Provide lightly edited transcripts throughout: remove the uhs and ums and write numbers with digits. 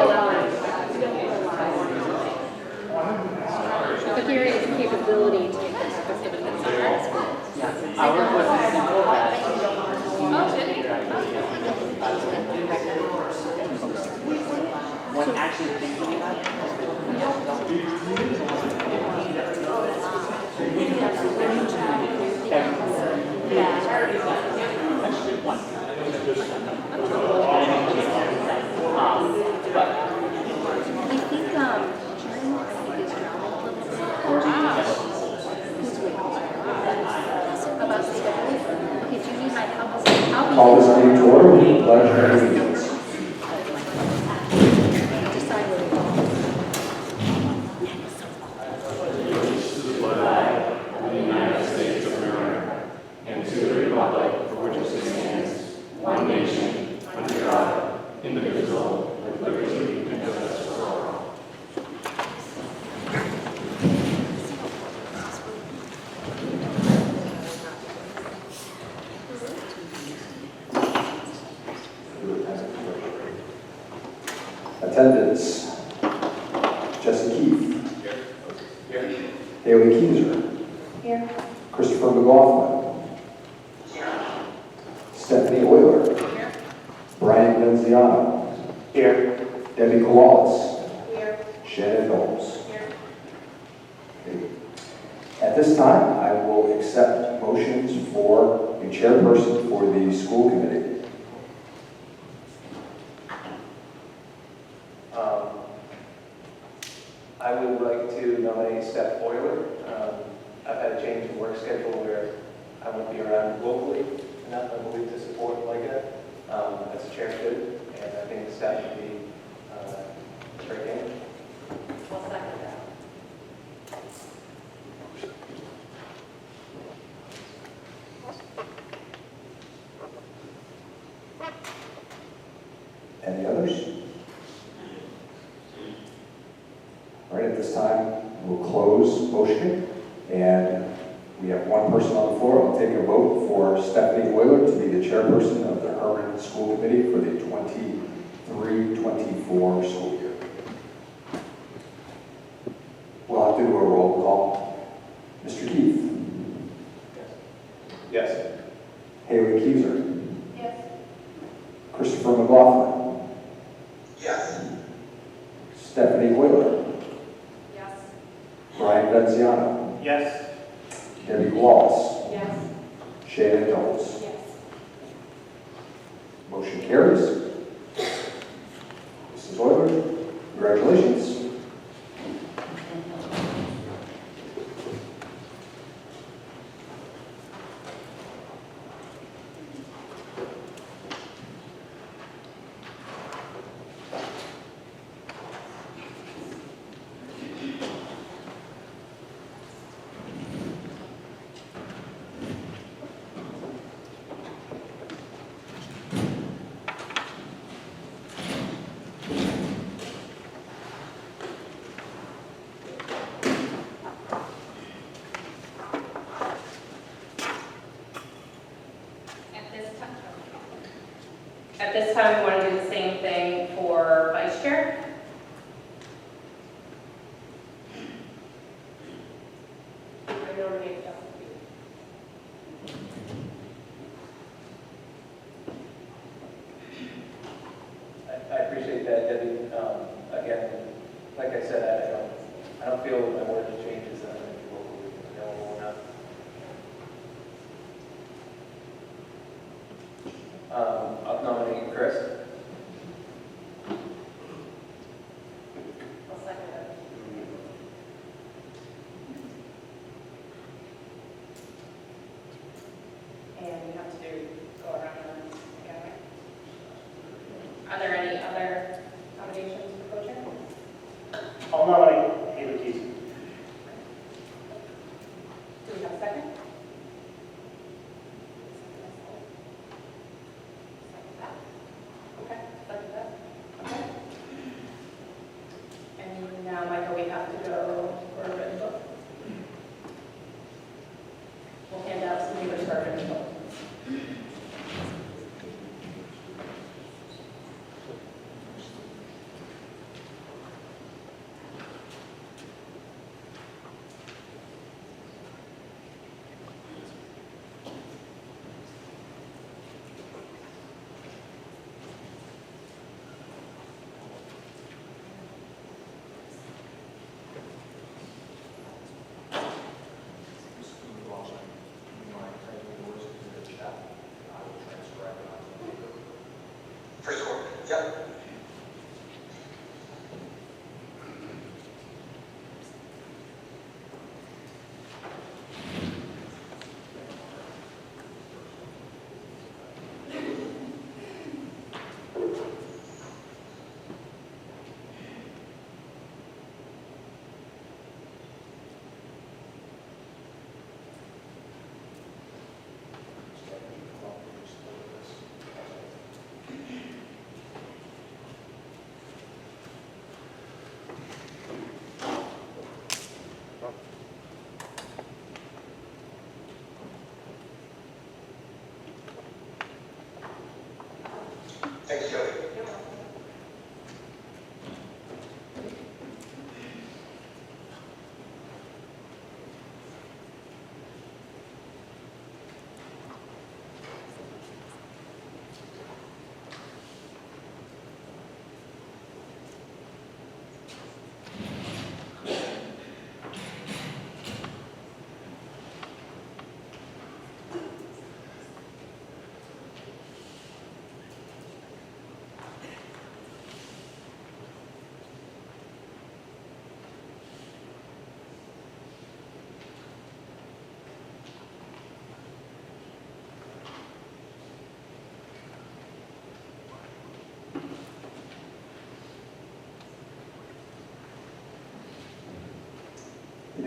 allow it. But there is capability to make that specific. I work with people that when actually thinking about it. Call this meeting to order with the pledge of allegiance. Attendance: Jesse Keith. Here. Haley Keyser. Here. Christopher McLaughlin. Here. Stephanie Euler. Here. Brian Venziano. Here. Debbie Kowallis. Here. Shannon Knowles. Here. Okay. At this time, I will accept motions for a chairperson for the school committee. I would like to nominate Steph Euler. I've had a change in work schedule where I won't be around locally enough, I believe, to support Micah as a chair should, and I think the staff should be a great game. I'll second that. Any others? All right, at this time, we'll close motioning, and we have one person on the floor. I'll take a vote for Stephanie Euler to be the chairperson of the Hermon School Committee for the 23-24 school year. We'll have to do a roll call. Mr. Keith? Yes. Haley Keyser? Yes. Christopher McLaughlin? Yes. Stephanie Euler? Yes. Brian Venziano? Yes. Debbie Wallace? Yes. Shannon Knowles? Yes. Motion carries. Mrs. Euler, congratulations. At this time, we want to do the same thing for vice chair. I nominate Justin. I appreciate that, Debbie. Again, like I said, I don't feel my word changes that I'm going to be locally available enough. I'll nominate Chris. I'll second it. And we have to go around together. Are there any other nominations for co-chair? I'll nominate Haley Keys. Do we have a second? Okay, second that. Okay. And now, Michael, we have to go for a written vote. We'll hand out some papers for a written vote.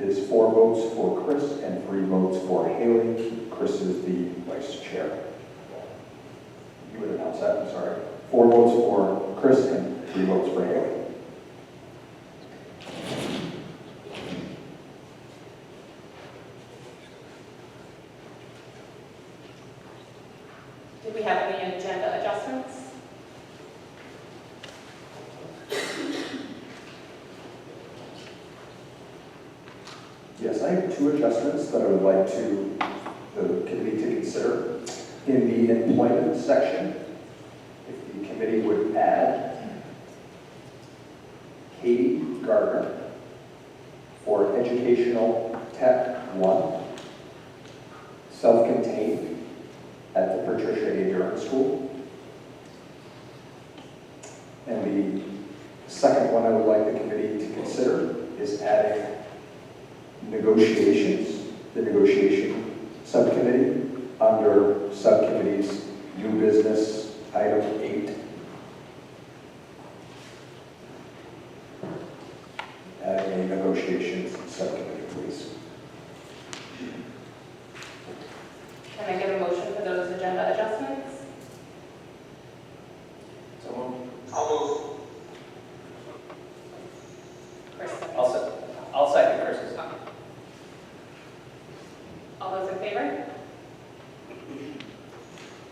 is 4 votes for Chris and 3 votes for Haley. Chris is the vice chair. You would announce that, I'm sorry. 4 votes for Chris and 3 votes for Haley. Did we have any agenda adjustments? Yes, I have 2 adjustments that I would like the committee to consider. In the employment section, if the committee would add Katie Gardner for Educational Tech 1, self-contained at the Patricia A. Durham School. And the second one I would like the committee to consider is adding negotiations, the negotiation subcommittee, under subcommittees, new business, item 8. Adding a negotiations subcommittee, please. Can I get a motion for those agenda adjustments? So moved. I'll move. Chris? I'll second Chris's. All those in favor?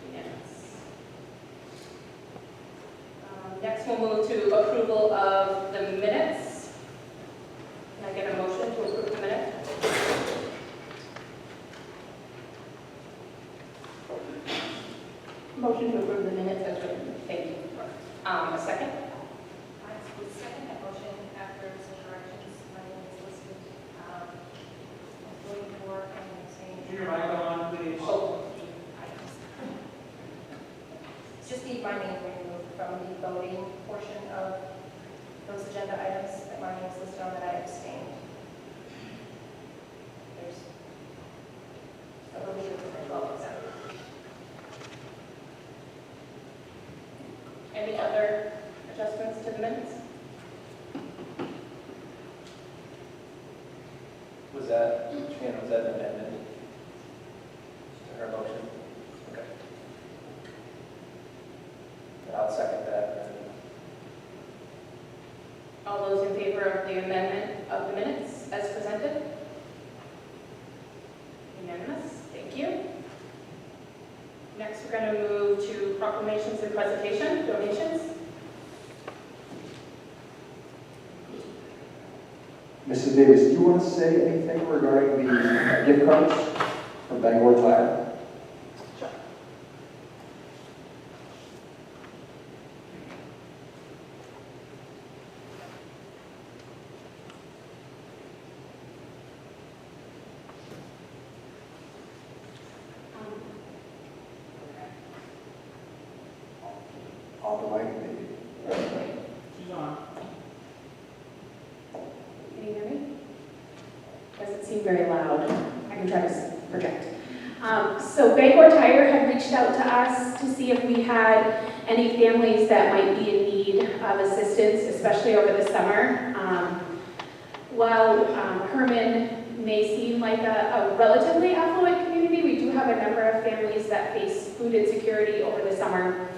Unanimous. Next, we'll move to approval of the minutes. Can I get a motion to approve the minutes? Motion to approve the minutes as written. Thank you. A second? I would second that motion after some corrections. My name is listed. Going to work and saying. Keep your mic on, please. Oh, just need my name removed from the voting portion of those agenda items that my name is listed on that I abstained. There's a little bit of votes out. Any other adjustments to the minutes? Was that, Shannon, was that an amendment to her motion? Okay. I'll second that. All those in favor of the amendment of the minutes as presented? Unanimous, thank you. Next, we're going to move to proclamations and presentation, donations. Mrs. Davis, do you want to say anything regarding the gift cards from Bangor Tire? On the mic, maybe. She's on. Can you hear me? Doesn't seem very loud. I can try to project. So Bangor Tire had reached out to us to see if we had any families that might be in need of assistance, especially over the summer. While Hermon may seem like a relatively affluent community, we do have a number of families that face food insecurity over the summer.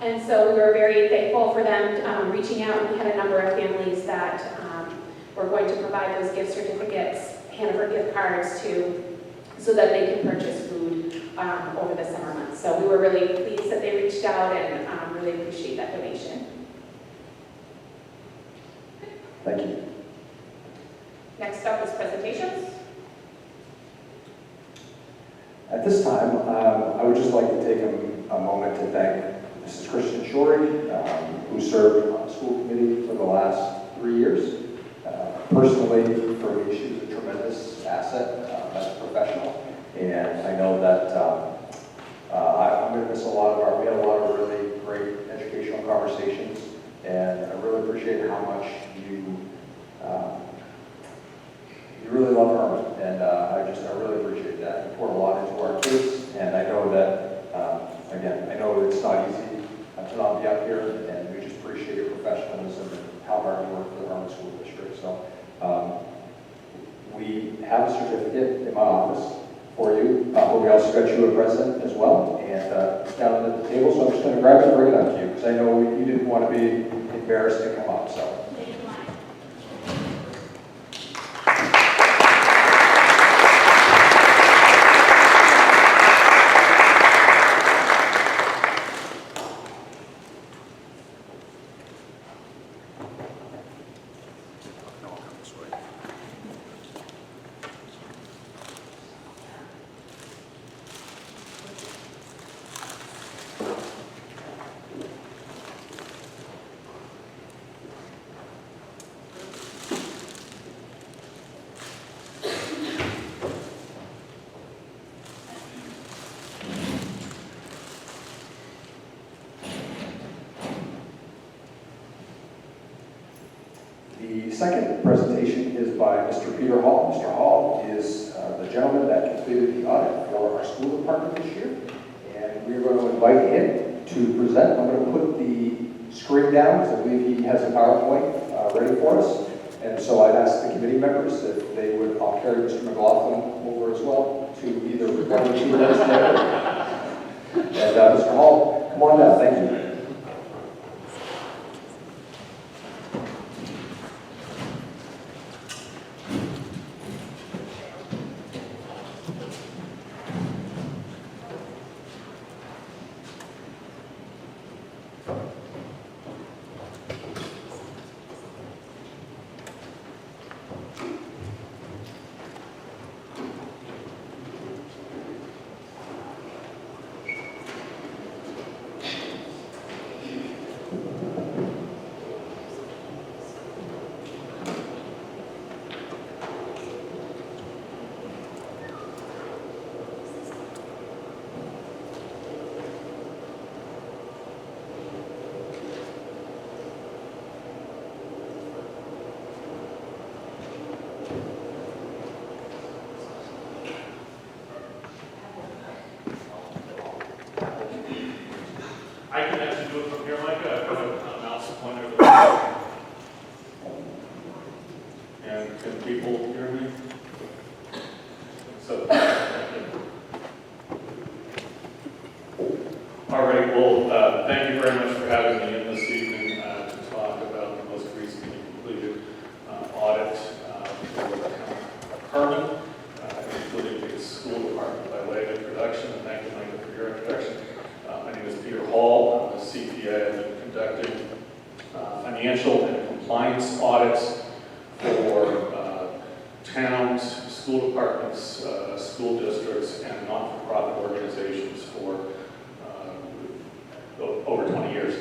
And so we were very thankful for them reaching out. We had a number of families that we're going to provide those gift certificates, Hannaford gift cards to, so that they can purchase food over the summer months. So we were really pleased that they reached out and really appreciate that donation. Thank you. Next up is presentations. At this time, I would just like to take a moment to thank Mrs. Kristen Shorey, who served on the school committee for the last 3 years. Personally, for me, she was a tremendous asset as a professional, and I know that I'm going to miss we had a lot of really great educational conversations, and I really appreciate how much you really love Hermon, and I really appreciate that. You pour a lot into our kids, and I know that, again, I know it's not easy to not be up here, and we just appreciate your professionalism and how hard you work for the Hermon School District. So we have a certificate in my office for you, but we also got you a present as well, and it's down at the table, so I'm just going to grab it and bring it up to you, because I know you didn't want to be embarrassed to come up, so. The second presentation is by Mr. Peter Hall. Mr. Hall is the gentleman that completed the audit for our school department this year. And we're going to invite him to present. I'm going to put the screen down because I believe he has a PowerPoint ready for us. And so I'd ask the committee members if they would, I'll carry Mr. McLaughlin over as well to either one or two minutes later. And Mr. Hall, come on down. Thank you. I can actually do it from here, Micah. I've got a mouse pointer. And can people hear me? So, all right, well, thank you very much for having me in this evening to talk about the most recently completed audit for the town of Hermon, including the school department by way of introduction. And thank you, Micah, for your introduction. My name is Peter Hall. I'm a CPA. I've been conducting financial and compliance audits for towns, school departments, school districts, and not-for-profit organizations for over 20 years.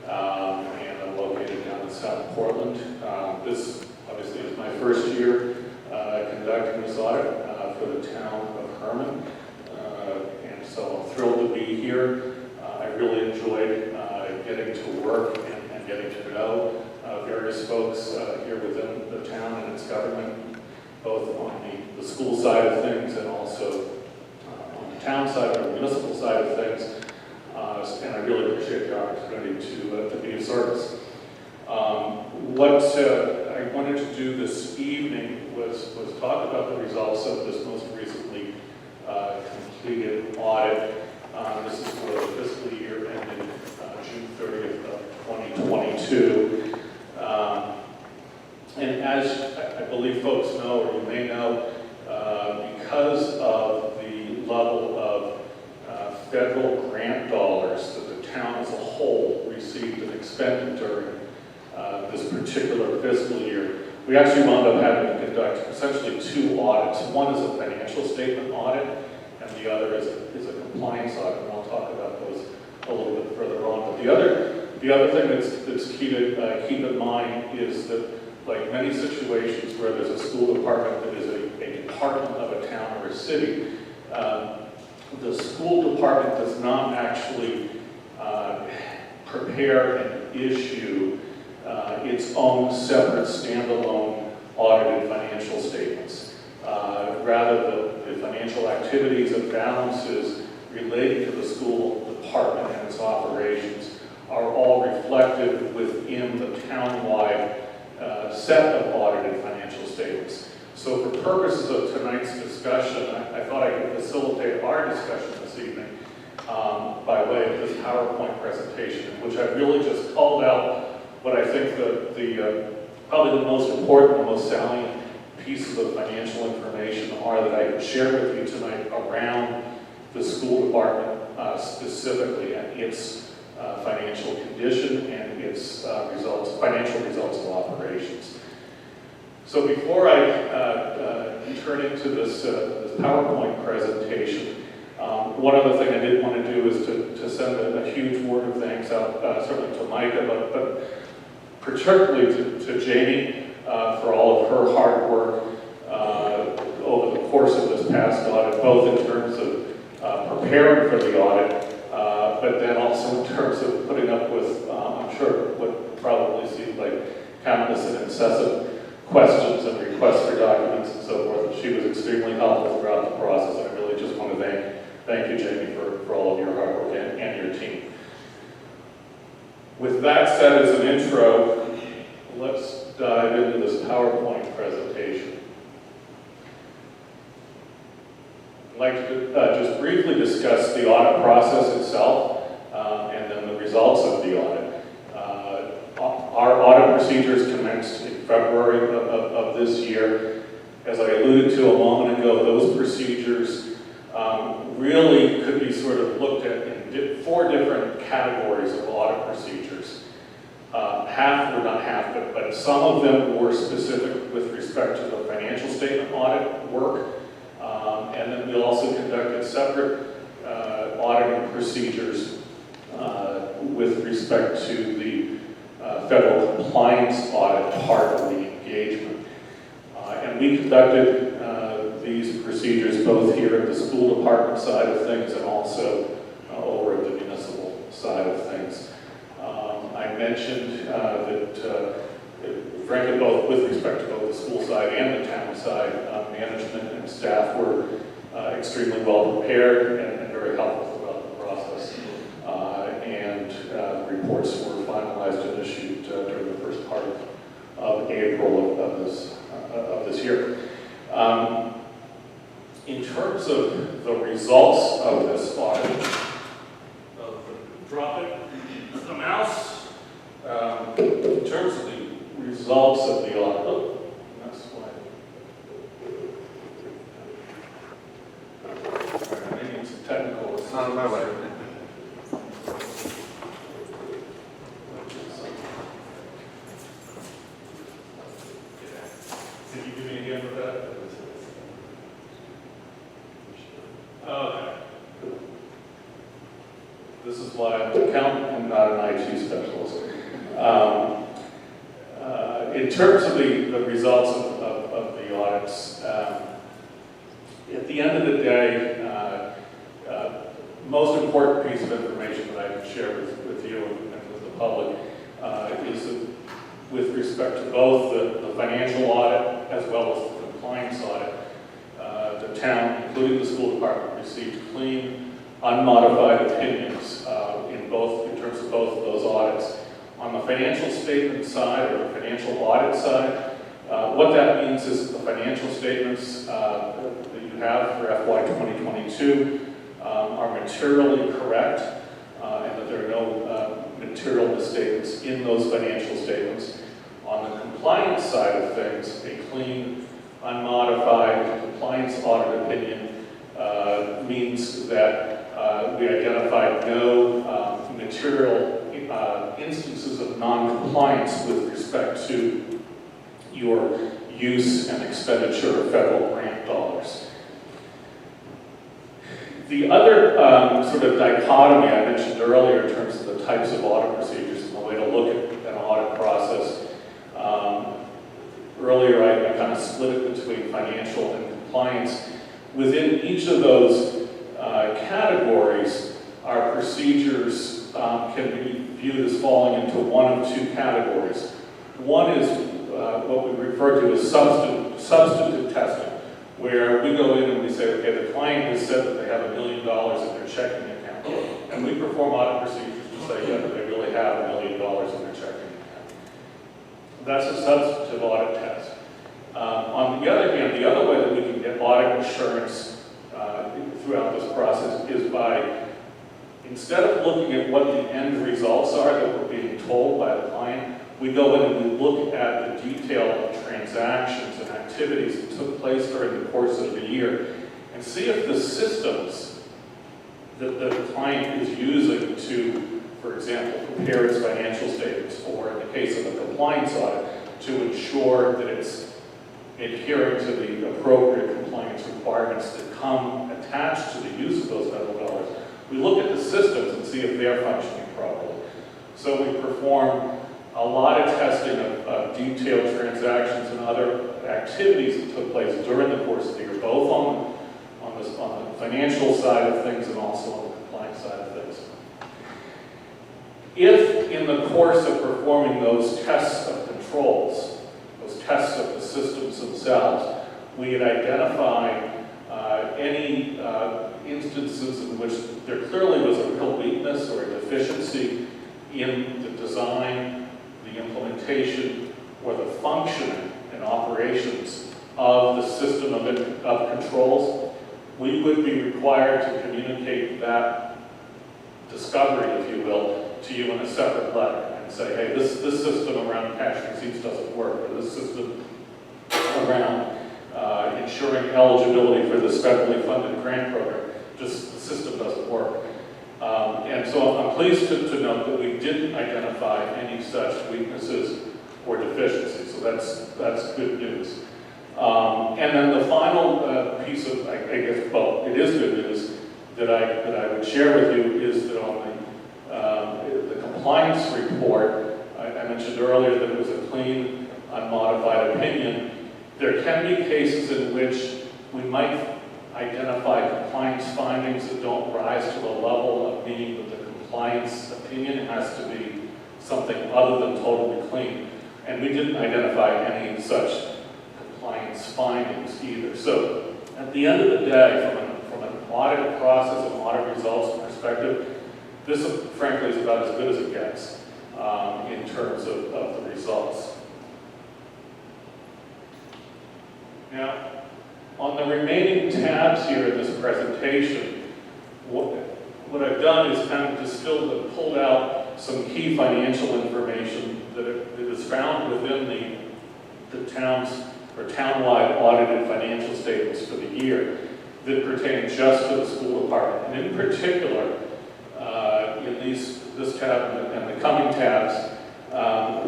And I'm located down in South Portland. This obviously is my first year conducting this audit for the town of Hermon. And so I'm thrilled to be here. I really enjoyed getting to work and getting to know various folks here within the town and its government, both on the school side of things and also on the town side or the municipal side of things. And I really appreciate the opportunity to be of service. What I wanted to do this evening was talk about the results of this most recently completed audit. This is for the fiscal year ending June 30th of 2022. And as I believe folks know, or you may know, because of the level of federal grant dollars that the town as a whole received and expended during this particular fiscal year, we actually wound up having to conduct essentially two audits. One is a financial statement audit, and the other is a compliance audit, and I'll talk about those a little bit further on. But the other thing that's key to keep in mind is that, like many situations where there's a school department that is a department of a town or a city, the school department does not actually prepare and issue its own separate standalone audited financial statements. Rather, the financial activities and balances related to the school department and its operations are all reflected within the town-wide set of audited financial statements. So for purposes of tonight's discussion, I thought I could facilitate our discussion this evening by way of this PowerPoint presentation, in which I really just called out what I think probably the most important, the most salient pieces of financial information are that I could share with you tonight around the school department specifically and its financial condition and its financial results of operations. So before I turn into this PowerPoint presentation, one other thing I did want to do is to send a huge word of thanks out, certainly to Micah, but particularly to Jamie for all of her hard work over the course of this past audit, both in terms of preparing for the audit, but then also in terms of putting up with, I'm sure, what probably seemed like countless and incessant questions and requests for documents and so forth. And she was extremely helpful throughout the process. I really just want to thank you, Jamie, for all of your hard work and your team. With that said as an intro, let's dive into this PowerPoint presentation. I'd like to just briefly discuss the audit process itself and then the results of the audit. Our audit procedures commenced in February of this year. As I alluded to a moment ago, those procedures really could be sort of looked at in 4 different categories of audit procedures. But some of them were specific with respect to the financial statement audit work. And then we also conducted separate auditing procedures with respect to the federal compliance audit part of the engagement. And we conducted these procedures both here at the school department side of things and also over at the municipal side of things. I mentioned that, frankly, both with respect to both the school side and the town side, management and staff were extremely well prepared and very helpful throughout the process. And reports were finalized and issued during the first part of April of this year. In terms of the results of this audit, drop it, the mouse. In terms of the results of the audit, that's why. I need some technical assistance. On my way. Can you give me a hand with that? Okay. This is why I'm an accountant and not an IT specialist. In terms of the results of the audits, at the end of the day, most important piece of information that I can share with you and with the public is that with respect to both the financial audit as well as the compliance audit, the town, including the school department, received clean, unmodified opinions in terms of both of those audits. On the financial statement side or the financial audit side, what that means is that the financial statements that you have for FY 2022 are materially correct and that there are no material misstatements in those financial statements. On the compliance side of things, a clean, unmodified compliance audit opinion means that we identified no material instances of non-compliance with respect to your use and expenditure of federal grant dollars. The other sort of dichotomy I mentioned earlier in terms of the types of audit procedures and the way to look at an audit process, earlier I kind of split it between financial and compliance. Within each of those categories, our procedures can be viewed as falling into one of 2 categories. One is what we refer to as substantive testing, where we go in and we say, okay, the client has said that they have $1 million in their checking account, and we perform audit procedures to say, yeah, they really have $1 million in their checking account. That's a substantive audit test. On the other hand, the other way that we can get audit assurance throughout this process is by, instead of looking at what the end results are that we're being told by the client, we go in and we look at the detail of transactions and activities that took place during the course of the year and see if the systems that the client is using to, for example, prepare its financial statements, or in the case of a compliance audit, to ensure that it's adhering to the appropriate compliance requirements that come attached to the use of those federal dollars. We look at the systems and see if they're functioning properly. So we perform a lot of testing of detailed transactions and other activities that took place during the course of the year, both on the financial side of things and also on the compliance side of things. If in the course of performing those tests of controls, those tests of the systems themselves, we had identified any instances in which there clearly was a real weakness or a deficiency in the design, the implementation, or the functioning and operations of the system of controls, we would be required to communicate that discovery, if you will, to you in a separate letter and say, hey, this system around cash receipts doesn't work, or this system around ensuring eligibility for this federally funded grant program, just the system doesn't work. And so I'm pleased to note that we didn't identify any such weaknesses or deficiencies, so that's good news. And then the final piece of, I guess, well, it is good news that I would share with you is that on the compliance report, I mentioned earlier that it was a clean, unmodified opinion. There can be cases in which we might identify compliance findings that don't rise to the level of meaning that the compliance opinion has to be something other than totally clean. And we didn't identify any such compliance findings either. So at the end of the day, from an audit process and audit results perspective, this frankly is about as good as it gets in terms of the results. Now, on the remaining tabs here in this presentation, what I've done is kind of distilled and pulled out some key financial information that is found within the town's or townwide audited financial statements for the year that pertain just to the school department. And in particular, in this tab and the coming tabs,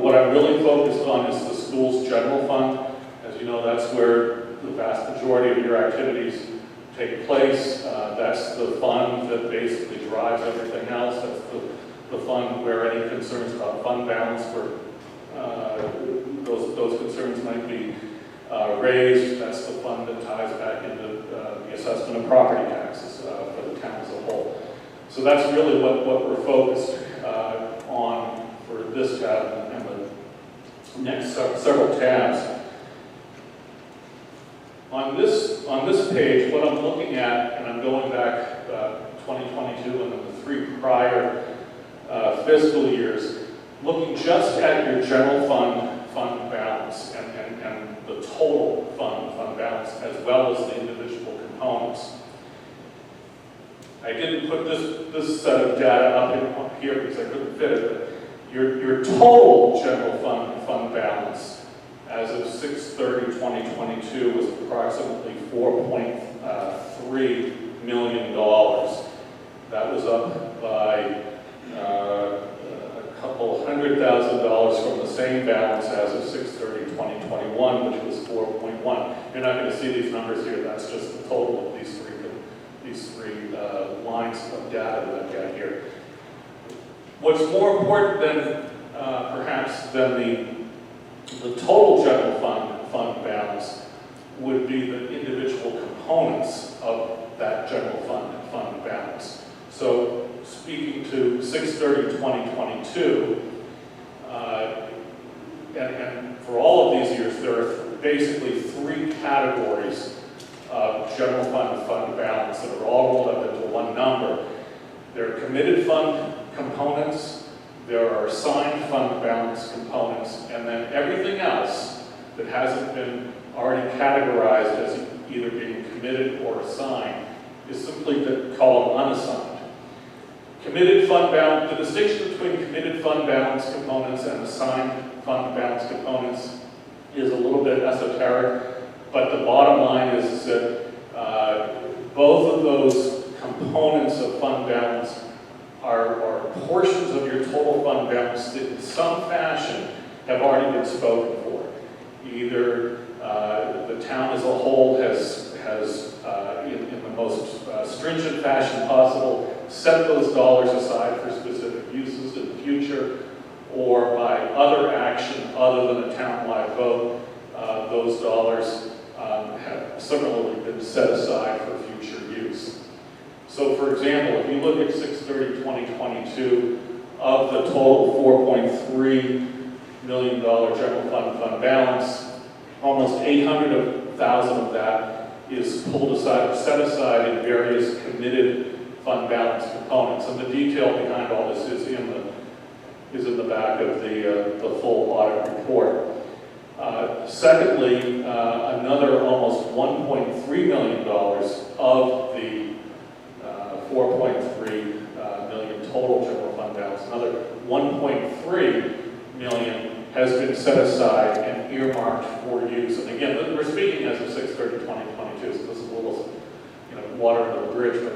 what I'm really focused on is the school's general fund. As you know, that's where the vast majority of your activities take place. That's the fund that basically drives everything else. That's the fund where any concerns about fund balance for those concerns might be raised. That's the fund that ties back into the assessment of property taxes for the town as a whole. So that's really what we're focused on for this tab and the next several tabs. On this page, what I'm looking at, and I'm going back 2022 and then the 3 prior fiscal years, looking just at your general fund balance and the total fund balance as well as the individual components. I didn't put this set of data up here because I couldn't fit it, but your total general fund balance as of 6/30/2022 was approximately $4.3 million. That was up by a couple $100,000 from the same balance as of 6/30/2021, which was 4.1. You're not going to see these numbers here. That's just the total of these three lines of data that I've got here. What's more important than perhaps than the total general fund balance would be the individual components of that general fund balance. So speaking to 6/30/2022, and for all of these years, there are basically 3 categories of general fund balance that are all rolled up into one number. There are committed fund components, there are assigned fund balance components, and then everything else that hasn't been already categorized as either being committed or assigned is simply to call them unassigned. Committed fund balance, the distinction between committed fund balance components and assigned fund balance components is a little bit esoteric, but the bottom line is that both of those components of fund balance are portions of your total fund balance that in some fashion have already been spoken for. Either the town as a whole has in the most stringent fashion possible, set those dollars aside for specific uses in the future, or by other action other than a town-wide vote, those dollars have similarly been set aside for future use. So for example, if you look at 6/30/2022, of the total $4.3 million general fund balance, almost 800,000 of that is pulled aside, set aside in various committed fund balance components. And the detail behind all this is in the back of the full audit report. Secondly, another almost $1.3 million of the 4.3 million total general fund balance, another 1.3 million has been set aside and earmarked for use. And again, we're speaking as of 6/30/2022, so this is a little, water under the bridge, but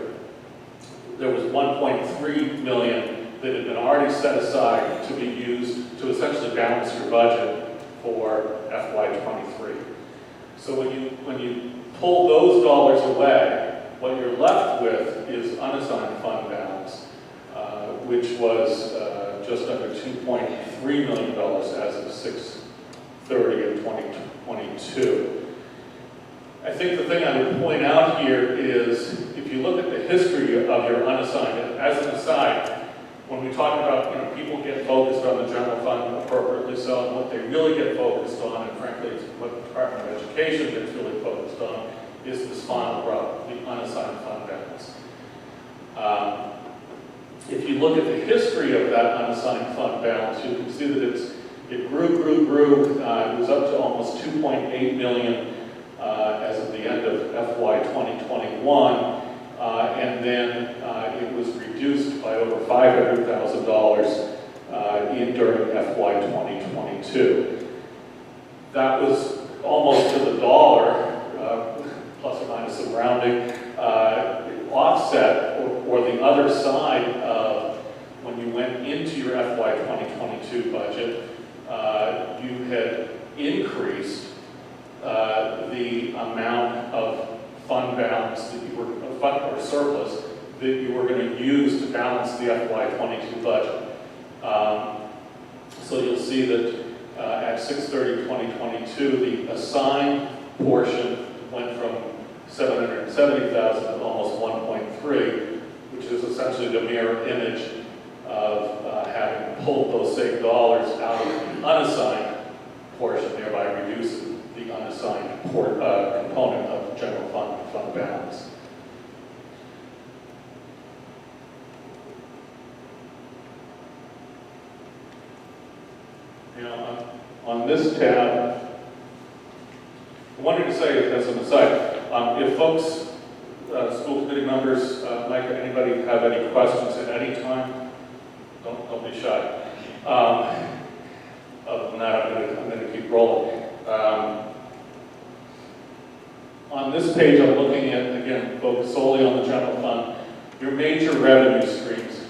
there was 1.3 million that had been already set aside to be used to essentially balance your budget for FY23. So when you pull those dollars away, what you're left with is unassigned fund balance, which was just under $2.3 million as of 6/30/2022. I think the thing I would point out here is, if you look at the history of your unassigned, as an aside, when we talk about, people get focused on the general fund appropriately so, and what they really get focused on, and frankly, it's what the Department of Education gets really focused on, is this final row, the unassigned fund balance. If you look at the history of that unassigned fund balance, you can see that it grew. It was up to almost 2.8 million as of the end of FY 2021, and then it was reduced by over $500,000 during FY 2022. That was almost to the dollar, plus or minus some rounding, offset, or the other side of when you went into your FY 2022 budget, you had increased the amount of fund balance that you were, or surplus, that you were going to use to balance the FY 22 budget. So you'll see that at 6/30/2022, the assigned portion went from 770,000 to almost 1.3, which is essentially the mirror image of having pulled those same dollars out of the unassigned portion, thereby reducing the unassigned component of general fund balance. On this tab, I wanted to say as an aside, if folks, school committee members, Micah, anybody have any questions at any time, don't be shy. Other than that, I'm going to keep rolling. On this page, I'm looking at, again, focused solely on the general fund, your major revenue streams.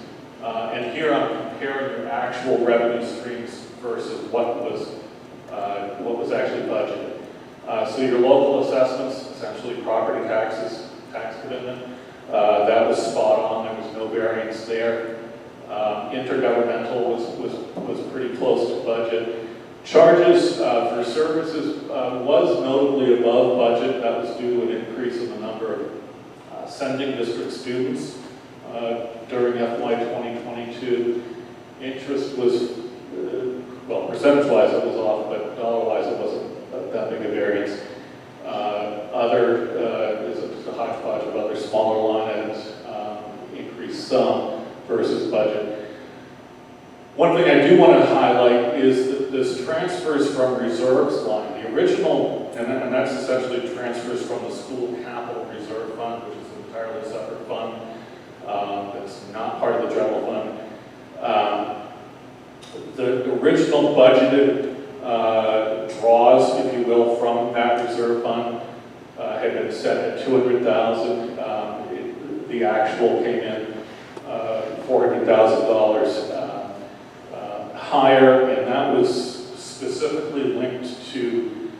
And here I'm comparing your actual revenue streams versus what was actually budgeted. So your local assessments, essentially property taxes, tax commitment, that was spot on. There was no variance there. Intergovernmental was pretty close to budget. Charges for services was notably above budget. That was due to an increase in the number of sending district students during FY 2022. Interest was, well, percentage-wise it was off, but dollar-wise it wasn't that big a variance. There's a hodgepodge of other smaller line items, increased some versus budget. One thing I do want to highlight is that this transfers from reserves line. The original, and that's essentially transfers from the school capital reserve fund, which is an entirely separate fund. That's not part of the general fund. The original budgeted draws, if you will, from that reserve fund had been set at $200,000. The actual came in $400,000 higher, and that was specifically linked to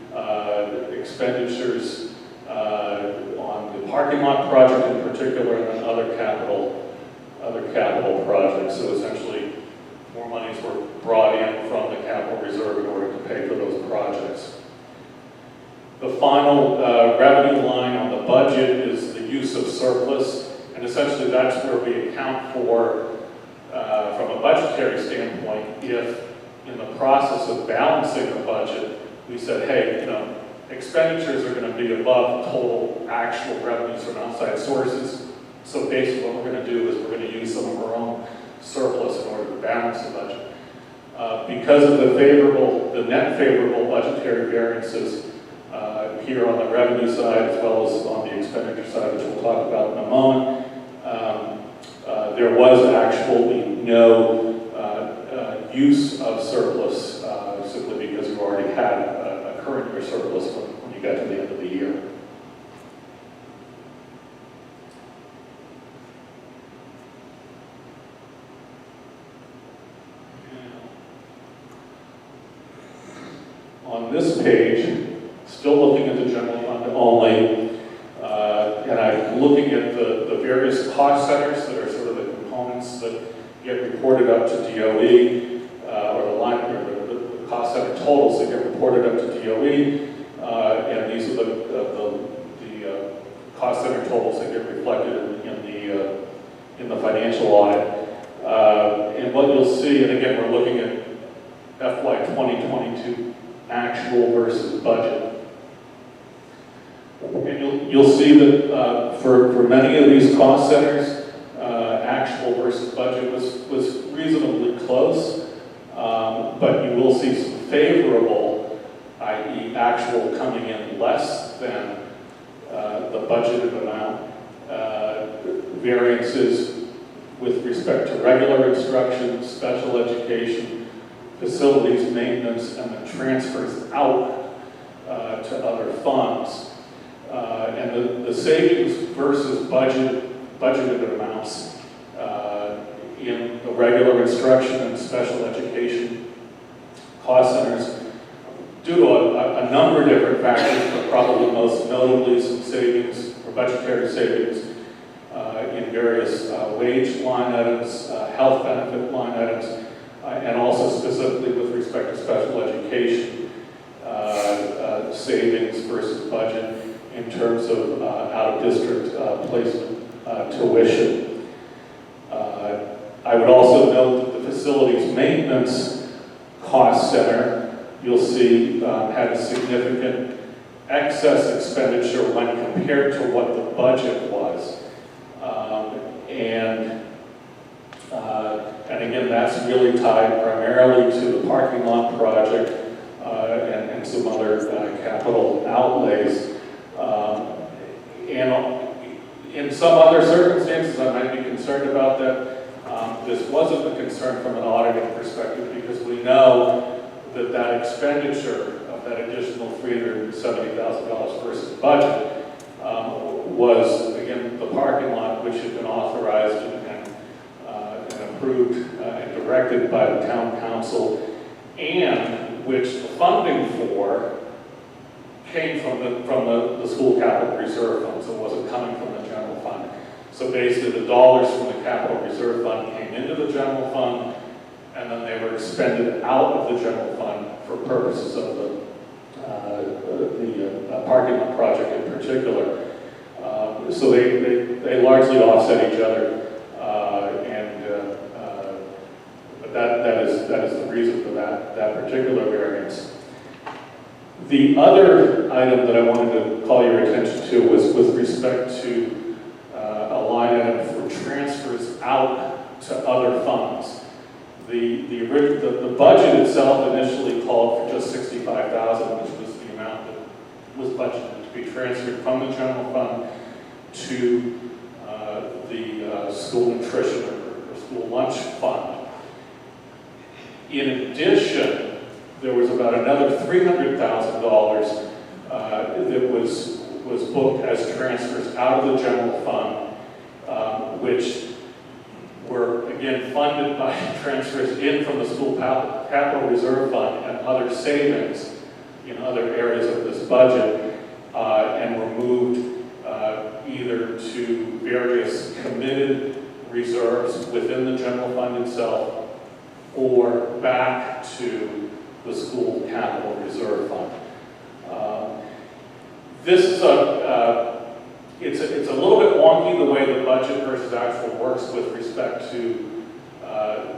expenditures on the parking lot project in particular, and then other capital projects. So essentially, more monies were brought in from the capital reserve in order to pay for those projects. The final revenue line on the budget is the use of surplus, and essentially that's where we account for, from a budgetary standpoint, if in the process of balancing the budget, we said, hey, expenditures are going to be above total actual revenues from outside sources. So basically what we're going to do is we're going to use some of our own surplus in order to balance the budget. Because of the net favorable budgetary variances here on the revenue side as well as on the expenditure side, which we'll talk about in a moment, there was actually no use of surplus simply because you already had a current year surplus when you got to the end of the year. On this page, still looking at the general fund only, and I'm looking at the various cost centers that are sort of the components that get reported up to DOE, or the cost center totals that get reported up to DOE, and these are the cost center totals that get reflected in the financial audit. And what you'll see, and again, we're looking at FY 2022 actual versus budget. And you'll see that for many of these cost centers, actual versus budget was reasonably close, but you will see some favorable, i.e. actual coming in less than the budgeted amount, variances with respect to regular instruction, special education, facilities maintenance, and the transfers out to other funds. And the savings versus budgeted amounts in the regular instruction and special education cost centers, due to a number of different factors, but probably most notably some savings or budgetary savings in various wage line items, health benefit line items, and also specifically with respect to special education savings versus budget in terms of out-of-district placement tuition. I would also note that the facilities maintenance cost center, you'll see, had a significant excess expenditure when compared to what the budget was. And again, that's really tied primarily to the parking lot project and some other capital outlays. And in some other circumstances, I might be concerned about that. This wasn't a concern from an auditing perspective because we know that expenditure of that additional $370,000 versus budget was, again, the parking lot, which had been authorized and approved and directed by the town council, and which the funding for came from the school capital reserve fund, so it wasn't coming from the general fund. So basically the dollars from the capital reserve fund came into the general fund, and then they were expended out of the general fund for purposes of the parking lot project in particular. So they largely offset each other, but that is the reason for that particular variance. The other item that I wanted to call your attention to was with respect to a line item for transfers out to other funds. The budget itself initially called for just $65,000, which was the amount that was budgeted to be transferred from the general fund to the school nutrition or school lunch fund. In addition, there was about another $300,000 that was booked as transfers out of the general fund, which were again funded by transfers in from the school capital reserve fund and other savings in other areas of this budget, and were moved either to various committed reserves within the general fund itself or back to the school capital reserve fund. This is it's a little bit wonky the way the budget versus actual works with respect to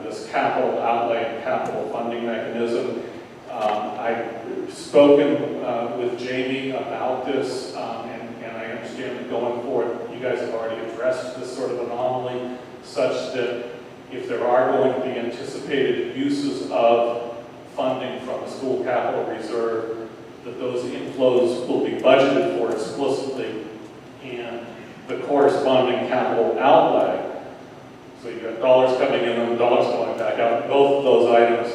this capital outlay and capital funding mechanism. I've spoken with Jamie about this, and I understand that going forward, you guys have already addressed this sort of anomaly, such that if there are going to be anticipated uses of funding from the school capital reserve, that those inflows will be budgeted for explicitly, and the corresponding capital outlay. So you've got dollars coming in and dollars going back out. Both of those items,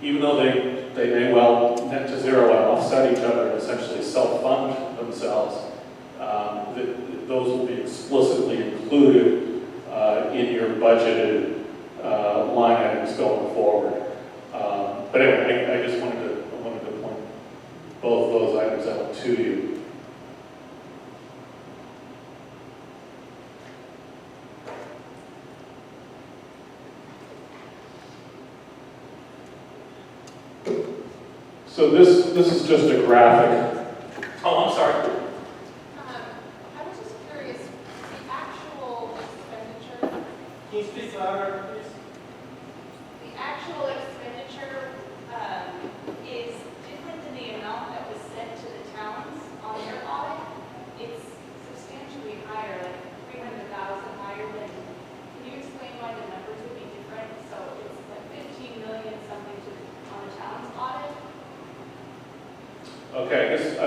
even though they may well net to zero and offset each other and essentially self-fund themselves, those will be explicitly included in your budgeted line items going forward. But anyway, I just wanted to point both of those items out to you. So this is just a graphic. Oh, I'm sorry. I was just curious, the actual expenditure, Can you speak louder, please? the actual expenditure is different than the amount that was sent to the towns on their audit. It's substantially higher, like 300,000 higher than, can you explain why the numbers would be different? So it's like 15 million something on the town's audit. Okay, I guess,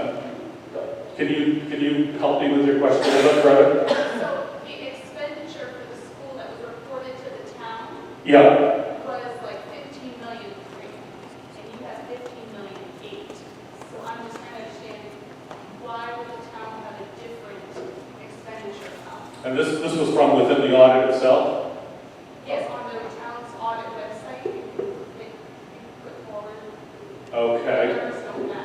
can you help me with your question a little bit further? So the expenditure for the school that was reported to the town Yeah. was like 15 million three, and you have 15 million eight. So I'm just trying to understand, why would the town have a different expenditure amount? And this was from within the audit itself? Yes, on the town's audit website, you can put forward, Okay. numbers don't match.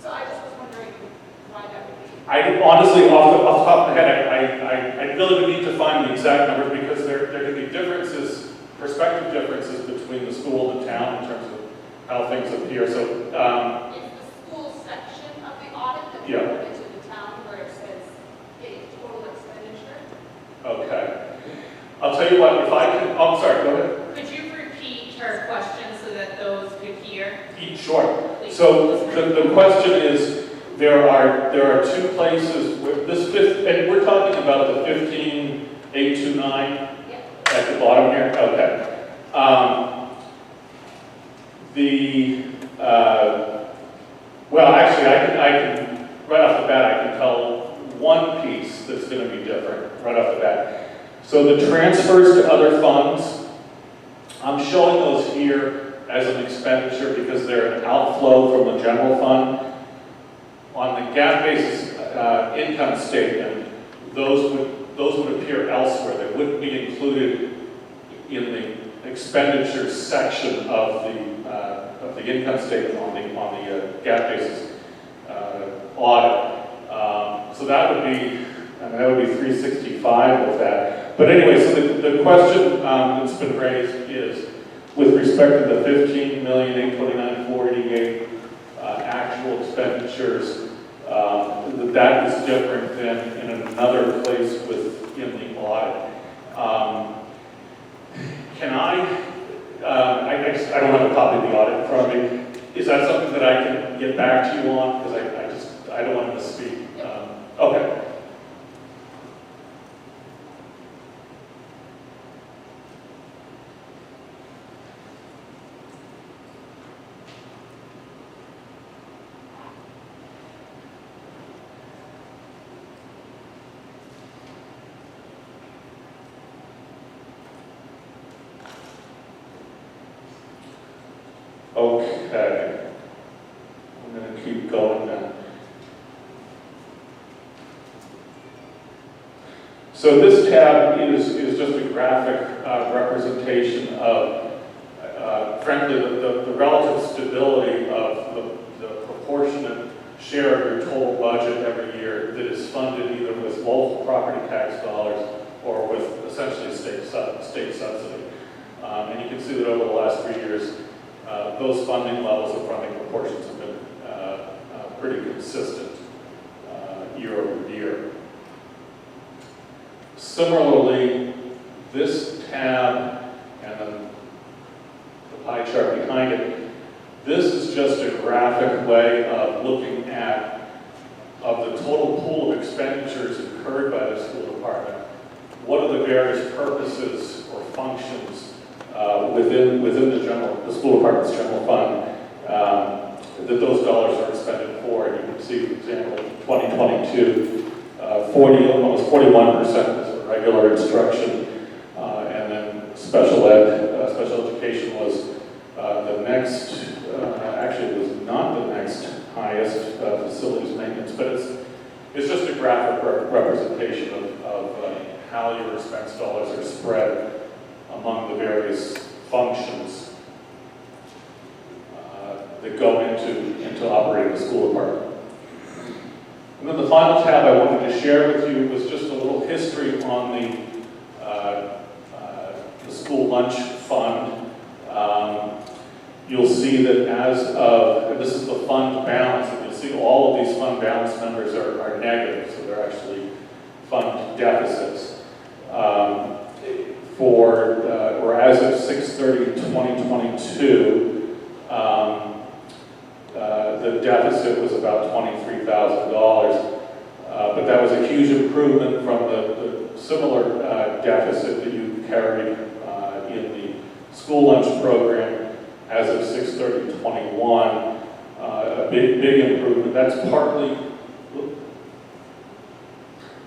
So I just was wondering why that would be. I honestly, off the top of the head, I really would need to find the exact numbers because there can be differences, perspective differences between the school and the town in terms of how things appear. So, It's the school section of the audit that Yeah. reported to the town where it says total expenditure. okay. I'll tell you what, if I can, oh, I'm sorry, go ahead. Could you repeat her question so that those could hear? Sure. So the question is, there are two places where this fifth, and we're talking about the 15829 Yep. at the bottom here. Okay. Well, actually, I can right off the bat, I can tell one piece that's going to be different right off the bat. So the transfers to other funds, I'm showing those here as an expenditure because they're an outflow from the general fund. On the GAAP basis income statement, those would appear elsewhere. They wouldn't be included in the expenditures section of the income statement on the GAAP basis audit. So that would be, that would be 365 of that. But anyway, so the question that's been raised is, with respect to the 15,829,488 actual expenditures, that is different than in another place within the audit. Can I don't have a copy of the audit in front of me. Is that something that I can get back to you on? Because I don't want to misspeak. Okay. Okay. I'm going to keep going now. So this tab is just a graphic representation of, frankly, the relative stability of the proportionate share of your total budget every year that is funded either with local property tax dollars or with essentially state subsidy. And you can see that over the last 3 years, those funding levels and funding proportions have been pretty consistent year over year. Similarly, this tab and then the pie chart behind it, this is just a graphic way of looking at, of the total pool of expenditures incurred by the school department, what are the various purposes or functions within the school department's general fund that those dollars are expended for. And you can see, for example, 2022, almost 41% is regular instruction, and then special education was the next, actually it was not the next highest facilities maintenance, but it's just a graphic representation of how your expense dollars are spread among the various functions that go into operating the school department. And then the final tab I wanted to share with you was just a little history on the school lunch fund. You'll see that as of, and this is the fund balance, and you'll see all of these fund balance numbers are negative, so they're actually fund deficits. Or as of 6/30/2022, the deficit was about $23,000, but that was a huge improvement from the similar deficit that you carried in the school lunch program as of 6/30/21. A big improvement. That's partly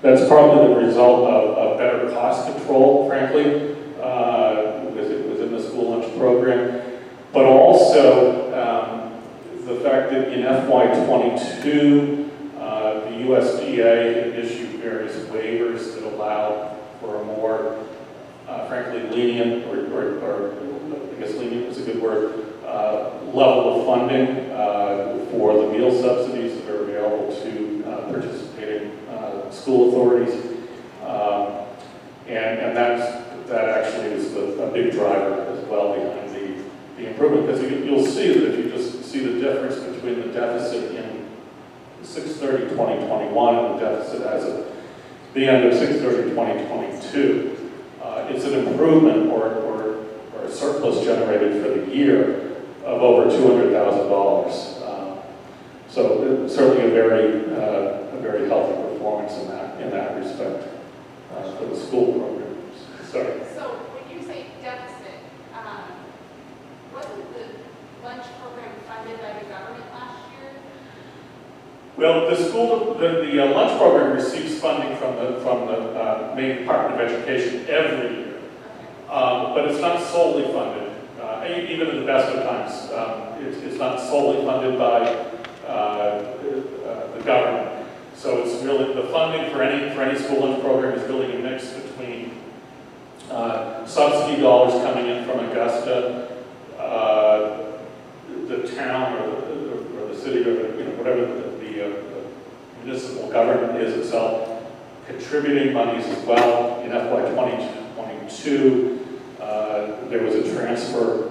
the result of better cost control, frankly, within the school lunch program, but also the fact that in FY22, the USDA had issued various waivers that allowed for a more, frankly, lenient, or I guess lenient is a good word, level of funding for the meal subsidies that are available to participating school authorities. And that actually is a big driver as well behind the improvement, because you'll see that if you just see the difference between the deficit in 6/30/2021 and the deficit as of the end of 6/30/2022, it's an improvement or a surplus generated for the year of over $200,000. So it's certainly a very healthy performance in that respect for the school program. Sorry. So when you say deficit, wasn't the lunch program funded by the government last year? Well, the lunch program receives funding from the Maine Department of Education every year, but it's not solely funded. Even in the best of times, it's not solely funded by the government. So it's really the funding for any school lunch program is really a mix between subsidy dollars coming in from Augusta, the town or the city or whatever the municipal government is itself, contributing monies as well. In FY 2022, there was a transfer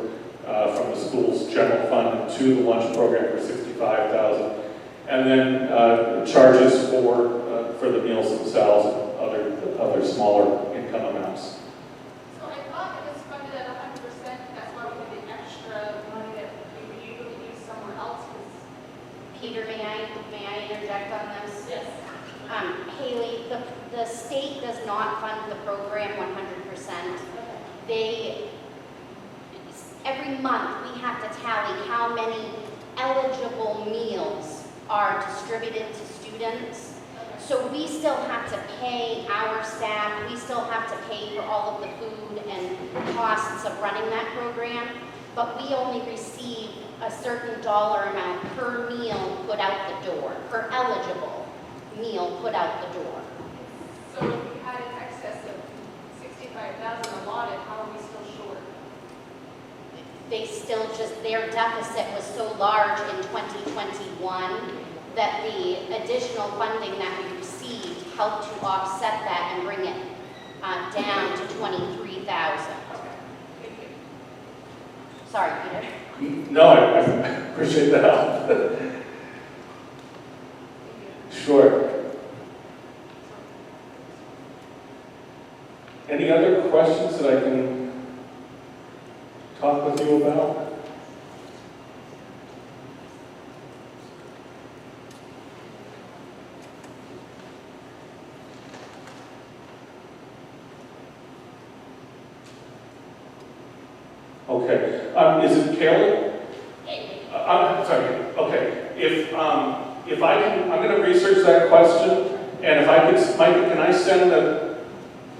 from the school's general fund to the lunch program for $65,000, and then charges for the meals themselves and other smaller income amounts. So I thought it was funded at 100%. That's why we had the extra money that we were able to use somewhere else. Peter, may I interject on this? Yes. Haley, the state does not fund the program 100%. Every month we have to tally how many eligible meals are distributed to students. So we still have to pay our staff, we still have to pay for all of the food and costs of running that program. but we only receive a certain dollar amount per meal put out the door, per eligible meal put out the door. So if we had an excess of 65,000 allotted, how are we still short? They still just, their deficit was so large in 2021 that the additional funding that we received helped to offset that and bring it down to 23,000. Thank you. Sorry, Peter. No, I appreciate the help. Sure. Any other questions that I can talk with you about? Okay. Is it Kelly? I'm sorry. Okay. If I can, I'm going to research that question, and if I could, Mike, can I send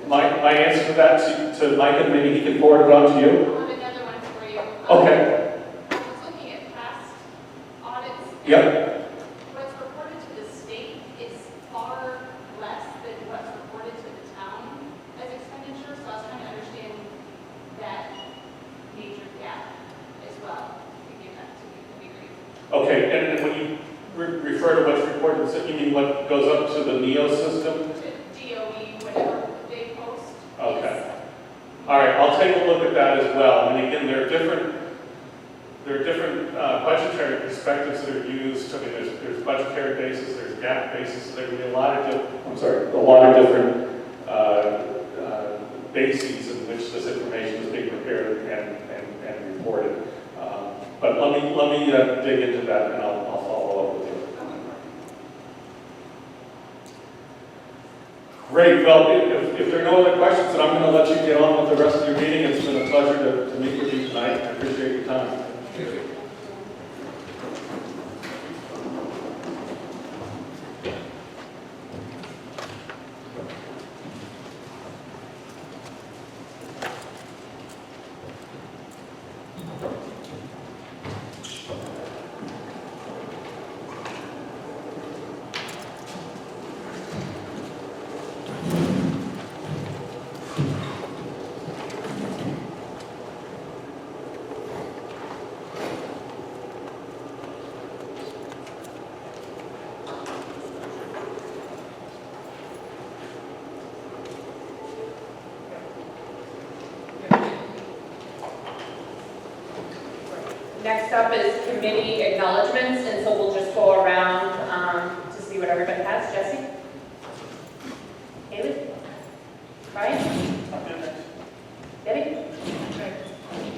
my answer to that to Mike, and maybe he can forward it on to you? I have another one for you. Okay. I was looking at past audits. Yep. What's reported to the state is far less than what's reported to the town as expenditure, so I was trying to understand that major gap as well. If you give that to me, that'd be great. Okay, and when you refer to what's reported, so you mean what goes up to the NEO system? DOE, whatever they post. Okay. All right, I'll take a look at that as well. And again, there are different budgetary perspectives that are used. I mean, there's budgetary basis, there's gap basis. So there can be a lot of different bases in which this information is being prepared and reported. But let me dig into that, and I'll follow up with you. Great. Well, if there are no other questions, then I'm going to let you get on with the rest of your meeting. It's been a pleasure to meet with you tonight. I appreciate your time. Thank you. Next up is committee acknowledgements, and so we'll just go around to see what everybody has. Jesse? David? Brian? Debbie?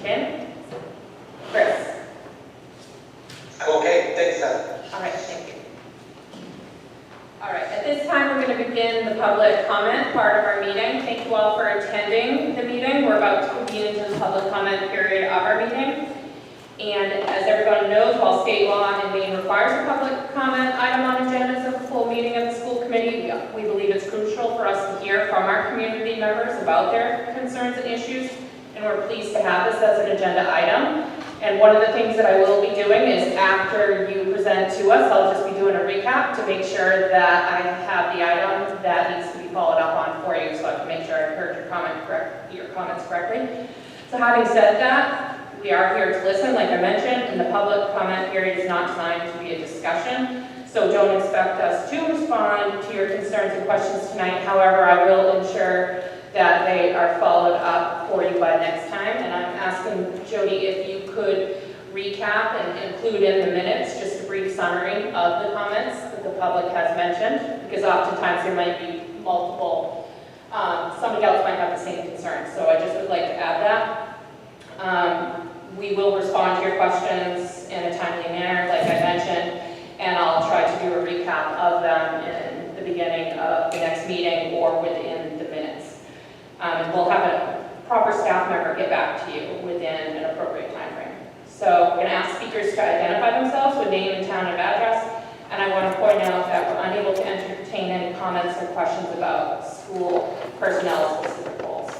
Tim? Chris? Okay, thanks, Seth. All right, thank you. All right, at this time, we're going to begin the public comment part of our meeting. Thank you all for attending the meeting. We're about to convene into the public comment period of our meeting. And as everyone knows, while state law in Maine requires a public comment item on agendas of the full meeting of the school committee, we believe it's crucial for us to hear from our community members about their concerns and issues, and we're pleased to have this as an agenda item. And one of the things that I will be doing is after you present to us, I'll just be doing a recap to make sure that I have the item that needs to be followed up on for you, so I can make sure I heard your comments correctly. So having said that, we are here to listen, like I mentioned, and the public comment period is not designed to be a discussion, so don't expect us to respond to your concerns and questions tonight. However, I will ensure that they are followed up for you by next time, and I'm asking Jody if you could recap and include in the minutes just a brief summary of the comments that the public has mentioned, because oftentimes there might be multiple, somebody else might have the same concerns, so I just would like to add that. We will respond to your questions in a timely manner, like I mentioned, and I'll try to do a recap of them in the beginning of the next meeting or within the minutes. And we'll have a proper staff member get back to you within an appropriate time frame. So we're going to ask speakers to identify themselves with name and town and address, and I want to point out that we're unable to entertain any comments or questions about school personnel specific roles.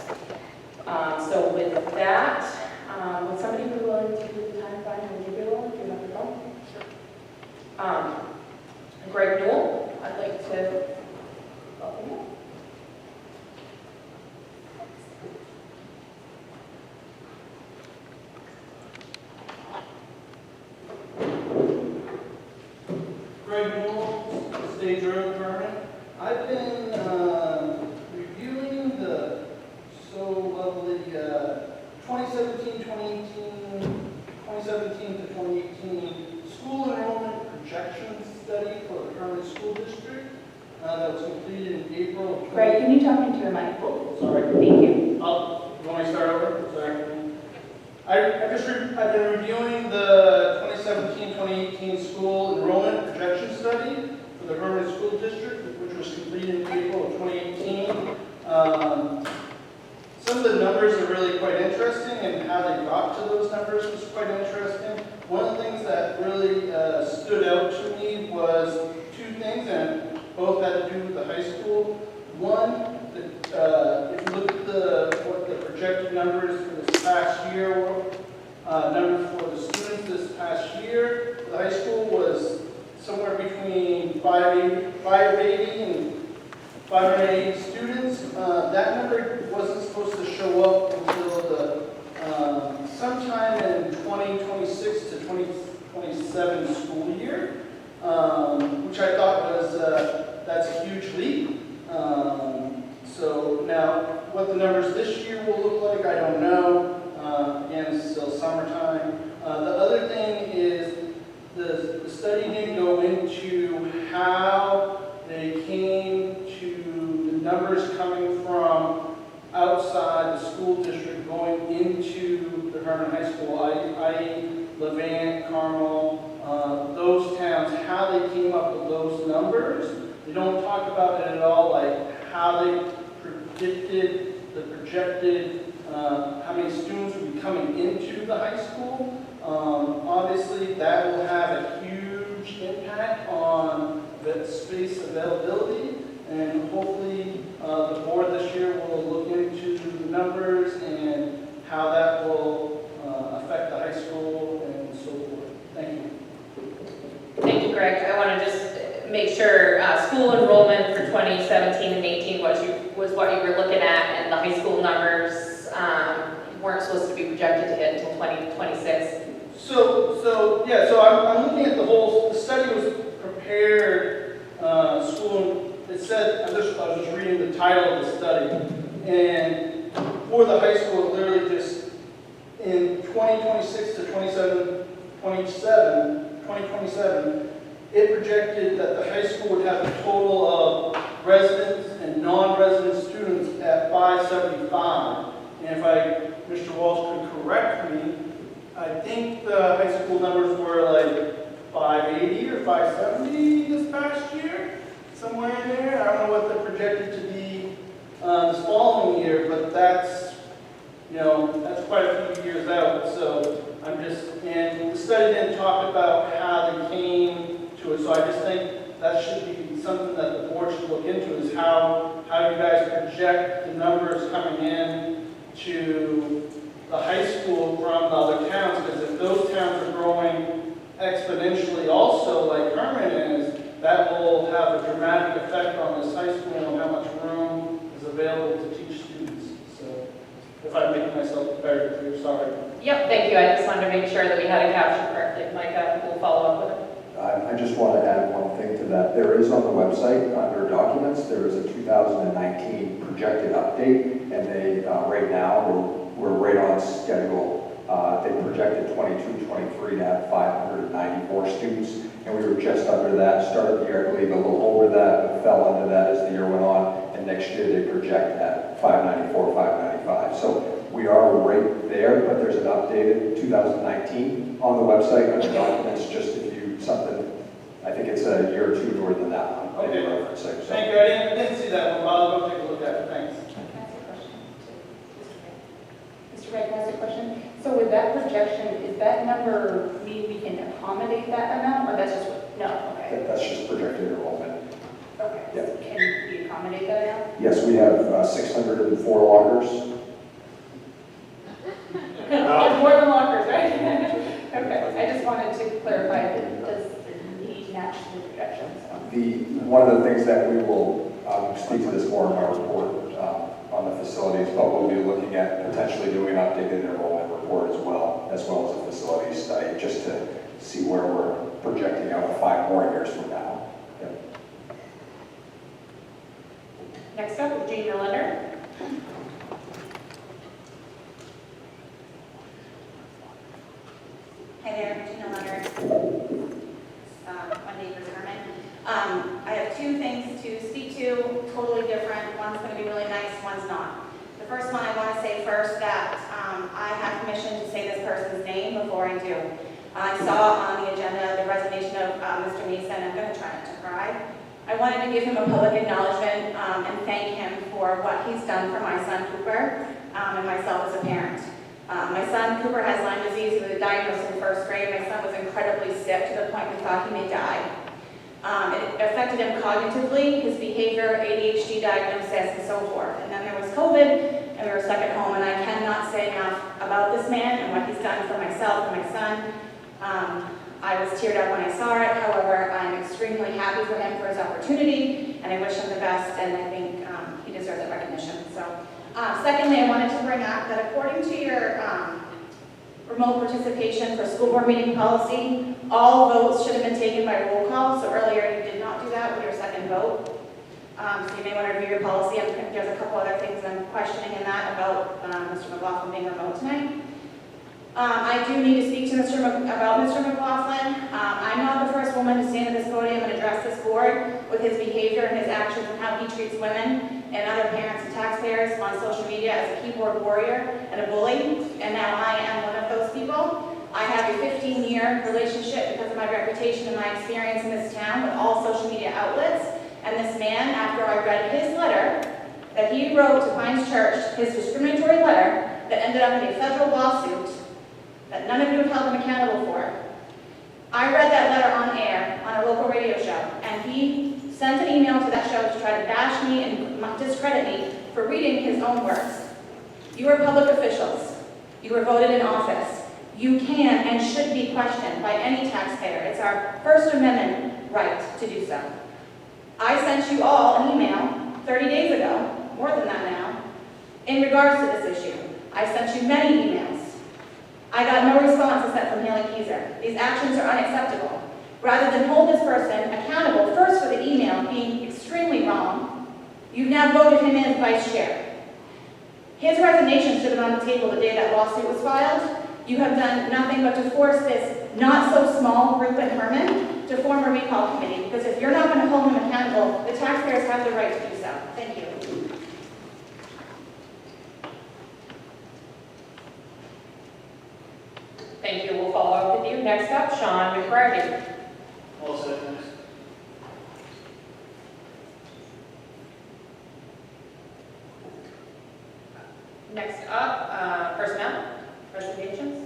So with that, would somebody be willing Page Road, Hermon. I've been reviewing the so lovely 2017 to 2018 school enrollment projection study for the Hermon School District that was completed in April of 20. Greg, can you talk into the mic? Sorry. Thank you. You want me to start over? Sorry. I've been reviewing the 2017-2018 school enrollment projection study for the Hermon School District, which was completed in April of 2018. Some of the numbers are really quite interesting, and how they got to those numbers was quite interesting. One of the things that really stood out to me was two things, and both had to do with the high school. One, if you look at what the projected numbers for this past year were, numbers for the students this past year, the high school was somewhere between 580 and 580 students. That number wasn't supposed to show up until the sometime in 2026 to 2027 school year, which I thought was that's a huge leap. So now, what the numbers this year will look like, I don't know. Again, it's still summertime. The other thing is the study didn't go into how they came to the numbers coming from outside the school district going into the Hermon High School, i.e. Levant, Carmel, those towns, how they came up with those numbers. They don't talk about it at all, like how they predicted the projected how many students would be coming into the high school. Obviously, that will have a huge impact on the space availability, and hopefully the board this year will look into the numbers and how that will affect the high school and so forth. Thank you. Thank you, Greg. I want to just make sure school enrollment for 2017 and 18 was what you were looking at, and the high school numbers weren't supposed to be projected to hit until 2026. So I'm looking at the study was prepared, school, it said, I was just reading the title of the study, and for the high school, it literally just, in 2026 to 2027, it projected that the high school would have a total of residents and non-resident students at 575. And if Mr. Walsh could correct me, I think the high school numbers were like 580 or 570 this past year, somewhere in there. I don't know what they're projected to be this following year, but that's quite a few years out. So and the study didn't talk about how they came to it. So I just think that should be something that the board should look into, is how you guys project the numbers coming in to the high school from the other towns, because if those towns are growing exponentially also like Hermon is, that will have a dramatic effect on this high school and how much room is available to teach students. So if I'm making myself very clear, sorry. Yep, thank you. I just wanted to make sure that we had it captured correctly. Micah will follow up with it. I just want to add one thing to that. There is on the website, under documents, there is a 2019 projected update, and they, right now, we're right on schedule. They projected 22-23 to have 594 students, and we were just under that. Started the year, I believe, a little over that, but fell under that as the year went on, and next year they project at 594, 595. So we are right there, but there's an updated 2019 on the website under documents, just if you, something, I think it's a year or two newer than that one. Okay. So. Thank you. I didn't see that one. I'll go take a look at it. Thanks. Can I ask a question to Mr. Ray? Can I ask a question? So with that projection, is that number mean we can accommodate that amount, or that's just, no, okay. That's just projected enrollment. Okay. Yeah. Can we accommodate that amount? Yes, we have 604 lockers. More than lockers, right? Okay, I just wanted to clarify that does the need match the projections? One of the things that we will speak to this more in our report on the facilities, but we'll be looking at potentially doing an updated enrollment report as well as a facilities study, just to see where we're projecting out 5 more years from now. Yep. Next up is Jane Millender. Hi there, Gina Leonard. My neighbor's Hermon. I have two things to speak to, totally different. One's going to be really nice, one's not. The first one, I want to say first that I have permission to say this person's name before I do. I saw on the agenda the resignation of Mr. Mason. I'm going to try not to cry. I wanted to give him a public acknowledgement and thank him for what he's done for my son Cooper and myself as a parent. My son Cooper has Lyme disease. He was diagnosed in first grade. My son was incredibly sick to the point we thought he may die. It affected him cognitively, his behavior, ADHD diagnosis, and so forth. And then there was COVID, and we were stuck at home, and I cannot say enough about this man and what he's done for myself and my son. I was teared up when I saw it. However, I'm extremely happy for him for his opportunity, and I wish him the best, and I think he deserves that recognition. So, secondly, I wanted to bring up that according to your remote participation for school board meeting policy, all votes should have been taken by roll call. So earlier you did not do that with your second vote. So you may want to review your policy. There's a couple other things I'm questioning in that about Mr. McLaughlin being remote tonight. I do need to speak to about Mr. McLaughlin. I'm not the first woman to stand at this podium and address this board with his behavior and his actions and how he treats women and other parents and taxpayers on social media as a keyboard warrior and a bully, and now I am one of those people. I have a 15-year relationship because of my reputation and my experience in this town with all social media outlets, and this man, after I read his letter that he wrote to Pines Church, his discriminatory letter that ended up in a federal lawsuit that none of you have held him accountable for. I read that letter on air on a local radio show, and he sent an email to that show to try to bash me and discredit me for reading his own words. You are public officials. You were voted in office. You can and should be questioned by any taxpayer. It's our First Amendment right to do so. I sent you all an email 30 days ago, more than that now, in regards to this issue. I sent you many emails. I got no response except from Haley Keyser. These actions are unacceptable. Rather than hold this person accountable first for the email being extremely wrong, you've now voted him in as vice chair. His resignation should have been on the table the day that lawsuit was filed. You have done nothing but to force this not-so-small group at Hermon to form a recall committee, because if you're not going to hold him accountable, the taxpayers have the right to do so. Thank you. Thank you. We'll follow up with you. Next up, Sean McBrady. All set, thanks. Next up, personnel, resignations.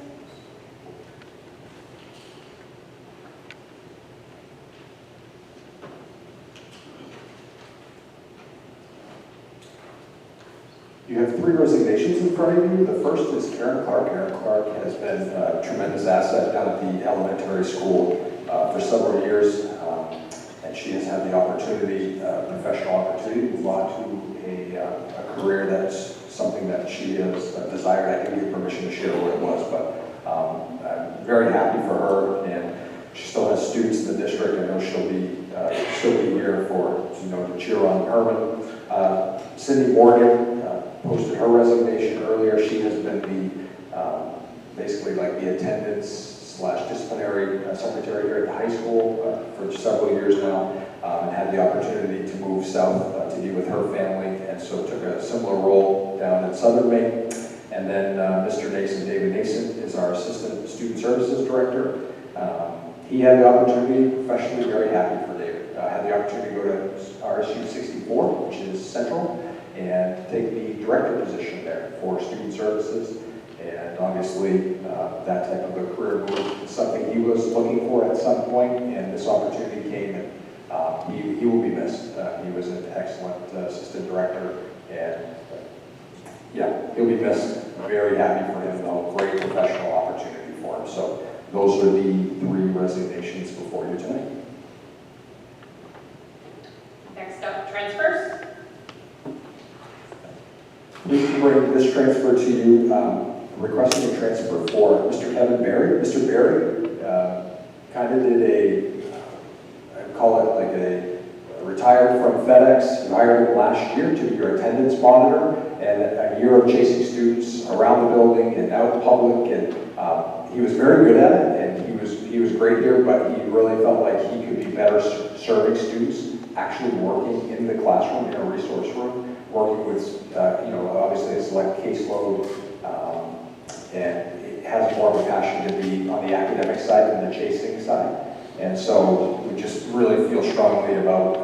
You have 3 resignations in front of you. The first is Karen Clark. Karen Clark has been a tremendous asset down at the elementary school for several years, and she has had the opportunity, professional opportunity, to move on to a career that's something that she has desired. I didn't get permission to share what it was, but I'm very happy for her, and she still has students in the district. I know she'll be here for, to cheer on Hermon. Cindy Morgan posted her resignation earlier. She has been the basically like the attendance/disciplinary secretary here at the high school for several years now, and had the opportunity to move south to be with her family, and so took a similar role down in Southern Maine. And then Mr. Nason, David Nason, is our assistant student services director. He had the opportunity, professionally very happy for David, had the opportunity to go to RSU 64, which is Central, and take the director position there for student services. And obviously, that type of a career move is something he was looking for at some point, and this opportunity came, and he will be missed. He was an excellent assistant director, and yeah, he'll be missed. Very happy for him, though. Great professional opportunity for him. So those are the 3 resignations before you tonight. Next up, transfers. Pleased to bring this transfer to you, requesting a transfer for Mr. Kevin Berry. Mr. Berry kind of did I call it like a retirement retired from FedEx. You hired him last year to be your attendance monitor, and a year of chasing students around the building and out in public, and he was very good at it, and he was great here, but he really felt like he could be better serving students, actually working in the classroom, in a resource room, working with, obviously a select caseload, and it has more of a passion to be on the academic side than the chasing side. And so we just really feel strongly about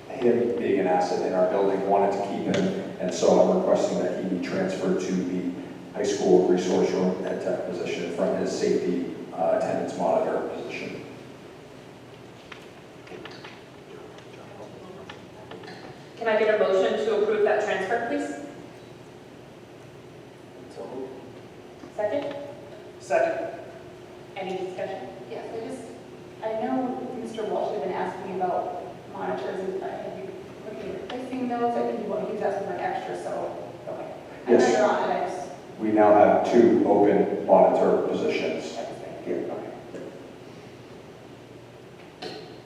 him being an asset in our building, wanted to keep him, and so I'm requesting that he be transferred to the high school resource room ed tech position from his safety attendance monitor position. Can I get a motion to approve that transfer, please? So moved. Second? Second. Any discussion? Yes, I know Mr. Walsh had been asking about monitors, and have you looking at replacing those? I think he was asking for an extra, so, okay. I know Yes. you're on it, I just, We now have 2 open monitor positions. Yeah.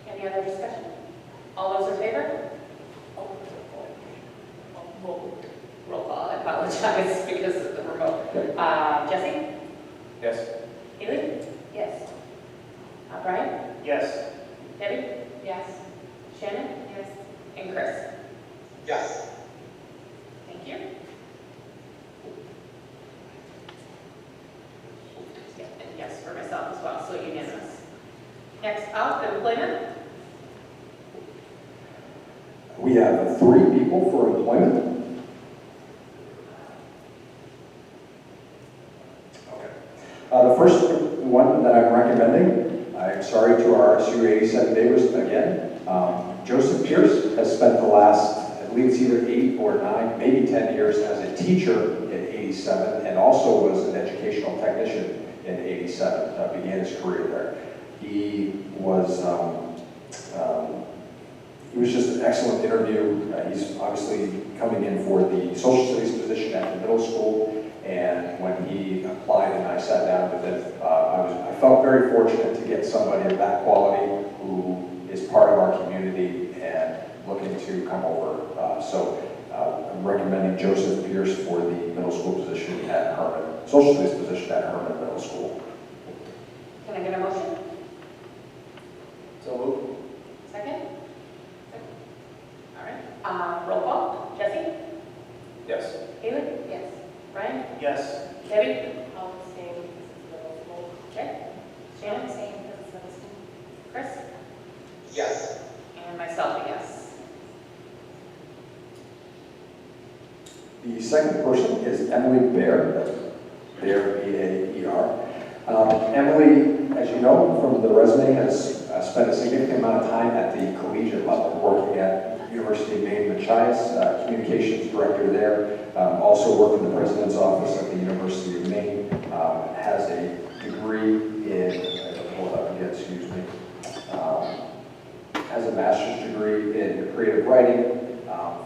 Any other discussion? All those in favor? Roll call, I apologize because of the remote. Jesse? Yes. Haley? yes. Brian? Yes. Debbie? Yes. Shannon? Yes. And Chris? Yes. Thank you. Yeah, and yes for myself as well, so unanimous. Next up, employment. We have 3 people for employment. Okay. The first one that I'm recommending, I'm sorry to our SU 87 neighbors again. Joseph Pierce has spent the last, I believe it's either 8 or 9, maybe 10 years as a teacher in 87, and also was an educational technician in 87, began his career there. He was just an excellent interview. He's obviously coming in for the social studies position at the middle school, and when he applied and I sat down with him, I felt very fortunate to get somebody of that quality who is part of our community and looking to come over. So I'm recommending Joseph Pierce for the middle school position at Hermon, social studies position at Hermon Middle School. Can I get a motion? So moved. Second? All right. Roll call. Jesse? Yes. Haley? Yes. Brian? Yes. Debbie? I'll abstain because it's middle school. Okay. Shannon, Shannon? abstain because it's middle school. Chris? Yes. And myself, a yes. The second person is Emily Baer, that's Baer, B-A-E-R. Emily, as you know from the resume, has spent a significant amount of time at the collegiate level, working at University of Maine, Machias, communications director there, also worked in the president's office at the University of Maine, has a degree in, I don't pull it up again, excuse me, has a master's degree in creative writing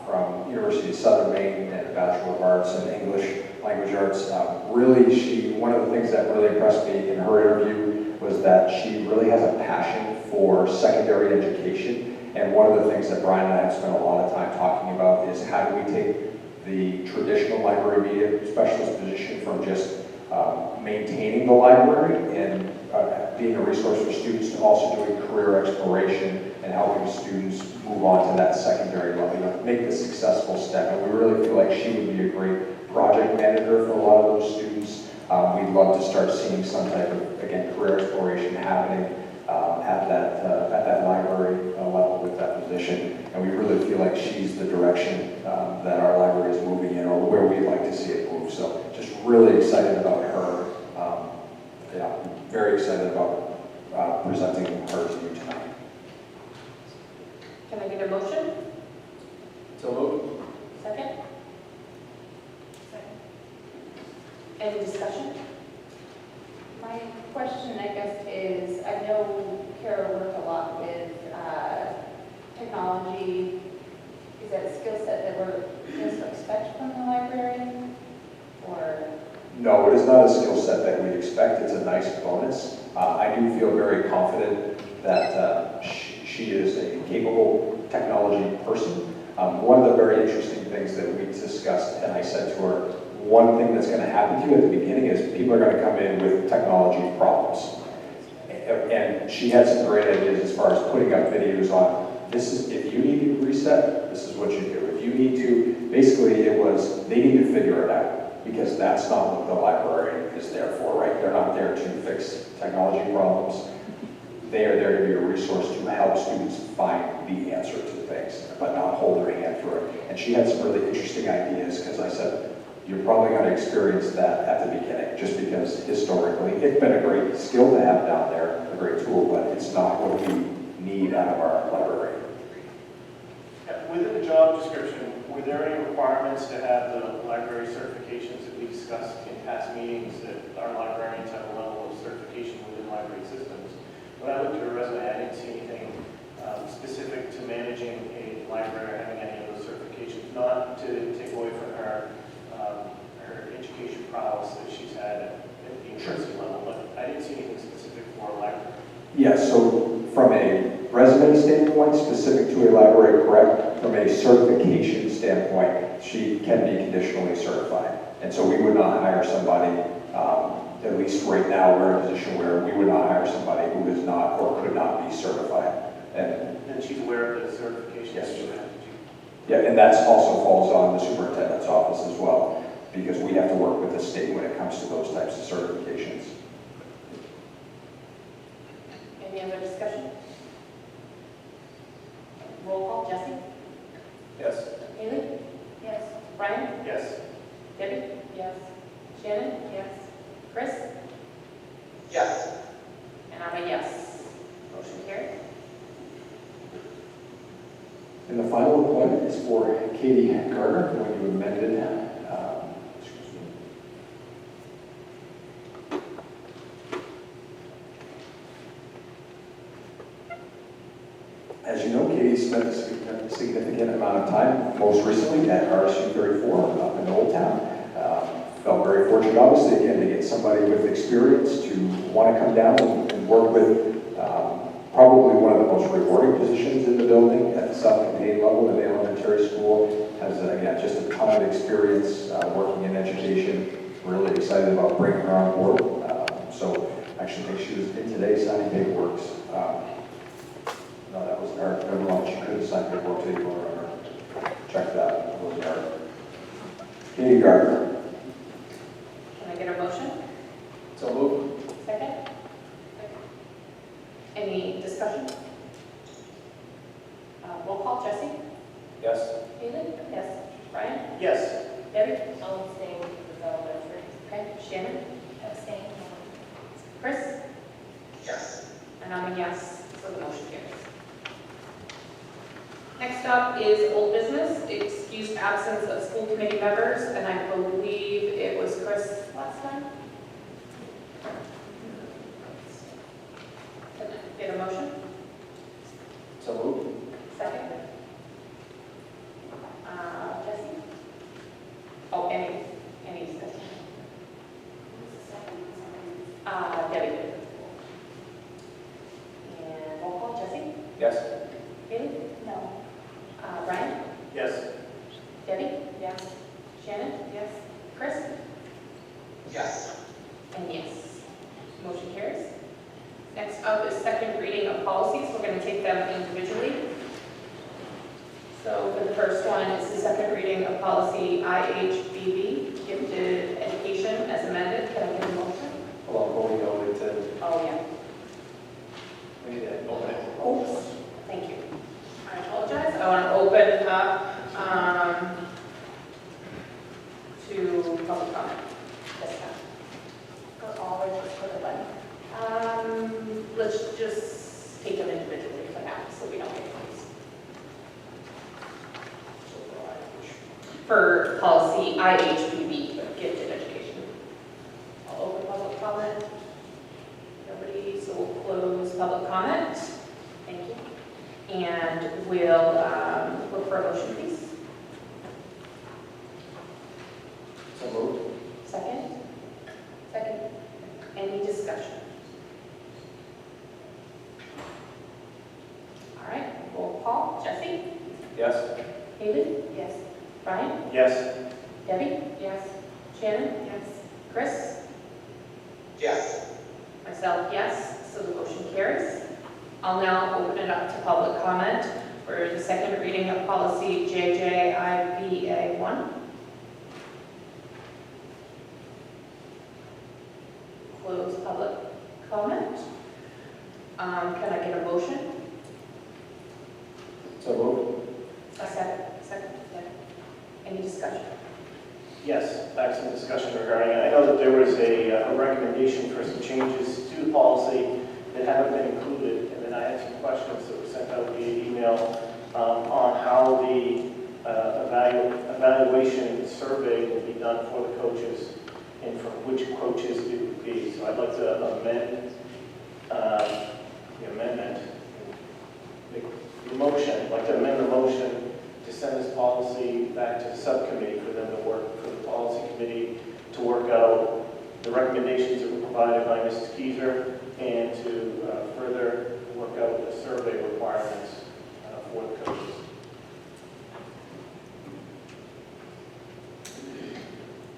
from University of Southern Maine and a Bachelor of Arts in English Language Arts. Really, one of the things that really impressed me in her interview was that she really has a passion for secondary education. And one of the things that Brian and I have spent a lot of time talking about is how do we take the traditional library media specialist position from just maintaining the library and being a resource for students to also doing career exploration and helping students move on to that secondary level, make the successful step. And we really feel like she would be a great project manager for a lot of those students. We'd love to start seeing some type of, again, career exploration happening at that library level with that position. And we really feel like she's the direction that our library is moving in, or where we'd like to see it move. So just really excited about her. Very excited about presenting her to you tonight. Can I get a motion? So moved. Second? Any discussion? My question, I guess, is, I know Kara worked a lot with technology. Is that a skill set that we're supposed to expect from the librarian? Or? No, it is not a skill set that we expect. It's a nice bonus. I do feel very confident that she is a capable technology person. One of the very interesting things that we discussed, and I said to her, one thing that's going to happen to you at the beginning is people are going to come in with technology problems. And she had some great ideas as far as putting up videos on, this is, if you need to reset, this is what you do. If you need to, basically it was, they need to figure it out, because that's not what the library is there for, right? They're not there to fix technology problems. They are there to be a resource to help students find the answer to things, but not hold their hand through it. And she had some really interesting ideas, because I said, you're probably going to experience that at the beginning, just because historically, it's been a great skill to have down there, a great tool, but it's not what we need out of our library. Within the job description, were there any requirements to have the library certifications that we discussed in past meetings, that our librarians have a level of certification within library systems? When I looked at her resume, I didn't see anything specific to managing a library or having any of those certifications, not to take away from her education prowess that she's had at the university level, but I didn't see anything specific for a library. Yeah, so from a resume standpoint, specific to a library, correct. From a certification standpoint, she can be conditionally certified. And so we would not hire somebody, at least right now, we're in a position where we would not hire somebody who is not or could not be certified. And she's aware of the certification? Yes. Yeah, and that also falls on the superintendent's office as well, because we have to work with the state when it comes to those types of certifications. Any other discussion? Roll call, Jesse? Yes. Haley? Yes. Brian? Yes. Debbie? Yes. Shannon? Yes. Chris? Yes. And I'm a yes. Motion carried. And the final appointment is for Katie Gardner, when you amended, excuse me. As you know, Katie spent a significant amount of time, most recently at RSU 34 up in Old Town. Felt very fortunate, obviously, again, to get somebody with experience to want to come down and work with probably one of the most rewarding positions in the building at the South Canadian level in the elementary school. Has, again, just a ton of experience working in education. Really excited about bringing her on board. So I actually think she was in today signing paperwork. No, that wasn't her. Never mind, she couldn't sign paperwork today. Check that. It wasn't her. Katie Gardner. Can I get a motion? So moved. Second? Any discussion? Roll call, Jesse? Yes. Haley? Yes. Brian? Yes. Debbie? I'll abstain for elementary. Okay. Shannon? Abstain. Chris? Yes. And I'm a yes, so the motion carries. Next up is old business, excused absence of school committee members, and I believe it was Chris last time. Can I get a motion? So moved. Second? Jesse? Oh, any discussion? Debbie? And roll call, Jesse? Yes. Haley? No. Brian? Yes. Debbie? Yes. Shannon? Yes. Chris? Yes. And yes. Motion carries. Next up is second reading of policies. We're going to take them individually. So for the first one, it's the second reading of policy IHBB, gifted education as amended. Can I get a motion? Hold on, before we go into, Oh, yeah. we need to open it. Oops. Thank you. I apologize. I want to open up to public comment this time. For all or just for the one? Let's just take them individually for now, so we don't get confused. For policy IHBB, gifted education. I'll open public comment. Nobody, so we'll close public comment. Thank you. And we'll look for a motion, please. So moved. Second? Second. Any discussion? All right, roll call. call. Jesse? Yes? Haley? Yes. Brian? Yes. Debbie? Yes. Shannon? Yes. Chris? Yes. Myself, yes, so the motion carries. I'll now open it up to public comment for the second reading of policy JJIBA1. Close public comment. Can I get a motion? So moved. A second. Yeah. Any discussion? Yes, back some discussion regarding it. I know that there was a recommendation for some changes to the policy that haven't been included, and then I had some questions that were sent out via email on how the evaluation survey will be done for the coaches and for which coaches it would be. So I'd like to amend the amendment, the motion. I'd like to amend the motion to send this policy back to the subcommittee for them to work, for the policy committee to work out the recommendations that were provided by Mrs. Keiser and to further work out the survey requirements for the coaches.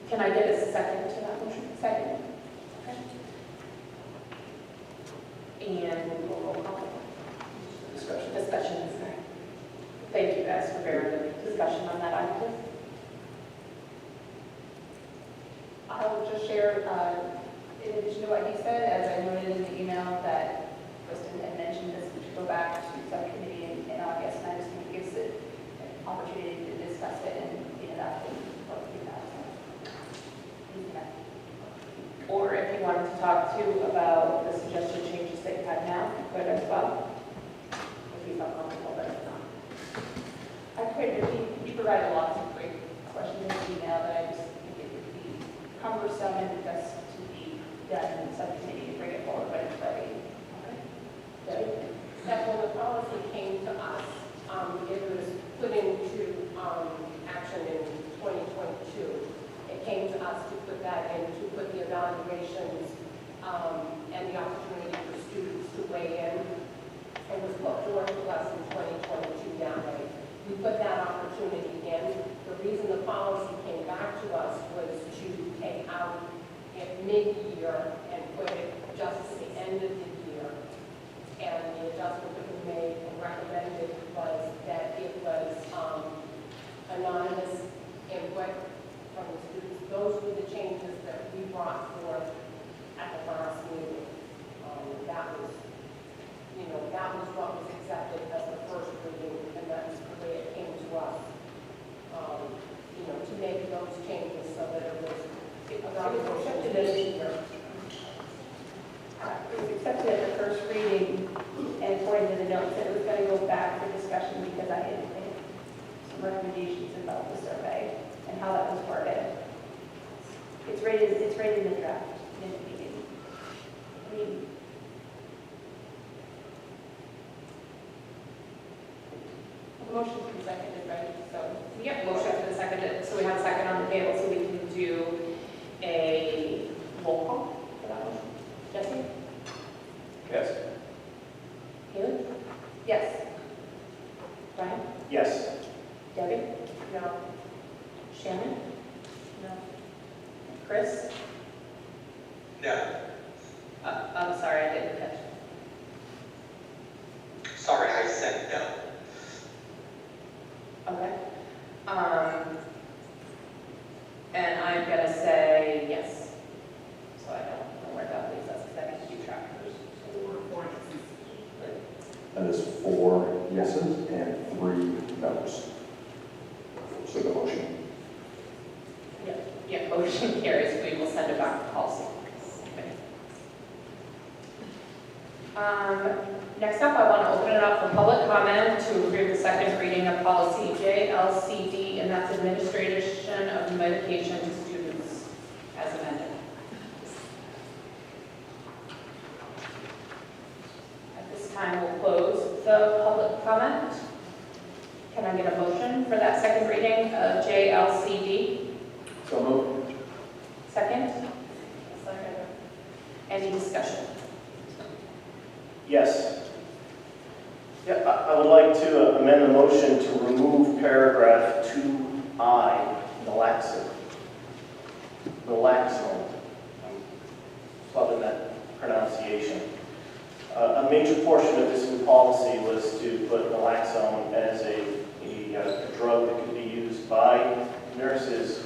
Can I get a second to that motion? Second. Okay. And we'll roll call. Discussion. Discussion. Thank you guys for bearing with the discussion on that item. I will just share, in addition to what he said, as I noted in the email that Kristen had mentioned this, we should go back to subcommittee in August, and I just think it gives it an opportunity to discuss it and clean it up and work through that. Or if you wanted to talk too about the suggested changes that you have now, you could as well. If you felt comfortable, but if not. I could, he provided lots of great questions in the email that I just think it would be cumbersome and best to be done in subcommittee to bring it forward when it's ready. That when the policy came to us, it was put into action in 2022. It came to us to put that in, to put the evaluations and the opportunity for students to weigh in. It was put forward to us in 2022 that way. We put that opportunity in. The reason the policy came back to us was to take out it mid-year and put it just at the end of the year. And the adjustment that we made and recommended was that it was anonymous input from the students. Those were the changes that we brought forth at the last meeting. That was, that was what was accepted as the first reading, and that's the way it came to us. To make those changes so that it was accepted as it was accepted at the first reading, and according to the notes, it was going to go back for discussion because I had made some recommendations about the survey and how that was worded. It's rated in the draft. The motion's been seconded, right? So, Yep, motion's been seconded, so we have a second on the table, so we can do a roll call for that motion. Jesse? Yes. Haley? Yes. Brian? Yes. Debbie? no. Shannon? No. Chris? No. I'm sorry, I didn't catch. Sorry, I said no. Okay. And I'm gonna say yes. So I don't know where that leaves us, because I can keep track of those. That is 4 yeses and 3 noes. So the motion. Yeah, motion carries. We will send it back to policy. Next up, I want to open it up for public comment to approve the second reading of policy JLCD, and that's administration of medication to students as amended. At this time, we'll close the public comment. Can I get a motion for that second reading of JLCD? So moved. Second? Second. Any discussion? Yes. Yeah, I would like to amend the motion to remove paragraph 2I, naloxone. Naloxone. I'm loving that pronunciation. A major portion of this new policy was to put naloxone as a drug that could be used by nurses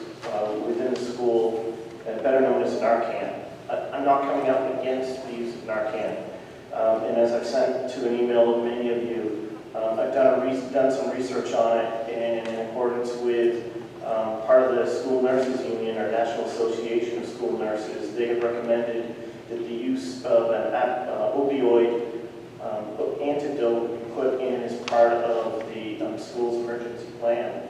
within the school, and better known as Narcan. I'm not coming up against the use of Narcan. And as I've sent to an email of many of you, I've done some research on it, and in accordance with part of the School Nurses Union, or National Association of School Nurses, they have recommended that the use of an opioid antidote be put in as part of the school's emergency plan.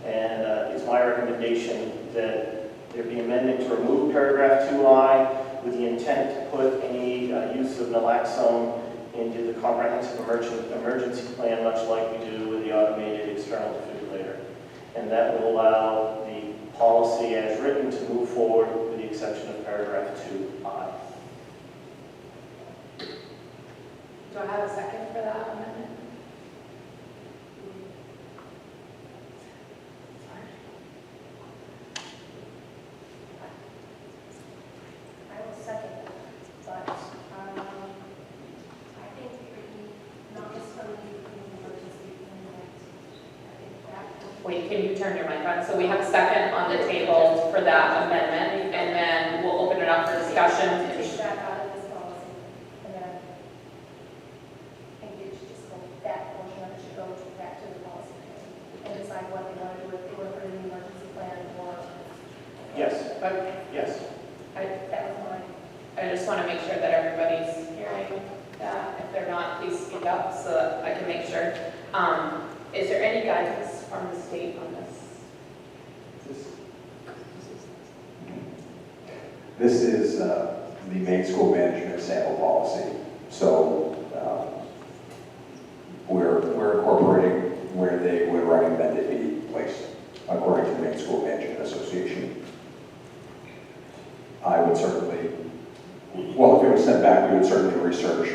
And it's my recommendation that there be amendment to remove paragraph 2I with the intent to put any use of naloxone into the comprehensive emergency plan, much like we do with the automated external defibrillator. And that will allow the policy as written to move forward with the exception of paragraph 2I. Do I have a second for that amendment? I will second that, but I think not necessarily emergency I think that. Wait, can you turn your mic on? So we have a second on the table for that amendment, and then we'll open it up for discussion. Take that out of this policy, and then I think it should just go, that portion of it should go back to the policy committee and decide what they want to do, if they want to put in the emergency plan or. Yes, But yes. That was mine. I just want to make sure that everybody's hearing that. If they're not, please speak up so that I can make sure. Is there any guidance from the state on this? This is the main school management sample policy. So we're incorporating where they would recommend it be placed, according to the Maine School Management Association. I would certainly, well, if it was sent back, we would certainly research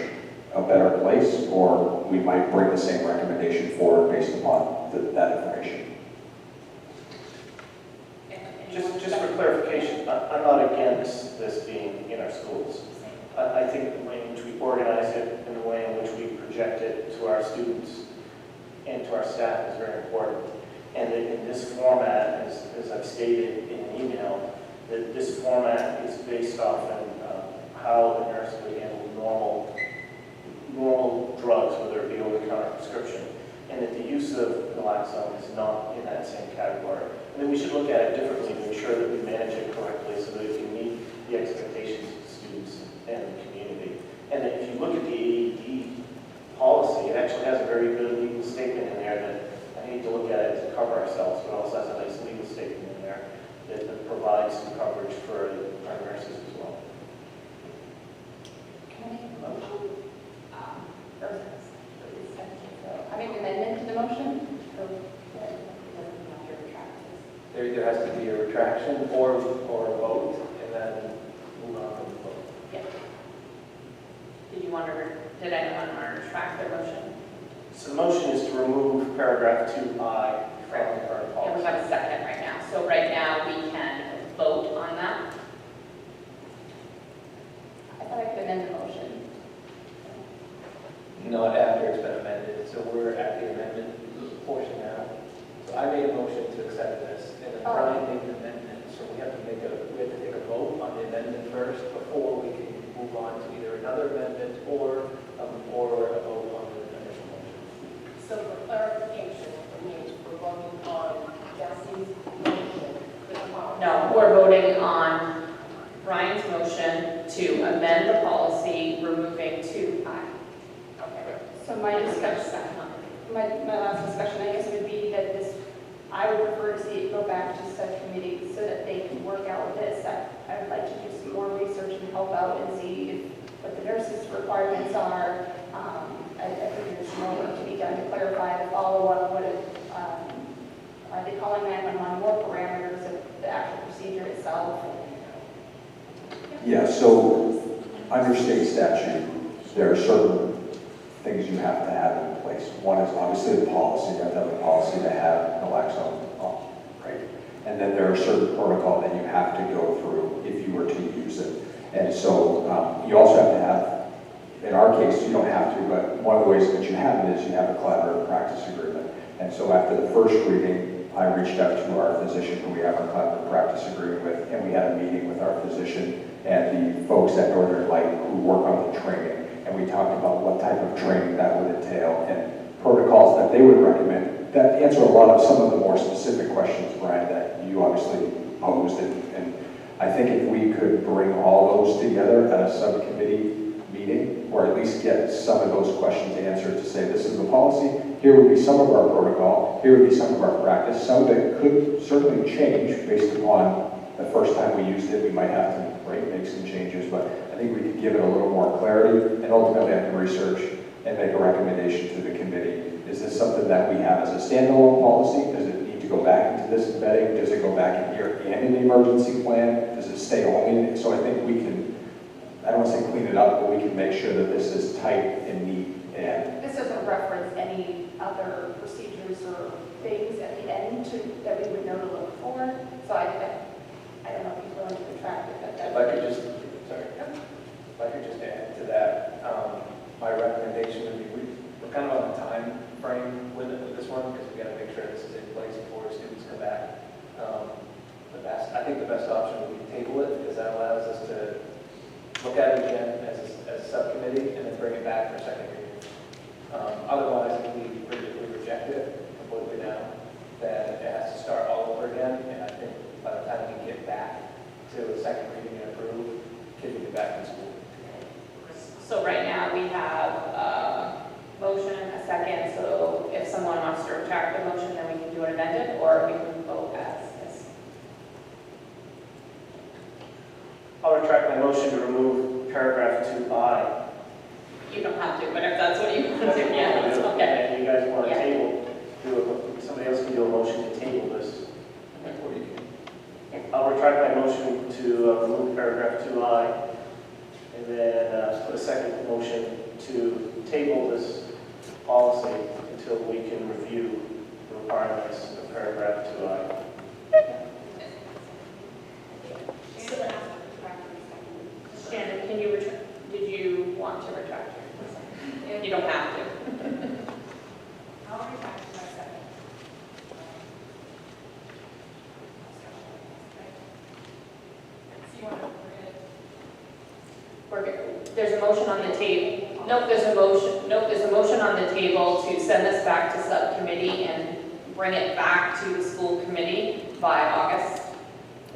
a better place, or we might bring the same recommendation forward based upon that information. Just for clarification, I'm not against this being in our schools. I think the way in which we organize it and the way in which we project it to our students and to our staff is very important. And that in this format, as I've stated in an email, that this format is based off on how a nurse would handle normal drugs, whether it be over-the-counter prescription, and that the use of naloxone is not in that same category. And then we should look at it differently to ensure that we manage it correctly so that it can meet the expectations of the students and the community. And that if you look at the AED policy, it actually has a very good legal statement in there that I need to look at it to cover ourselves, but also has a nice legal statement in there that provides some coverage for our nurses as well. Can I make a motion? I make an amendment to the motion? There has to be a retraction or a vote, and then move on from the vote. Yeah. Did anyone want to retract their motion? So the motion is to remove paragraph 2I from our Yeah, we policy. have a second right now. So right now we can vote on that. I thought I could amend the motion. Not after it's been amended, so we're at the amendment portion now. So I made a motion to accept this, and then Brian made an amendment, so we have to take a vote on the amendment first before we can move on to either another amendment or a vote on the initial motion. So for clarification, for me, we're voting on Jesse's motion. No, we're voting on Brian's motion to amend the policy, removing 2I. Okay. So my discussion, my last discussion, I guess, would be that this, I would prefer to see it go back to subcommittee so that they can work out this. I would like to do some more research and help out and see what the nurses' requirements are. I think there's more work to be done to clarify the follow-up, are they calling 911, more parameters of the actual procedure itself. Yeah, so under state statute, there are certain things you have to have in place. One is obviously the policy. You have to have a policy to have naloxone, right? And then there are certain protocol that you have to go through if you were to use it. And so you also have to have, in our case, you don't have to, but one of the ways that you have it is you have a collaborative practice agreement. And so after the first reading, I reached out to our physician who we have a collaborative practice agreement with, and we had a meeting with our physician and the folks at Northern Light who work on the training. And we talked about what type of training that would entail and protocols that they would recommend that answer a lot of some of the more specific questions, Brian, that you obviously posed. And I think if we could bring all those together at a subcommittee meeting, or at least get some of those questions answered to say, this is the policy, here would be some of our protocol, here would be some of our practice, some of it could certainly change based upon the first time we used it. We might have to make some changes, but I think we could give it a little more clarity, and ultimately I can research and make a recommendation to the committee. Is this something that we have as a standalone policy? Does it need to go back into this embedding? Does it go back in here and in the emergency plan? Does it stay only? So I think we can, I don't want to say clean it up, but we can make sure that this is tight and neat. And This doesn't reference any other procedures or things at the end that we would know to look for. So I don't know if he's willing to retract it, but If I could just, sorry, if I could just add to that, my recommendation would be, we're kind of on a time frame with this one, because we got to make sure this is in place before students come back. I think the best option would be to table it, because that allows us to look at it again as a subcommittee and then bring it back for second reading. Otherwise, if we reject it completely now, then it has to start all over again, and I think by the time we get back to a second reading and approve, kids will be back in school. So right now, we have a motion, a second, so if someone wants to retract the motion, then we can do it amended, or we can vote as is. I'll retract my motion to remove paragraph 2I. You don't have to, but if that's what you want to do, yeah, that's okay. And you guys want to Yeah. somebody else can do a motion to table this. I'll retract my motion to remove paragraph 2I, and then put a second motion to table this policy until we can review the requirements of paragraph 2I. Shannon, can you retract, did you want to retract your? You don't have to. I'll retract my second. So you want to There's a motion on the table. Nope, there's a motion on the table to send this back to subcommittee and bring it back to the school committee by August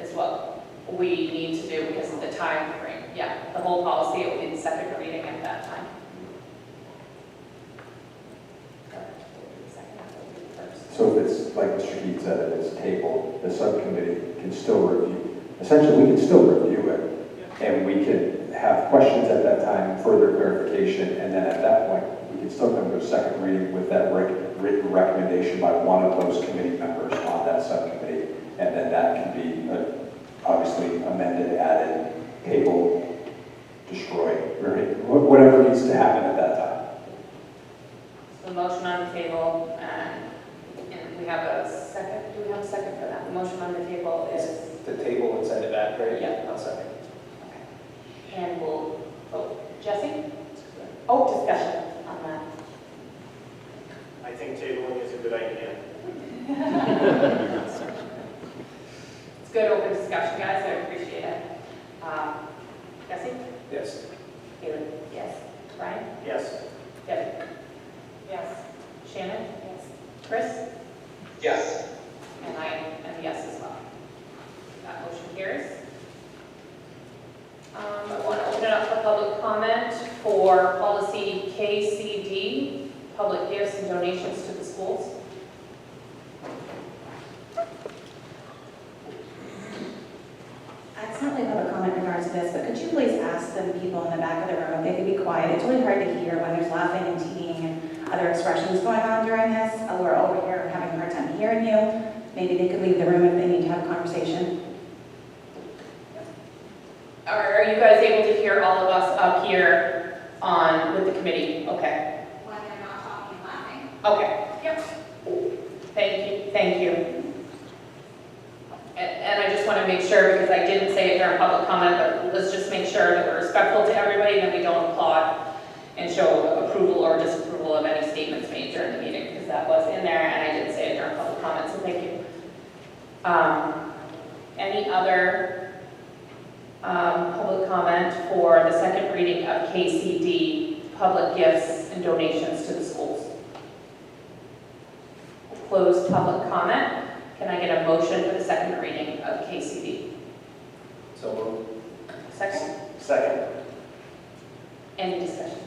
is what we need to do because of the time frame. Yeah, the whole policy, it will be the second reading at that time. so if it's, like Mr. Heath said, if it's tabled, the subcommittee can still review. Essentially, we can still review it, and we can have questions at that time, further clarification, and then at that point, we can still come to a second reading with that written recommendation by one of those committee members on that subcommittee, and then that can be obviously amended, added, tabled, destroyed, whatever needs to happen at that time. So motion on the table, and we have a second. Do we have a second for that? The motion on the table is, The table and send it back, right? Yeah. I'll second. and we'll vote. Jesse? Oh, discussion on that. I think tabling is a good idea. It's good open discussion, guys. I appreciate it. Jesse? Yes. David? Yes. Brian? Yes. Debbie? Yes. Shannon? Yes. Chris? Yes. And I am a yes as well. That motion carries. I want to open it up for public comment for policy KCD, public gifts and donations to the schools. It's not really public comment in regards to this, but could you please ask the people in the back of the room if they could be quiet? It's really hard to hear when there's laughing and teeing and other expressions going on during this. We're over here having a hard time hearing you. Maybe they could leave the room if they need to have a conversation. Are you guys able to hear all of us up here with the committee? Okay. Okay. Yep. Thank you. And I just want to make sure, because I didn't say it during public comment, but let's just make sure that we're respectful to everybody and that we don't applaud and show approval or disapproval of any statements made during the meeting, because that was in there and I didn't say it during public comment, so thank you. Any other public comment for the second reading of KCD, public gifts and donations to the schools? Closed public comment. Can I get a motion for the second reading of KCD? So moved. Second? Second. Any discussion?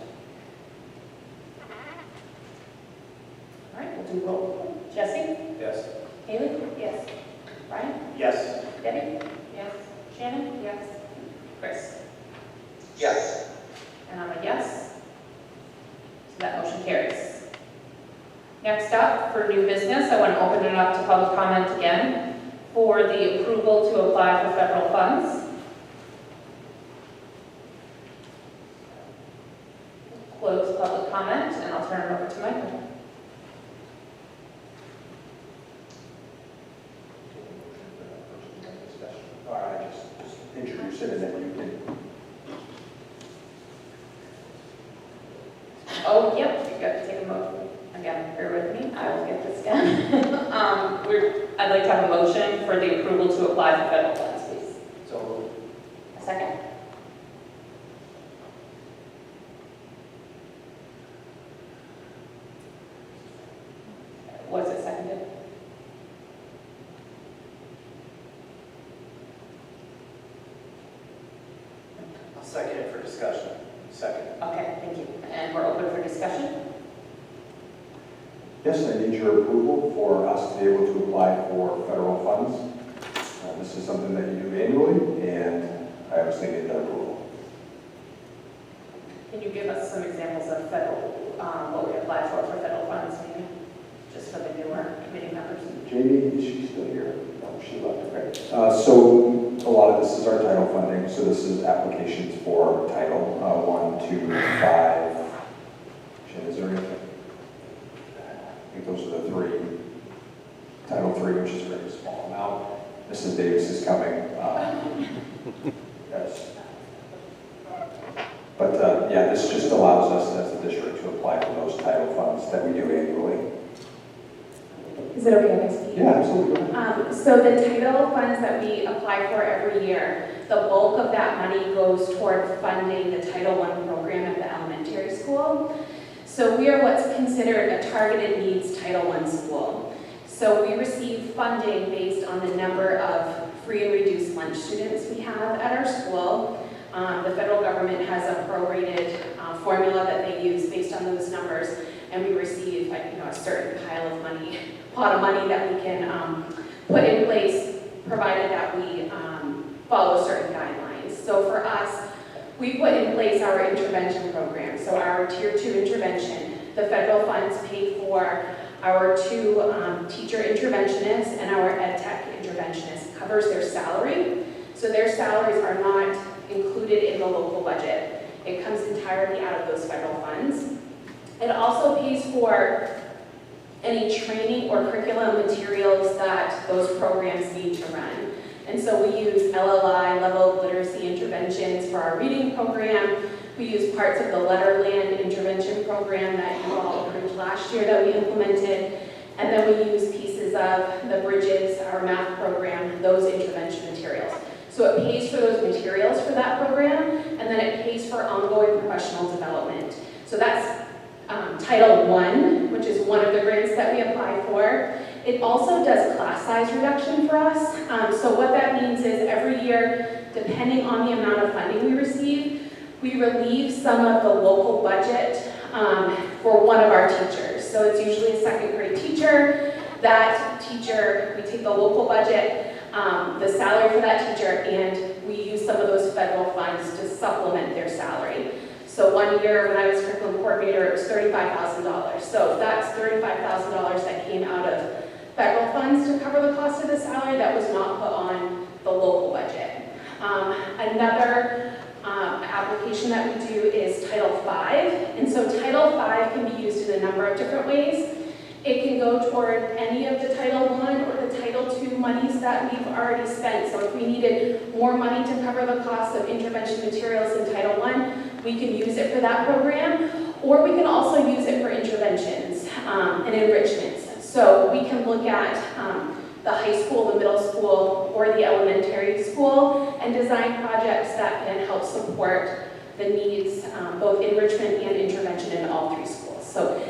All right, we'll do roll call. Jesse? Yes. Haley? Yes. Brian? Yes. Debbie? Yes. Shannon? Yes. Chris? Yes. And I'm a yes. So that motion carries. Next up, for new business, I want to open it up to public comment again for the approval to apply for federal funds. Close public comment, and I'll turn it over to Michael. All right, just introduce it and then you can. Oh, yep, you got to take a motion. Again, bear with me, I will get this done. I'd like to have a motion for the approval to apply for federal funds, please. So moved. A second? Was it seconded? I'll second it for discussion. Second. Okay, thank you. And we're open for discussion? Yes, I need your approval for us to be able to apply for federal funds. This is something that you do annually, and I obviously need that approval. Can you give us some examples of federal, what we apply for federal funds, maybe? Just for the newer committee members? Jamie, is she still here? No, she left, okay. So a lot of this is our title funding, so this is applications for Title 1, 2, 5. Shannon, is there anything? I think those are the three. Title 3, which is a very small amount. Mrs. Davis is coming. Yes. But yeah, this just allows us as a district to apply for those title funds that we do annually. Is it okay if I speak? Yeah, absolutely. So the title funds that we apply for every year, the bulk of that money goes toward funding the Title I program at the elementary school. So we are what's considered a targeted needs Title I school. So we receive funding based on the number of free and reduced lunch students we have at our school. The federal government has a prorated formula that they use based on those numbers, and we receive a certain pot of money that we can put in place, provided that we follow certain guidelines. So for us, we put in place our intervention program. So our Tier 2 intervention, the federal funds pay for our 2 teacher interventionists and our ed tech interventionist, covers their salary. So their salaries are not included in the local budget. It comes entirely out of those federal funds. It also pays for any training or curriculum materials that those programs need to run. And so we use LLI, level of literacy interventions, for our reading program. We use parts of the Letterland intervention program that you all approved last year that we implemented. And then we use pieces of the Bridges, our math program, those intervention materials. So it pays for those materials for that program, and then it pays for ongoing professional development. So that's Title I, which is one of the grants that we apply for. It also does class size reduction for us. So what that means is every year, depending on the amount of funding we receive, we relieve some of the local budget for one of our teachers. So it's usually a second grade teacher. That teacher, we take the local budget, the salary for that teacher, and we use some of those federal funds to supplement their salary. So one year when I was curriculum coordinator, it was $35,000. So that's $35,000 that came out of federal funds to cover the cost of the salary that was not put on the local budget. Another application that we do is Title V. And so Title V can be used in a number of different ways. go toward any of the Title I or the Title II monies that we've already spent. So if we needed more money to cover the cost of intervention materials in Title I, we can use it for that program, or we can also use it for interventions and enrichments. So we can look at the high school, the middle school, or the elementary school and design projects that can help support the needs, both enrichment and intervention in all three schools. So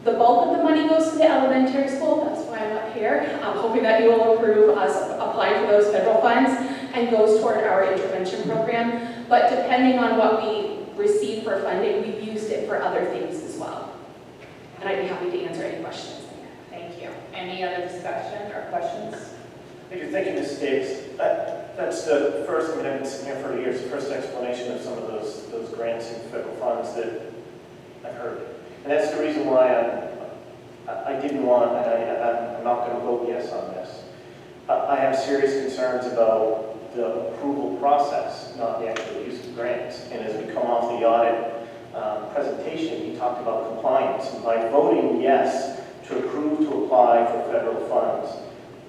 the bulk of the money goes to the elementary school. That's why I'm up here. I'm hoping that you will approve us applying for those federal funds and goes toward our intervention program. But depending on what we receive for funding, we've used it for other things as well. And I'd be happy to answer any questions. Thank you. Any other discussion or questions? Thank you, Ms. Davis. That's the first, I've been sitting here for years, the first explanation of some of those grants and federal funds that I've heard. And that's the reason why I didn't want, and I'm not going to vote yes on this. I have serious concerns about the approval process, not the actual use of grants. And as we come off the audit presentation, he talked about compliance. And by voting yes to approve to apply for federal funds,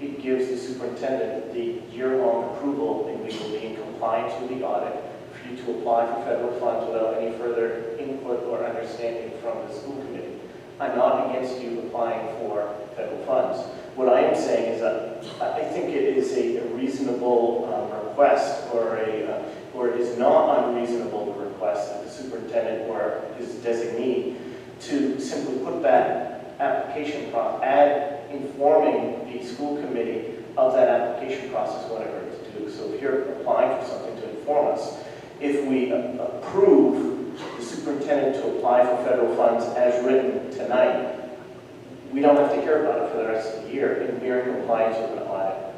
it gives the superintendent the year-long approval, and we will be in compliance with the audit for you to apply for federal funds without any further input or understanding from the school committee. I'm not against you applying for federal funds. What I am saying is that I think it is a reasonable request, or it is not unreasonable request of the superintendent or his designee to simply put that application process, informing the school committee of that application process, whatever it's due. So if you're applying for something, to inform us. If we approve the superintendent to apply for federal funds as written tonight, we don't have to hear about it for the rest of the year, and we're in compliance with an audit.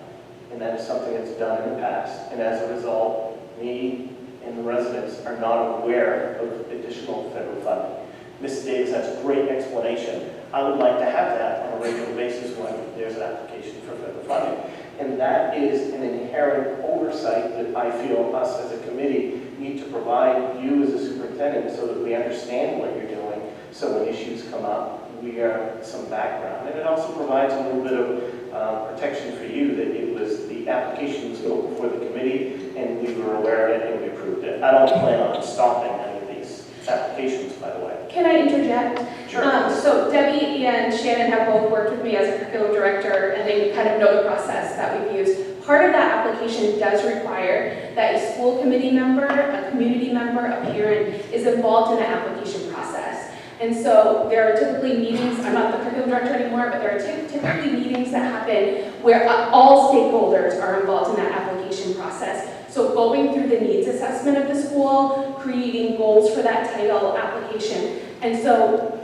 And that is something that's done in the past. And as a result, me and the residents are not aware of additional federal funding. Ms. Davis, that's a great explanation. I would like to have that on a regular basis when there's an application for federal funding. And that is an inherent oversight that I feel us as a committee need to provide you as a superintendent so that we understand what you're doing. So when issues come up, we are some background. And it also provides a little bit of protection for you that it was, the application was put before the committee and we were aware of it and we approved it. I don't plan on stopping any of these applications, by the way. Can I interject? Sure. So Debbie and Shannon have both worked with me as a curriculum director, and they kind of know the process that we've used. Part of that application does require that a school committee member, a community member, a parent is involved in the application process. And so there are typically meetings, I'm not the curriculum director anymore, but there are typically meetings that happen where all stakeholders are involved in that application process. So going through the needs assessment of the school, creating goals for that title application. And so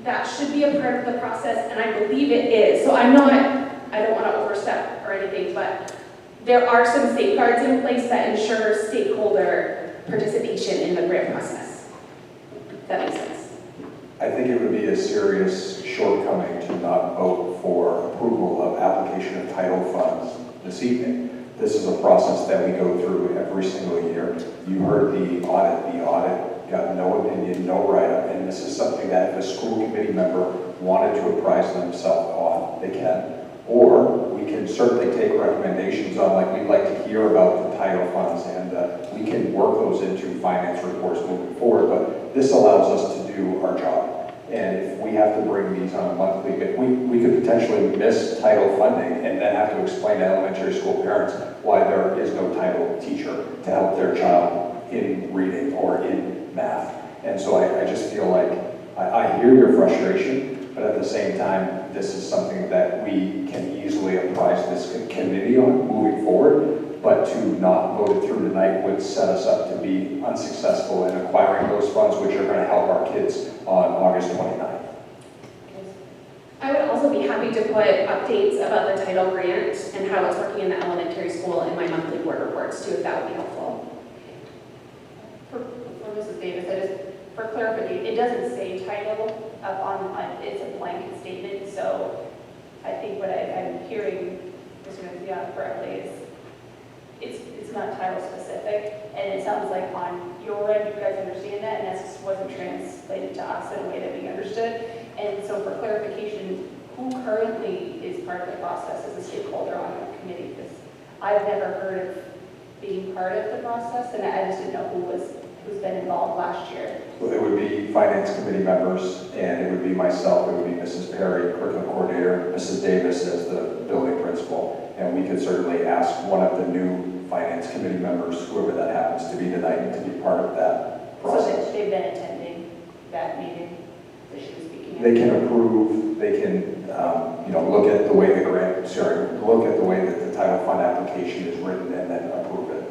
that should be a part of the process, and I believe it is. So I don't want to overstep or anything, but there are some safeguards in place that ensure stakeholder participation in the grant process. If that makes sense. I think it would be a serious shortcoming to not vote for approval of application of title funds this evening. This is a process that we go through every single year. You heard the audit. The audit got no opinion, no write-up, and this is something that if a school committee member wanted to apprise themselves on, they can. Or we can certainly take recommendations on, like, we'd like to hear about the title funds, and we can work those into finance reports moving forward, but this allows us to do our job. And if we have to bring these on a monthly, we could potentially miss title funding and then have to explain to elementary school parents why there is no title teacher to help their child in reading or in math. And so I just feel like I hear your frustration, but at the same time, this is something that we can easily apprise this committee on moving forward. But to not vote it through tonight would set us up to be unsuccessful in acquiring those funds, which are going to help our kids on August 29th. I would also be happy to put updates about the title grant and how it's working in the elementary school in my monthly board reports too, if that would be helpful. For Mrs. Davis, for clarification, it doesn't say title up on it's a blanket statement, so I think what I'm hearing Mr. Nazian correctly is it's not title specific, and it sounds like on your end, you guys understand that, and this wasn't translated to us in a way that we understood. And so for clarification, who currently is part of the process as a stakeholder on the committee? Because I've never heard of being part of the process, and I just didn't know who's been involved last year. So it would be finance committee members, and it would be myself, it would be Mrs. Perry, curriculum coordinator, Mrs. Davis as the building principal, and we could certainly ask one of the new finance committee members, whoever that happens to be tonight, to be part of that So process. that they've been attending that meeting that she was speaking at? They can approve, they can, look at the way the look at the way that the title fund application is written and then approve it.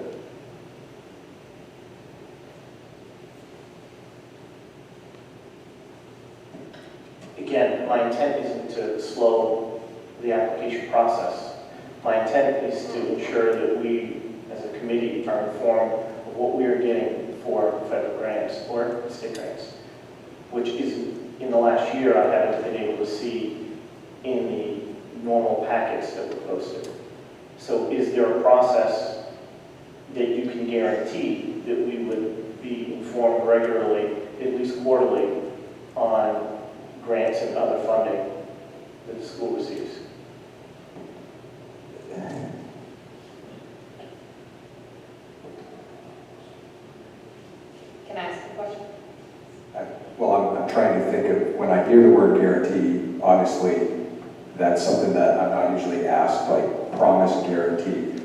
Again, my intent isn't to slow the application process. My intent is to ensure that we, as a committee, are informed of what we are getting for federal grants or state grants, which is, in the last year, I haven't been able to see in the normal packets that were posted. So is there a process that you can guarantee that we would be informed regularly, at least quarterly, on grants and other funding that the school receives? Can I ask a question? Well, I'm trying to think of, when I hear the word guarantee, obviously, that's something that I'm not usually asked, like promise, guarantee.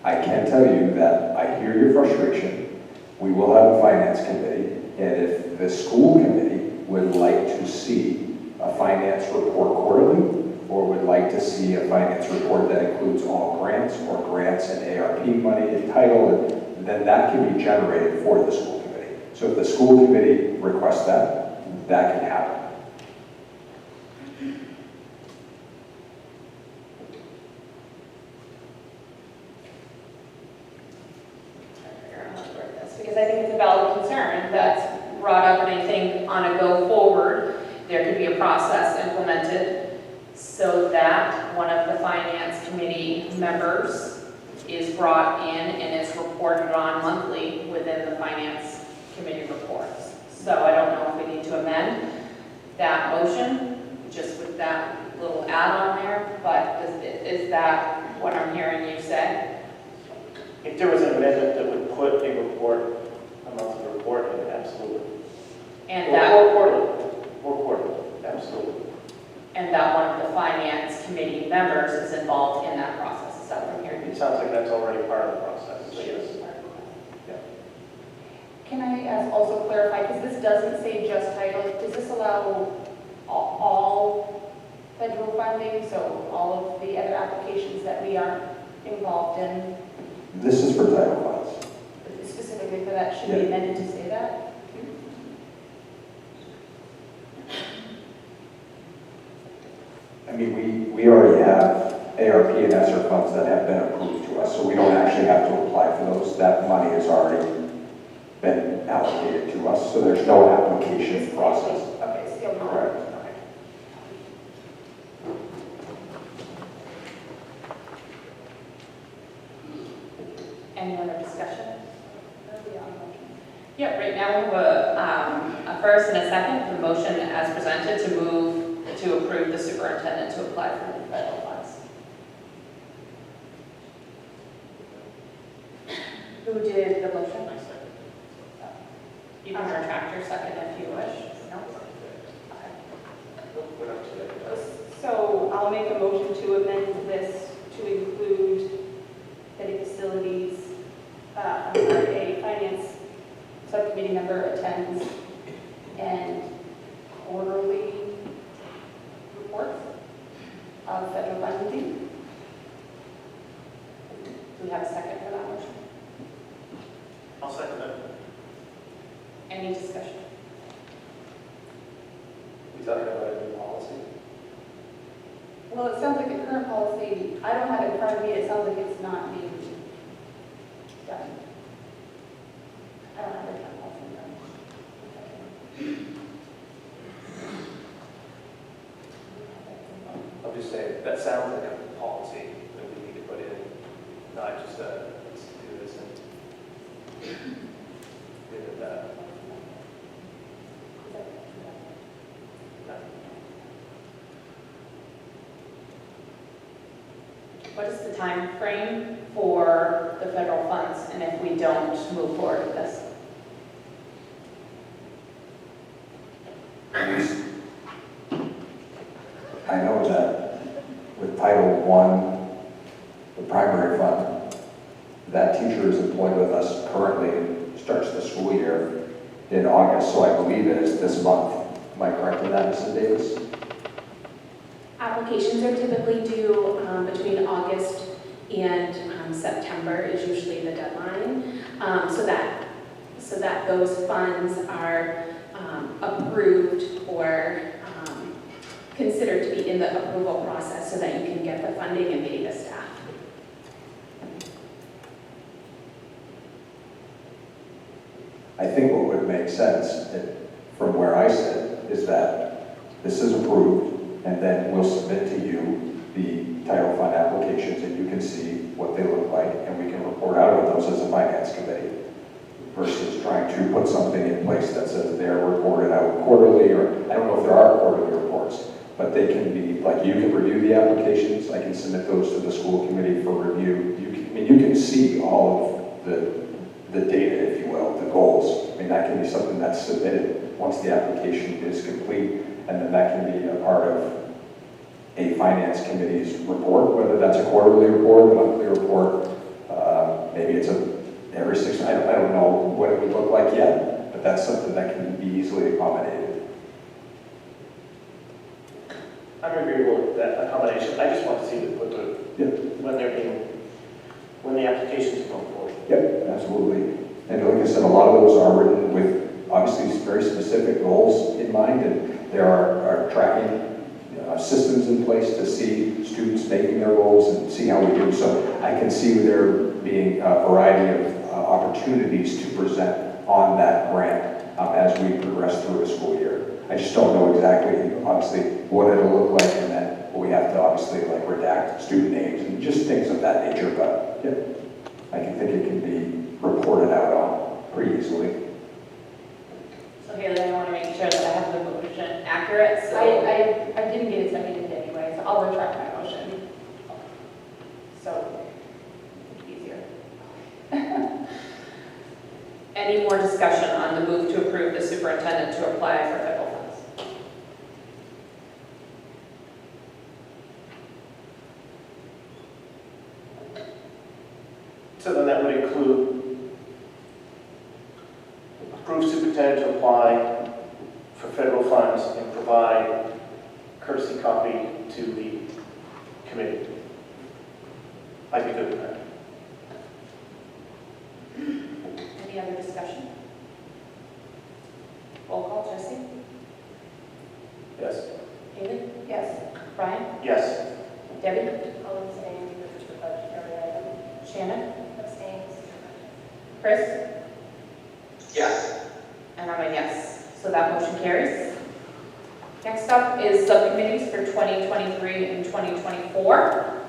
I can tell you that I hear your frustration. We will have a finance committee, and if the school committee would like to see a finance report quarterly, or would like to see a finance report that includes all grants, or grants and ARP money and title, then that can be generated for the school committee. So if the school committee requests that, that can happen. Because I think it's a valid concern that's brought up, and I think on a go forward, there could be a process implemented so that one of the finance committee members is brought in and is reported on monthly within the finance committee reports. So I don't know if we need to amend that motion, just with that little add-on there, but is that what I'm hearing you say? If there was an amendment that would put a report, a monthly report in, absolutely. And Or that, quarterly, absolutely. and that one of the finance committee members is involved in that process, is that what I'm hearing you It say? sounds like that's already part of the process, so yes. Can I also clarify, because this doesn't say just title, does this allow all federal funding, so all of the other applications that we aren't involved in? This is for title funds. Specifically for that, should be amended to say that? I mean, we already have ARP and ESSER funds that have been approved to us, so we don't actually have to apply for those. That money has already been allocated to us, so there's no application process. Okay, still not. Correct. Okay. Any other discussion? Yeah, right now we have a first and a second, the motion as presented to move to approve the superintendent to apply for the federal funds. Who did the motion? You can retract your second if you wish. No? Okay. So I'll make a motion to amend this to include that a facilities, a finance subcommittee member attends and quarterly reports of federal funding. Do we have a second for that motion? I'll second that. Any discussion? We talking about a new policy? Well, it sounds like the current policy, I don't have it in front of me, it sounds like it's not being done. I don't have the current policy in front of me. I'll just say, that sounds like a policy that we need to put in, not just a, let's do this and leave it at that. What is the time frame for the federal funds, and if we don't move forward with this? I know that with Title I, the primary fund, that teacher is employed with us currently and starts the school year in August, so I believe it is this month. Am I correct in that, Mrs. Davis? Applications are typically due between August and September is usually the deadline, so that those funds are approved or considered to be in the approval process so that you can get the funding and pay the staff. I think what would make sense, from where I sit, is that this is approved, and then we'll submit to you the title fund applications, and you can see what they look like, and we can report out on those as a finance committee, versus trying to put something in place that says they're reported out quarterly, or I don't know if there are quarterly reports, but they can be, like, you can review the applications, I can submit those to the school committee for review. You can see all of the data, if you will, the goals. I mean, that can be something that's submitted once the application is complete, and then that can be a part of a finance committee's report, whether that's a quarterly report, a monthly report, maybe it's every 6 months. I don't know what it would look like yet, but that's something that can be easily accommodated. I'm agreeable with that accommodation. I just want to see when the applications come forward. Yep, absolutely. And like I said, a lot of those are written with obviously very specific goals in mind, and there are tracking systems in place to see students making their goals and see how we do. So I can see there being a variety of opportunities to present on that grant as we progress through the school year. I just don't know exactly, obviously, what it'll look like, and then we have to obviously like redact student names and just things of that nature. But yeah, I can think it can be reported out on pretty easily. So Haley, I want to make sure that I have the motion accurate, so. I didn't get it seconded anyway, so I'll retract my motion. So, it's easier. Any more discussion on the move to approve the superintendent to apply for federal funds? So then that would include approve superintendent to apply for federal funds and provide courtesy copy to the committee. I'd be good with that. Any other discussion? Roll call, Jesse? Yes. Haley? Yes. Brian? Yes. Debbie? I'll abstain because it's a budgetary item. Shannon? Abstain. Chris? Yes. And I'm a yes, so that motion carries. Next up is subcommittees for 2023 and 2024.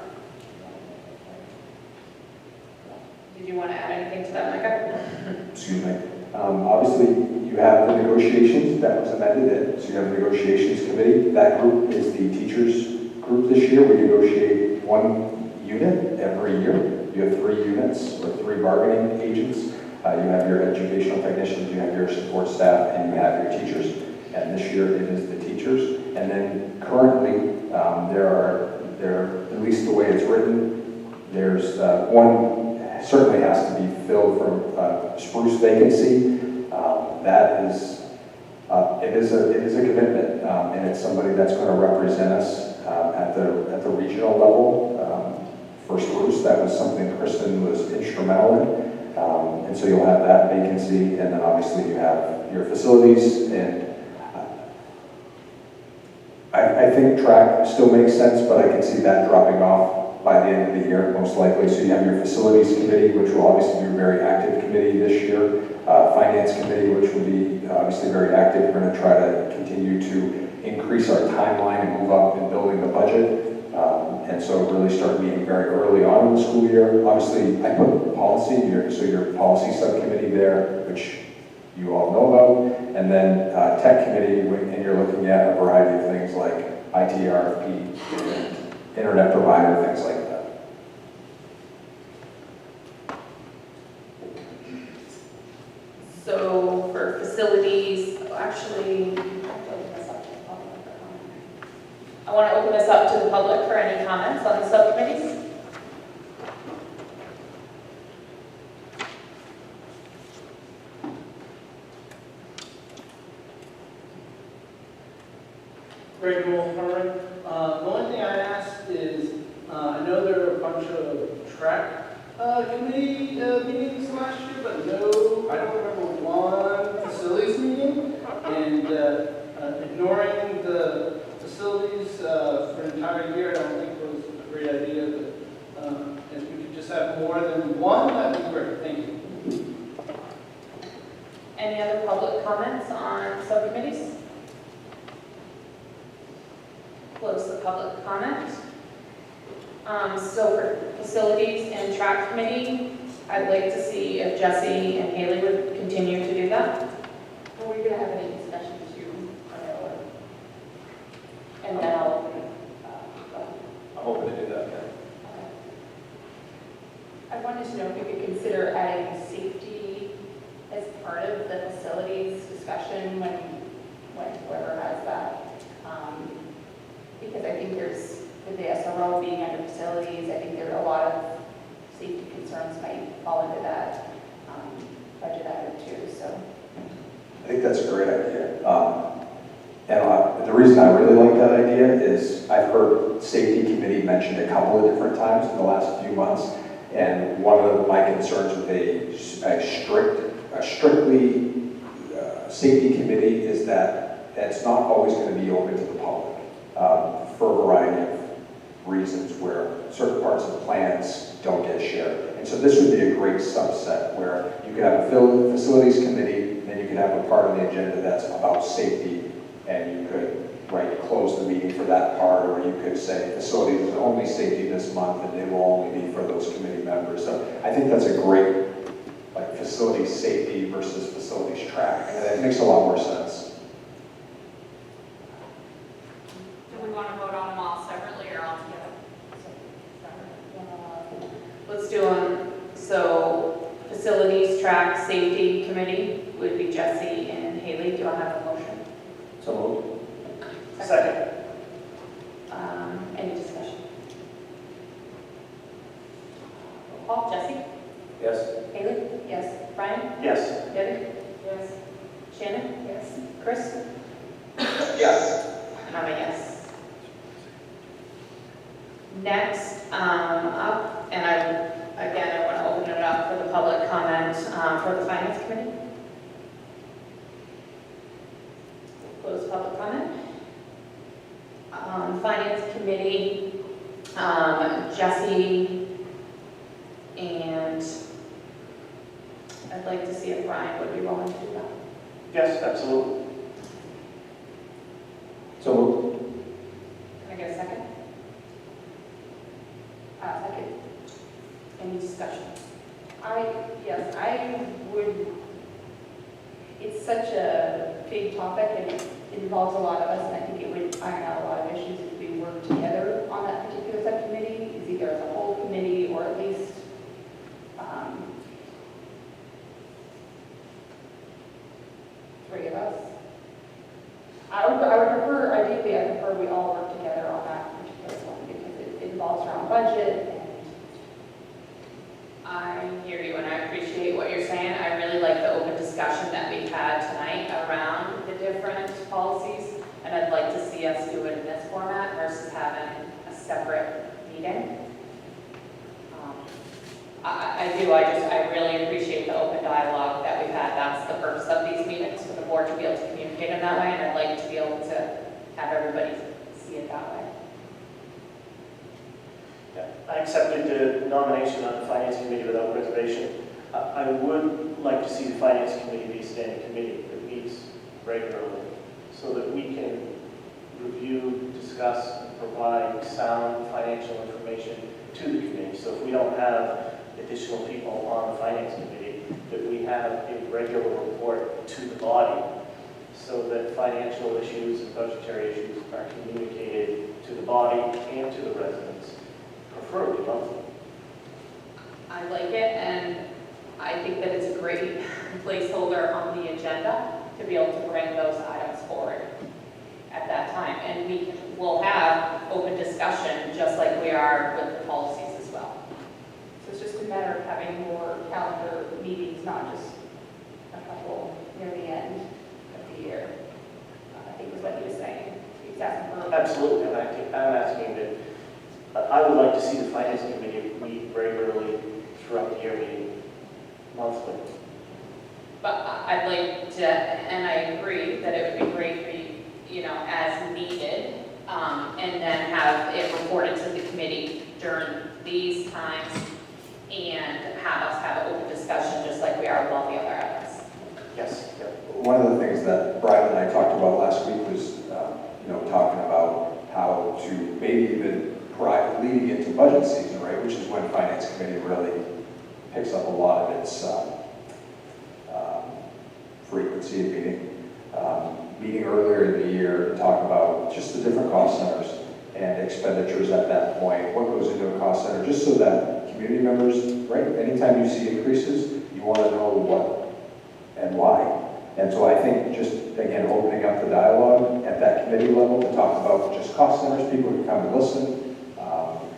Did you want to add anything to that, Micah? Excuse me. Obviously, you have the negotiations that was amended in, so you have a negotiations committee. That group is the teachers group this year. We negotiate one unit every year. You have 3 units or 3 bargaining agents. You have your educational technicians, you have your support staff, and you have your teachers. And this year it is the teachers. And then currently, at least the way it's written, there's one certainly has to be filled from spruce vacancy. That is, it is a commitment, and it's somebody that's going to represent us at the regional level. For spruce, that was something Kristen was instrumental in. And so you'll have that vacancy, and then obviously you have your facilities, and I think track still makes sense, but I can see that dropping off by the end of the year, most likely. So you have your facilities committee, which will obviously be a very active committee this year. Finance committee, which will be obviously very active. We're going to try to continue to increase our timeline and move up in building the budget. And so really start meeting very early on in the school year. Obviously, I put policy, so your policy subcommittee there, which you all know about. And then tech committee, and you're looking at a variety of things like IT, RFP, internet provider, things like that. facilities, actually, I want to open this up to the public for any comments on the subcommittees. Greg Newell, Hermon. The only thing I asked is, I know there are a bunch of track committee meetings last year, but no, I don't remember one facilities meeting. And ignoring the facilities for an entire year, I don't think was a great idea. But if we could just have more than one, that'd be great. Thank you. Any other public comments on subcommittees? Close the public comment. So for facilities and track committee, I'd like to see if Jesse and Haley would continue to do that. Are we gonna have any discussion too? And then I'll open it. I'm open to do that, yeah. I wanted to know if we could consider adding safety as part of the facilities discussion when whoever has that. Because I think there's, with the SRO being under facilities, I think there are a lot of safety concerns might fall into that budget item too, so. I think that's a great idea. And the reason I really like that idea is I've heard safety committee mentioned a couple of different times in the last few months. And one of my concerns with a strictly safety committee is that it's not always going to be open to the public for a variety of reasons where certain parts of plans don't get shared. And so this would be a great subset where you could have a facilities committee, and then you could have a part of the agenda that's about safety, and you could close the meeting for that part, or you could say facilities is only safety this month, and it will only be for those committee members. So I think that's a great facilities safety versus facilities track, and it makes a lot more sense. Do we want to vote on them all separately or all together? Let's do them. So facilities, track, safety committee would be Jesse and Haley. Do I have a motion? So moved. Second. Any discussion? Paul, Jesse, Yes. Haley? Yes. Brian? Yes. Debbie? Yes. Shannon? Yes. Chris? Yes. And I'm a yes. Next up, and I want to open it up for the public comment for the finance committee. Close public comment. Finance committee, Jesse, and I'd like to see if Brian would be willing to do that. Yes, absolutely. So moved. Can I get a second? Second. Any discussion? Yes, I would, it's such a big topic and it involves a lot of us, and I think it would iron out a lot of issues if we work together on that particular subcommittee, is either as a whole committee or at least three of us. I would prefer, ideally, I prefer we all work together on that particular one because it involves around budget and I hear you and I appreciate what you're saying. I really like the open discussion that we've had tonight around the different policies, and I'd like to see us do it in this format versus having a separate meeting. I really appreciate the open dialogue that we've had. That's the purpose of these meetings, for the board to be able to communicate in that way, and I'd like to be able to have everybody see it that way. Yeah, I accepted the nomination on the Finance Committee without reservation. I would like to see the Finance Committee be a standing committee that meets regularly so that we can review, discuss, and provide sound financial information to the committee. So if we don't have additional people on the Finance Committee, that we have a regular report to the body so that financial issues and budgetary issues are communicated to the body and to the residents. Preferably monthly. I like it, and I think that it's a great placeholder on the agenda. to be able to bring those items forward at that time. And we'll have open discussion, just like we are with the policies as well. So it's just a matter of having more calendar meetings, not just a couple near the end of the year. I think is what he was saying. He was asking for. Absolutely, I'm asking that, I would like to see the finance committee meet regularly throughout the year, meeting monthly. But I'd like to, and I agree that it would be great for you know, as needed, and then have it reported to the committee during these times, and have us have an open discussion, just like we are with all the other items. Yes, yeah. One of the things that Brian and I talked about last week was, talking about how to maybe even leading into budget season, right, which is when finance committee really picks up a lot of its frequency of meeting. Meeting earlier in the year to talk about just the different cost centers and expenditures at that point, what goes into a cost center, just so that community members, right, anytime you see increases, you want to know what and why. And so I think just, again, opening up the dialogue at that committee level to talk about just cost centers, people can come and listen.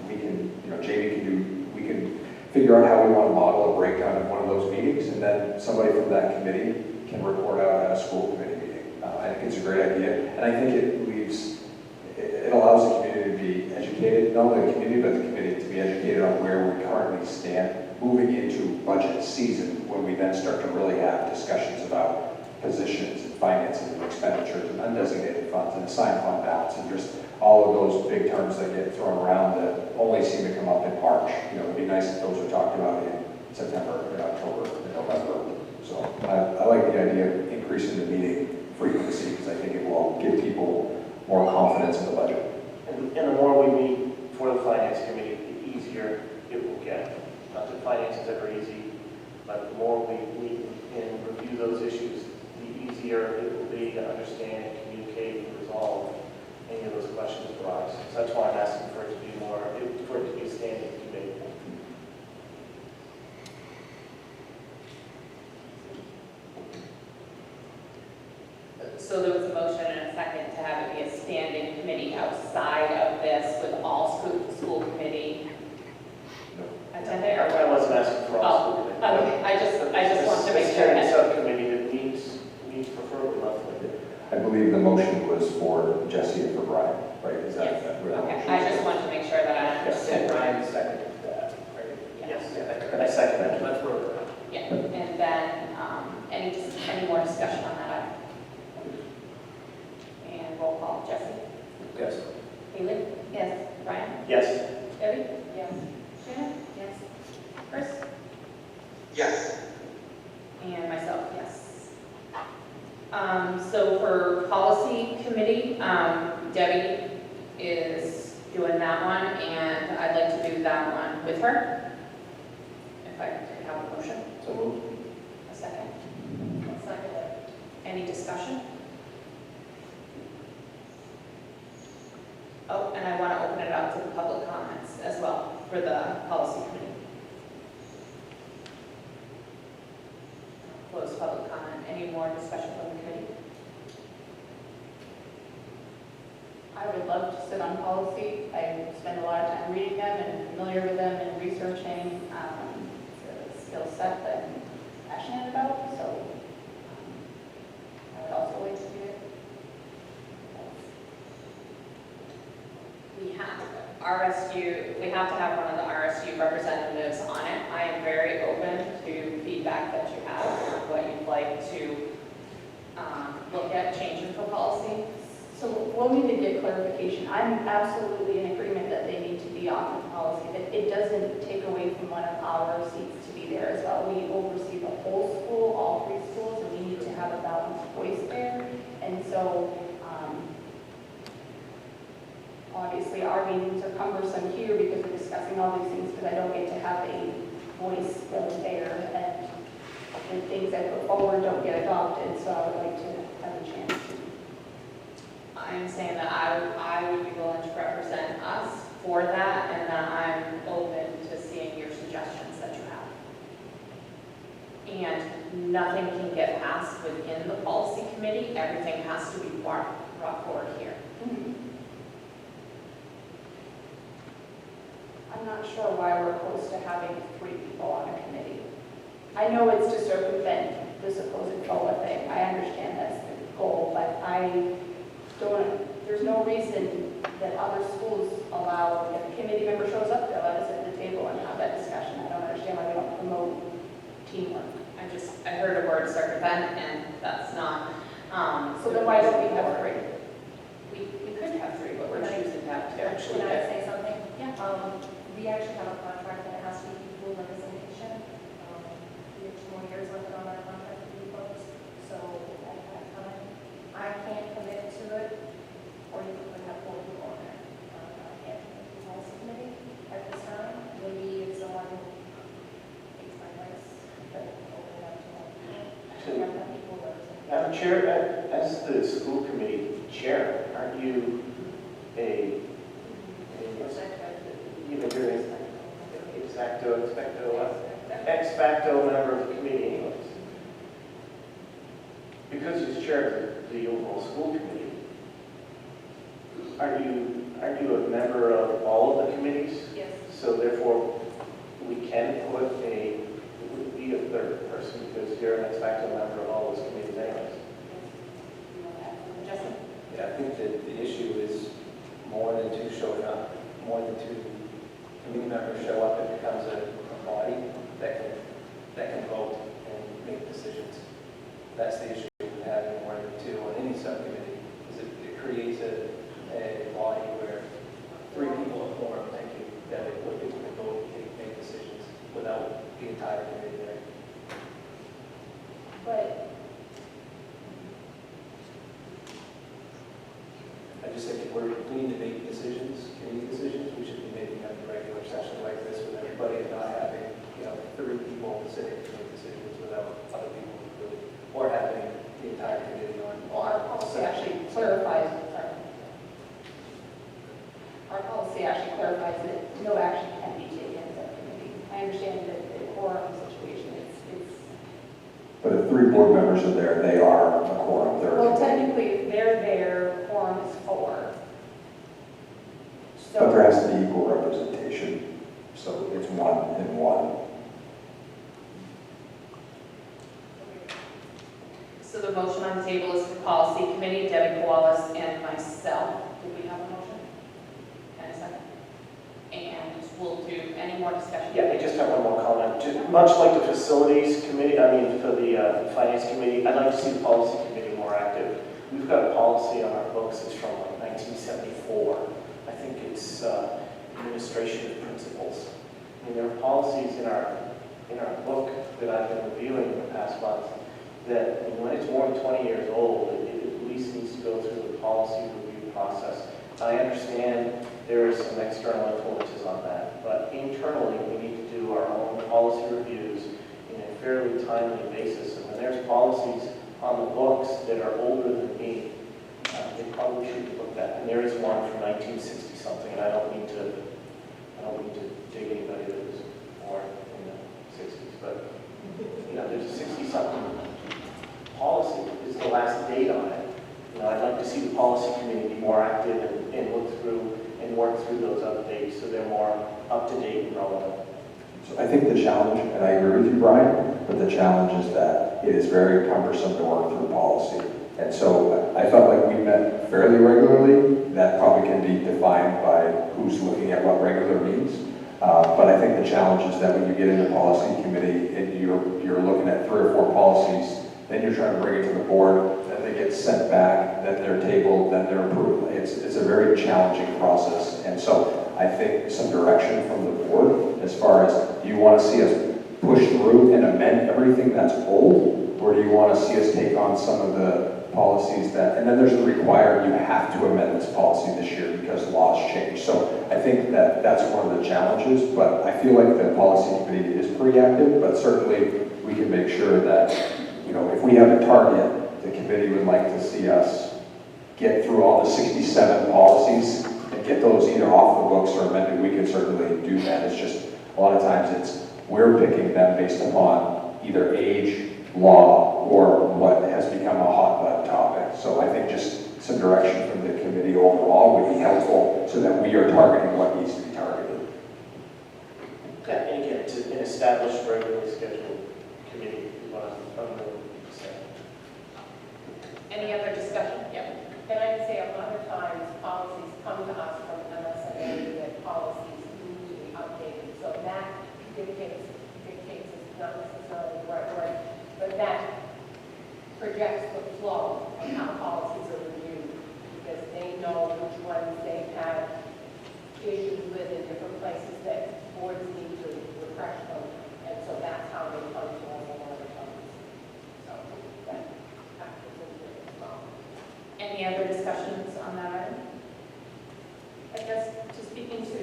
We can, Jamie we can figure out how we want to model a breakdown of one of those meetings, and then somebody from that committee can report out at a school committee meeting. I think it's a great idea, and I think it allows the community to be educated, not only the community, but the committee to be educated on where we currently stand moving into budget season, when we then start to really have discussions about positions and finances and expenditures and undesignated funds and assigned fund balance and just all of those big terms that get thrown around that only seem to come up in March. It'd be nice if those were talked about in September, in October, in November. So I like the idea of increasing the meeting frequency, because I think it will give people more confidence in the budget. And the more we meet for the finance committee, the easier it will get. Not that finance is ever easy, but the more we meet and review those issues, the easier it will be to understand, communicate, and resolve any of those questions arise. So that's why I'm asking for it to be for it to be a standing committee. So there was a motion and a second to have it be a standing committee outside of this with all school committee attended, or I wasn't asking for all school committee. okay, I just want to make sure Standing that. subcommittee that meets preferably monthly. I believe the motion was for Jesse and for Brian, right? Is that Yes. where the Okay, motion I is? just want to make sure that I Yes, understood. and Brian seconded that. Right? Yes, I second that. That's where we're at. Yeah, and then, any more discussion on that item? And roll call, Jesse? Yes. Haley? Yes. Brian? Yes. Debbie? Yes. Shannon? Yes. Chris? Yes. And myself, yes. So for policy committee, Debbie is doing that one, and I'd like to do that one with her. If I could have a motion. So moved. A second. Any discussion? Oh, and I want to open it up to the public comments as well for the policy committee. Close public comment. Any more discussion from the committee? I would love to sit on policy. I spend a lot of time reading them and familiar with them and researching. It's a skill set that I'm passionate about, so I would also like to do it. We have to have one of the RSU representatives on it. I am very open to feedback that you have, what you'd like to look at changing for policy. So we'll need to get clarification. I'm absolutely in agreement that they need to be on the policy, but it doesn't take away from one of our seats to be there as well. We oversee the whole school, all three schools, and we need to have a balanced voice there. And so, obviously, our meetings are cumbersome here because we're discussing all these things, because I don't get to have a voice really there, and things I put forward don't get adopted, so I would like to have a chance to. I am saying that I would be willing to represent us for that, and that I'm open to seeing your suggestions that you have. And nothing can get passed within the policy committee, everything has to be brought forward here. I'm not sure why we're opposed to having 3 people on a committee. I know it's to circumvent the supposed COLA thing. I understand that's the goal, but there's no reason that other schools allow, if a committee member shows up, they'll let us at the table and have that discussion. I don't understand why we don't promote teamwork. I heard a word circumvent, and that's not, So then why don't we have 3? We could have 3, but we're choosing to have 2. Can I say something? Yeah. We actually have a contract that has to be equal representation. We have 2 more years left on our contract with you folks, so at that time, I can't commit to it, or you could have 4 people on there. I can't commit to the policy committee at this time. Maybe if someone takes my place, but open up to more people. Actually, Have that equal representation. Madam Chair, as the school committee chair, aren't you you're ex facto member of the committee anyways? Because you're chair of the overall school committee, aren't you a member of all of the committees? Yes. So therefore, we can put it would be a third person because you're an ex facto member of all those committees anyways. Justin? Yeah, I think that the issue is more than 2 showing up, more than 2 committee members show up, it becomes a body that can vote and make decisions. That's the issue with having more than 2 on any subcommittee, is it creates a body where 3 people are formed, thank you, that where people can vote and make decisions without the entire committee there. But I just think if we need to make decisions, committee decisions, we should be making them in a regular session like this with everybody and not having, 3 people sitting to make decisions without other people included, or having the entire committee on. Well, our policy actually clarifies, that no action can be taken as a committee. I understand that the quorum situation is, But if 3 board members are there, they are a quorum. well, technically, if they're there, quorum is 4. But there has to be equal representation, so it's 1 and 1. So the motion on the table is for policy committee, Debbie Koalas and myself. Do we have a motion? And a second? And we'll do any more discussion? Yeah, I just have one more comment. Much like the facilities committee, for the finance committee, I'd like to see the policy committee more active. We've got a policy on our books, it's from 1974. I think it's administration of principles. There are policies in our book that I've been reviewing in the past month that when it's more than 20 years old, it at least needs to go through the policy review process. I understand there is some external influences on that, but internally we need to do our own policy reviews in a fairly timely basis. And when there's policies on the books that are older than me, they probably should be looked at. And there is one from 1960 something, and I don't mean to dig anybody that was born in the 60s, but there's a 60-something policy is the last date on it. I'd like to see the policy committee be more active and look through and work through those updates so they're more up to date and relevant. So I think the challenge, and I agree with you, Brian, but the challenge is that it is very cumbersome to work through policy. And so I felt like we met fairly regularly. That probably can be defined by who's looking at what regular means. But I think the challenge is that when you get into policy committee and you're looking at 3 or 4 policies, then you're trying to bring it to the board, then they get sent back, then they're tabled, then they're approved. It's a very challenging process. And so I think some direction from the board as far as, do you want to see us push through and amend everything that's old? Or do you want to see us take on some of the policies that, and then there's the required, you have to amend this policy this year because laws change. So I think that that's one of the challenges, but I feel like the policy committee is pretty active, but certainly we can make sure that, if we have a target, the committee would like to see us get through all the 67 policies and get those either off the books or amended. We can certainly do that. It's just, a lot of times we're picking them based upon either age, law or what has become a hot button topic. So I think just some direction from the committee overall would be helpful so that we are targeting what needs to be targeted. And again, it's an established, regularly scheduled committee, is what I'm willing to say. Any other discussion? Yeah. And I'd say a lot of times policies come to us from MSA that policies need to be updated. So that dictates is not necessarily the right word, but that projects the flow of how policies are reviewed because they know which ones they've had issues with in different places that boards need to refresh them. And so that's how they come to us a lot of times. So that factors into it as well. Any other discussions on that item? I guess to speaking to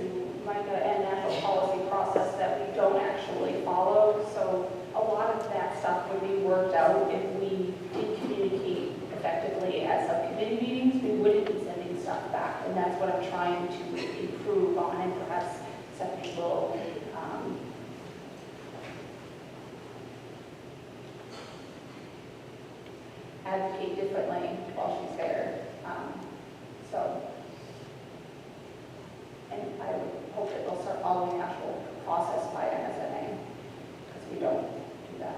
Micah and national policy process that we don't actually follow, so a lot of that stuff would be worked out if we did communicate effectively at subcommittee meetings. We wouldn't be sending stuff back, and that's what I'm trying to improve on, and perhaps Stephanie will advocate differently while she's there. So, and I would hope that they'll start following the actual process by MSNA, because we don't do that.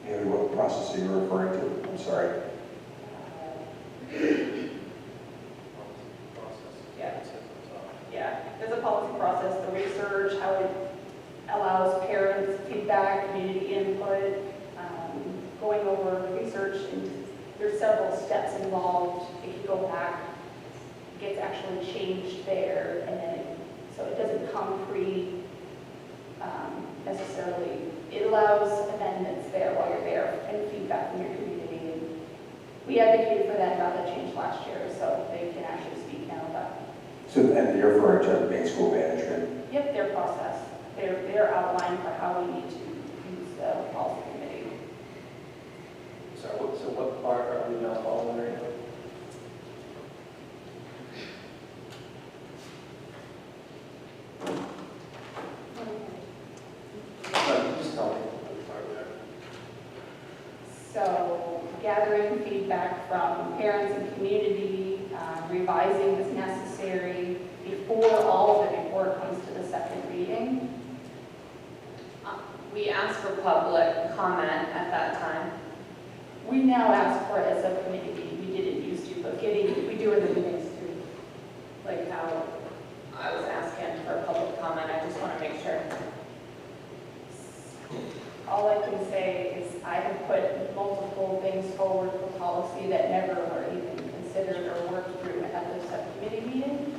Haley, what process are you referring to? I'm sorry. Yeah, there's a policy process, the research, how it allows parents feedback, community input, going over research, and there's several steps involved. If you go back, it gets actually changed there, and then so it doesn't come necessarily. It allows amendments there while you're there and feedback from your community. And we advocated for that, got that changed last year, so they can actually speak now about. So, and you're referring to main school management? Yep, their process. Their outline for how we need to use the policy committee. So what part are we not following right now? Just tell me. So gathering feedback from parents and community, revising as necessary before it comes to the second reading. We asked for public comment at that time. We now ask for it as a committee. We didn't used to, but we do in the meetings too. Like how I was asking for public comment, I just want to make sure. All I can say is I have put multiple things forward for policy that never were even considered or worked through at the subcommittee meeting.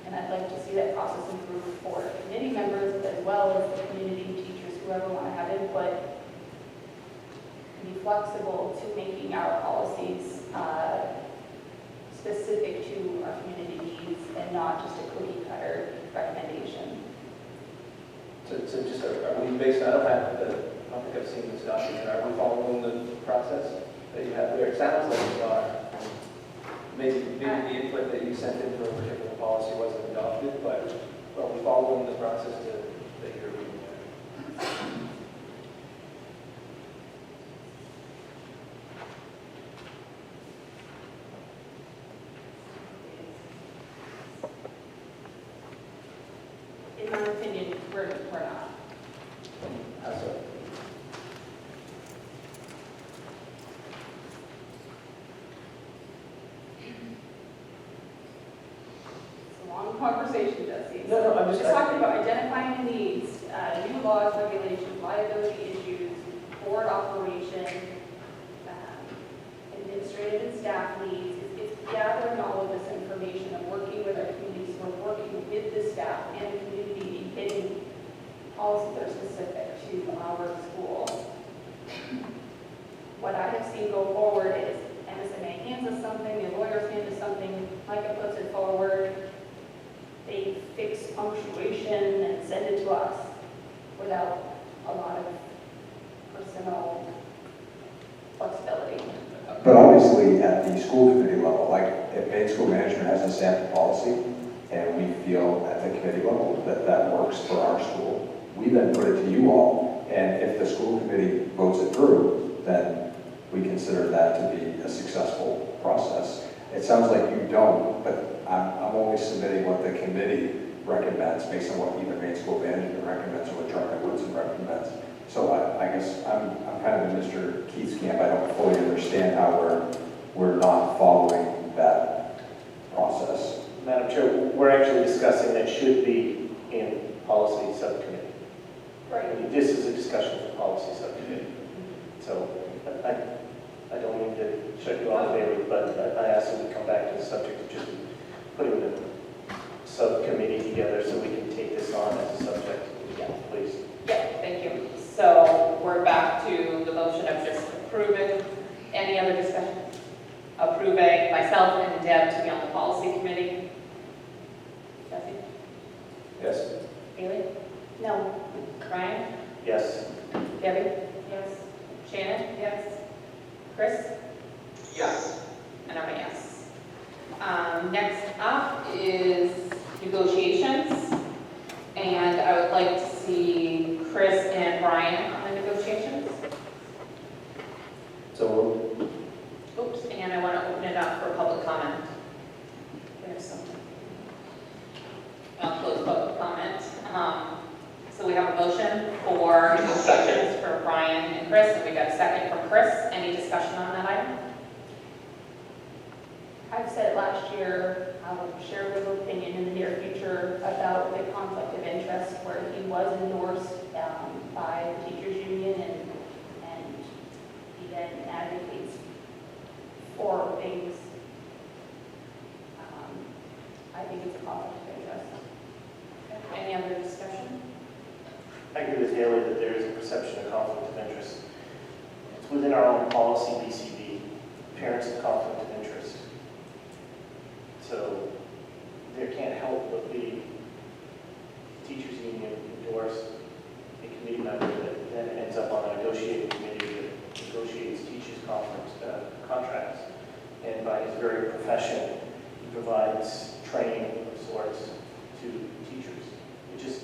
And I'd like to see that process improve for committee members as well as the community teachers, whoever want to have input. Be flexible to making our policies specific to our community needs and not just a cookie cutter recommendation. So just, are we based, I don't think I've seen this document, are we following the process that you have there? It sounds like we are. Maybe the input that you sent in for a particular policy wasn't adopted, but are we following the process that you're reading there? In my opinion, we're not. How so? It's a long conversation, Jesse. No, I'm just talking about identifying the needs, new laws, regulations, liability issues, board operation, administrative and staff needs. It's gathering all of this information and working with our communities. We're working with the staff and the community in getting policies that are specific to our school. What I have seen go forward is MSNA hands us something, the lawyers hand us something, Micah puts it forward, they fix punctuation and send it to us without a lot of personal flexibility. But obviously, at the school committee level, like if main school management has a sample policy, and we feel at the committee level that that works for our school, we then put it to you all And if the school committee votes it through, then we consider that to be a successful process. It sounds like you don't, but I'm only submitting what the committee recommends based on what even Maine School Management recommends or what Charlie Woodson recommends. So I guess I'm kind of in Mr. Keith's camp. I don't fully understand how we're not following that process. Madam Chair, we're actually discussing that should be in policy subcommittee. Right. I mean, this is a discussion for policy subcommittee. So I don't mean to shut you off, Bailey, but I asked that we come back to the subject of just putting the subcommittee together so we can take this on as a subject. Yeah. Please. Yeah, thank you. So we're back to the motion of just approving. Any other discussion? Approving myself and Deb to be on the policy committee. Jesse? Yes. Haley? No. Brian? Yes. Debbie? Yes. Shannon? Yes. Chris? Yes. And I'm a yes. Next up is negotiations. And I would like to see Chris and Brian on the negotiations. So Oops, and I want to open it up for public comment. There's something. I'll close public comment. So we have a motion for negotiations for Brian and Chris, and we got a second from Chris. Any discussion on that item? I've said it last year, I will share a little opinion in the near future about the conflict of interest where he was endorsed by the teachers union and he then advocates for things. I think it's a conflict of interest. Any other discussion? I agree with Haley that there is a perception of conflict of interest. It's within our own policy, BCB, appearance of conflict of interest. So there can't help but be teachers union endorse a committee member that then ends up on a negotiating committee that negotiates teachers' contracts. And by his very profession, he provides training of sorts to teachers. It just,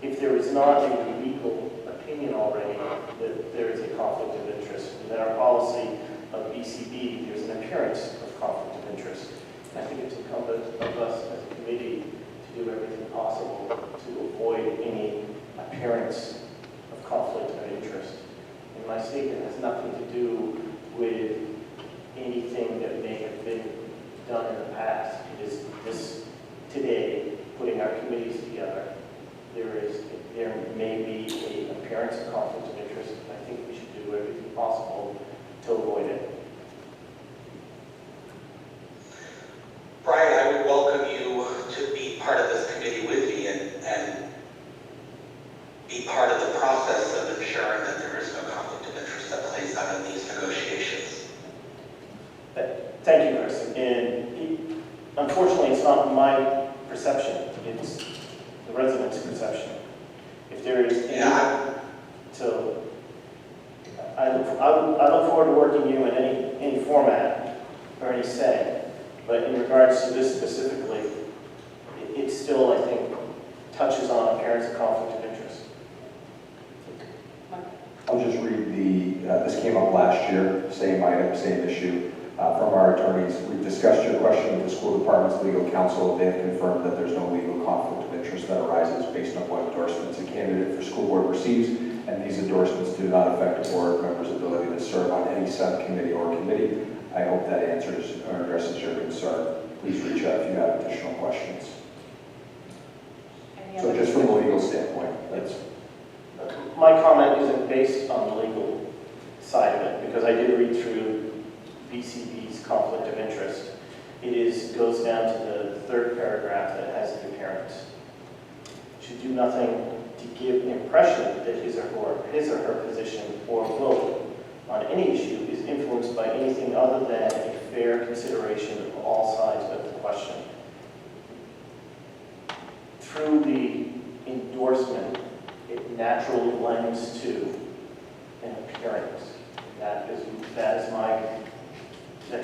if there is not a legal opinion already that there is a conflict of interest, within our policy of BCB, there's an appearance of conflict of interest. I think it's incumbent of us as a committee to do everything possible to avoid any appearance of conflict of interest. And my statement has nothing to do with anything that may have been done in the past. It is this today, putting our committees together, there may be an appearance of conflict of interest. I think we should do everything possible to avoid it. Brian, I would welcome you to be part of this committee with me and be part of the process of ensuring that there is no conflict of interest that plays out in these negotiations. Thank you, Chris. And unfortunately, it's not my perception. It's the residents' perception. If there is any, so I look forward to working you in any format or any setting. But in regards to this specifically, it still, I think, touches on appearance of conflict of interest. I'll just read this came up last year, same item, same issue. From our attorneys, we've discussed your question with the school department's legal counsel. They have confirmed that there's no legal conflict of interest that arises based on what endorsements a candidate for school board receives, and these endorsements do not affect a board member's ability to serve on any subcommittee or committee. I hope that answers or addresses your concern. Please reach out if you have additional questions. So just from a legal standpoint, that's... My comment isn't based on the legal side of it, because I did read through BCB's conflict of interest. It goes down to the third paragraph that has the appearance. Should do nothing to give the impression that his or her position or vote on any issue is influenced by anything other than a fair consideration of all sides of the question. Through the endorsement, it naturally lends to an appearance. That's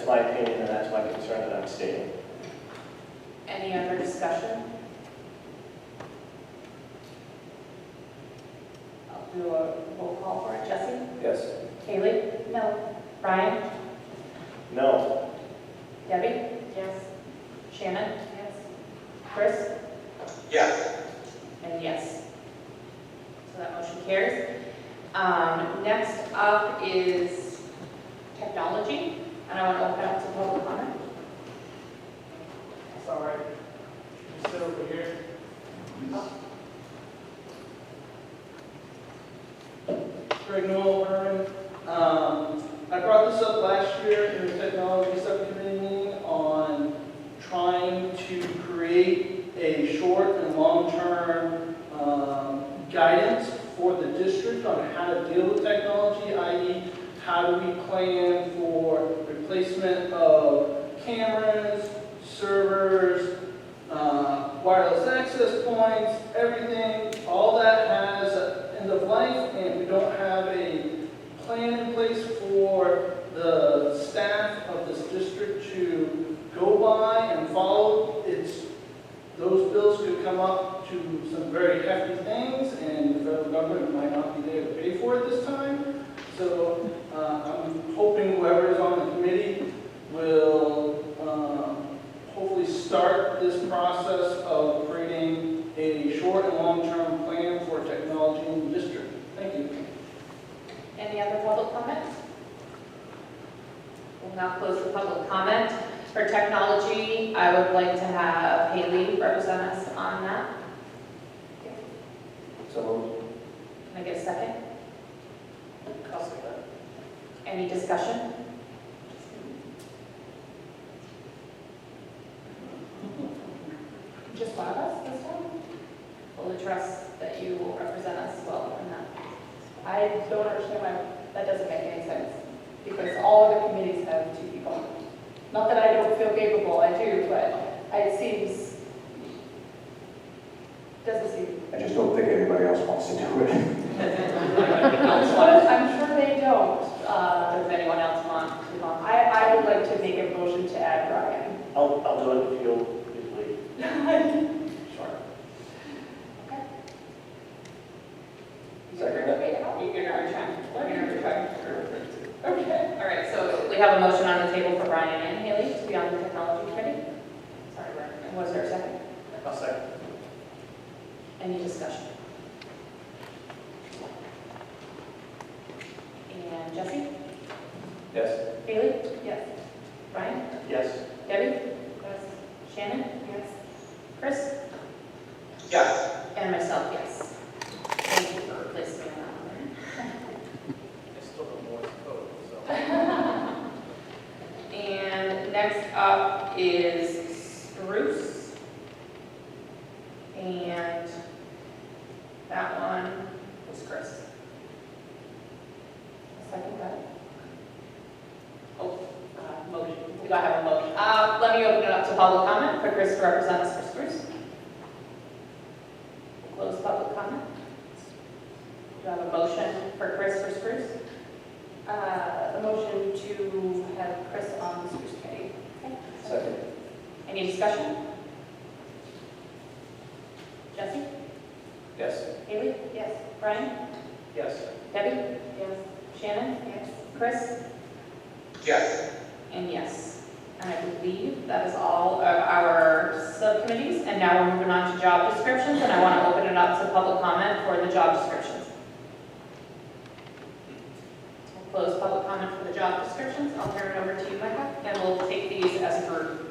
my opinion, and that's my concern that I'm stating. Any other discussion? Do a roll call for it. Jesse? Yes. Kaylee? No. Brian? No. Debbie? Yes. Shannon? Yes. Chris? Yes. And yes. So that motion carries. Next up is technology, and I want to open up to public comment. Sorry. Sit over here. Greg Newell, Hermon. I brought this up last year in the technology subcommittee meeting on trying to create a short and long-term guidance for the district on how to deal with technology, i.e. how do we plan for replacement of cameras, servers, wireless access points, everything, all that has an end of life, and we don't have a plan in place for the staff of this district to go by and follow. Those bills could come up to some very hefty things, and the federal government might not be there to pay for it this time. So I'm hoping whoever is on the committee will hopefully start this process of creating a short and long-term plan for technology in the district. Thank you. Any other public comment? We'll now close the public comment. For technology, I would like to have Haley represent us on that. So Can I get a second? I'll say that. Any discussion? Just one of us this time? Fully trust that you will represent us well in that. I don't understand why that doesn't make any sense, because all of the committees have two people. Not that I don't feel capable, I do, but it seems, doesn't seem. I just don't think anybody else wants to do it. I'm sure they don't. Does anyone else want to go? I would like to make a motion to add Brian. I'll do it if you'll leave. Sure. Second that. You're gonna retract. You're gonna retract. Okay. All right, so we have a motion on the table for Brian and Haley to be on the technology committee. Sorry, Brian. Was there a second? I'll second. Any discussion? And Jesse? Yes. Haley? Yes. Brian? Yes. Debbie? Yes. Shannon? Yes. Chris? Yes. And myself, yes. Thank you for replacing me on that one. I still have more to code, so. And next up is Spruce. And that one was Chris. Second that. Oh, motion. We gotta have a motion. Let me open it up to public comment for Chris to represent us for Spruce. Close public comment. Do I have a motion for Chris for Spruce? A motion to have Chris on the Spruce committee. Second. Any discussion? Jesse? Yes. Haley? Yes. Brian? Yes. Debbie? Yes. Shannon? Yes. Chris? Yes. And yes. And I believe that is all of our subcommittees. And now we're moving on to job descriptions, and I want to open it up to public comment for the job descriptions. We'll close public comment for the job descriptions. I'll turn it over to you, Micah, and we'll take these as a group.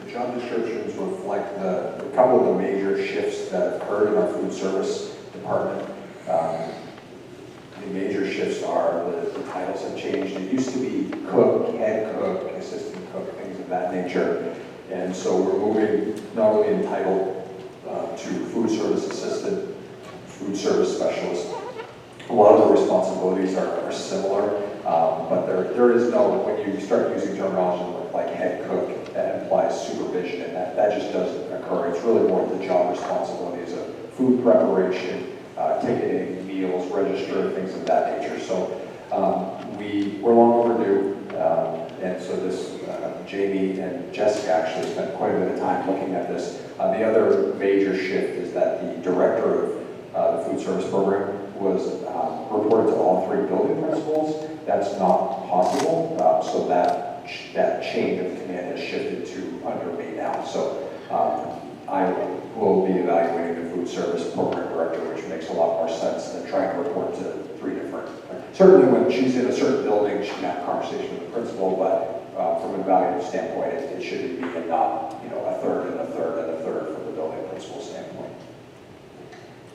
The job descriptions reflect a couple of the major shifts that have occurred in our food service department. The major shifts are the titles have changed. It used to be cook, head cook, assistant cook, things of that nature. And so we're moving not only in title to food service assistant, food service specialist. A lot of the responsibilities are similar, but there is no, when you start using terminology like head cook, that implies supervision, and that just doesn't occur. It's really more the job responsibilities of food preparation, ticketing, meals, register, things of that nature. So we're long overdue, and so this, Jamie and Jessica actually spent quite a bit of time looking at this. The other major shift is that the director of the food service program was reported to all 3 building principals. That's not possible, so that chain of command has shifted to under me now. So I will be evaluating the food service program director, which makes a lot more sense than trying to report to 3 different. Certainly when she's in a certain building, she can have a conversation with the principal, but from an evaluative standpoint, it should be and not, a third and a third and a third from the building principal standpoint.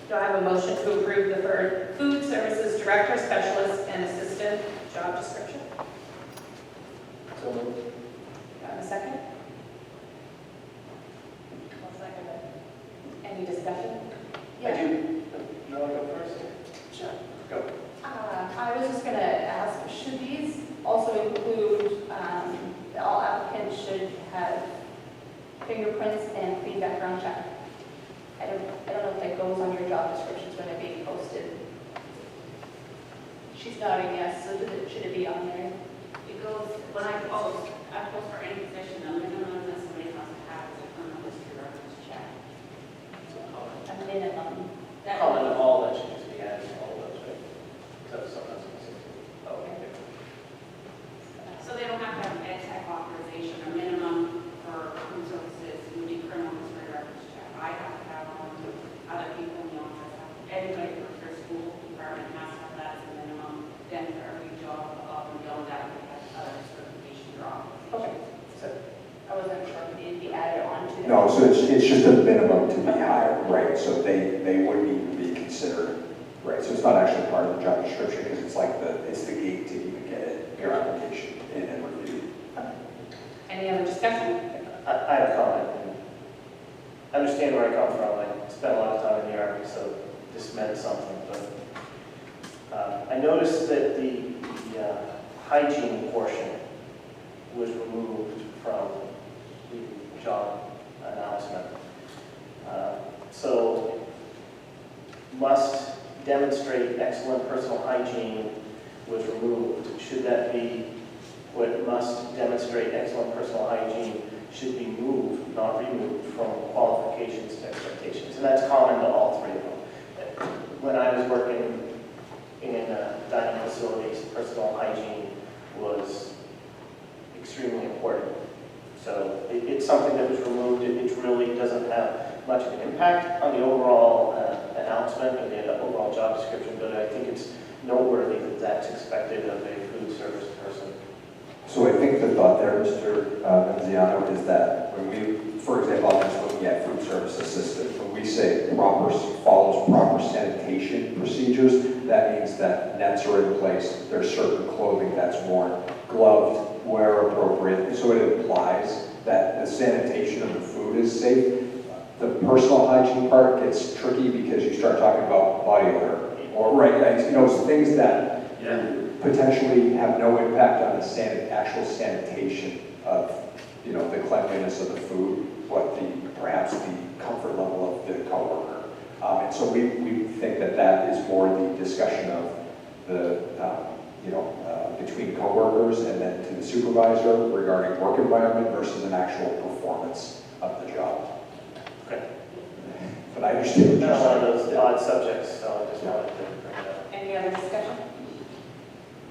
Do I have a motion to approve the third food services director, specialist, and assistant job description? So moved. Do I have a second? I'll second it. Any discussion? I do. You want to go first? Sure. Go. I was just going to ask, should these also include, that all applicants should have fingerprints and clean background check? I don't know if that goes on your job descriptions when they're being posted. She's nodding yes, so should it be on there? It goes, when I post for any position, the minimum that somebody has to have is a criminal history records check. A minimum. That Comment on all that should just be added to all of those, right? So something specific. Oh, okay. So they don't have to have an ed tech authorization, a minimum for food services would be criminal history records check. I have to have one, other people in the office have, anybody for their school department has to have that as a minimum. Then for every job above and beyond that, we have other certifications or authorizations. Okay, so I wasn't sure if it needed to be added on to. No, so it's just a minimum to be hired, right? So they wouldn't even be considered, right? So it's not actually part of the job description because it's like it's the gate to even get it, your application in and reviewed. Any other discussion? I have a comment. I understand where I come from. I spent a lot of time in the Army, so this meant something. But I noticed that the hygiene portion was removed from the job announcement. So must demonstrate excellent personal hygiene was removed. Should that be what must demonstrate excellent personal hygiene should be moved, not removed from qualifications and expectations? And that's common to all 3 of them. When I was working in dining facilities, personal hygiene was extremely important. So it's something that was removed. It really doesn't have much of an impact on the overall announcement or the overall job description, but I think it's noteworthy that that's expected of a food service person. So I think the thought there, Mr. Menziano, is that when we, for example, I'm just looking at food service assistant, when we say follows proper sanitation procedures, that means that nets are in place, there's certain clothing that's worn, gloved where appropriate, so it implies that the sanitation of the food is safe. The personal hygiene part gets tricky because you start talking about body odor, or things that potentially have no impact on the actual sanitation of, the cleanliness of the food, but perhaps the comfort level of the coworker. And so we think that is more the discussion of the, between coworkers and then to the supervisor regarding work environment versus an actual performance of the job. Okay. But I understand what Not you're one of saying. those odd subjects, so I just wanted to bring it up. Any other discussion?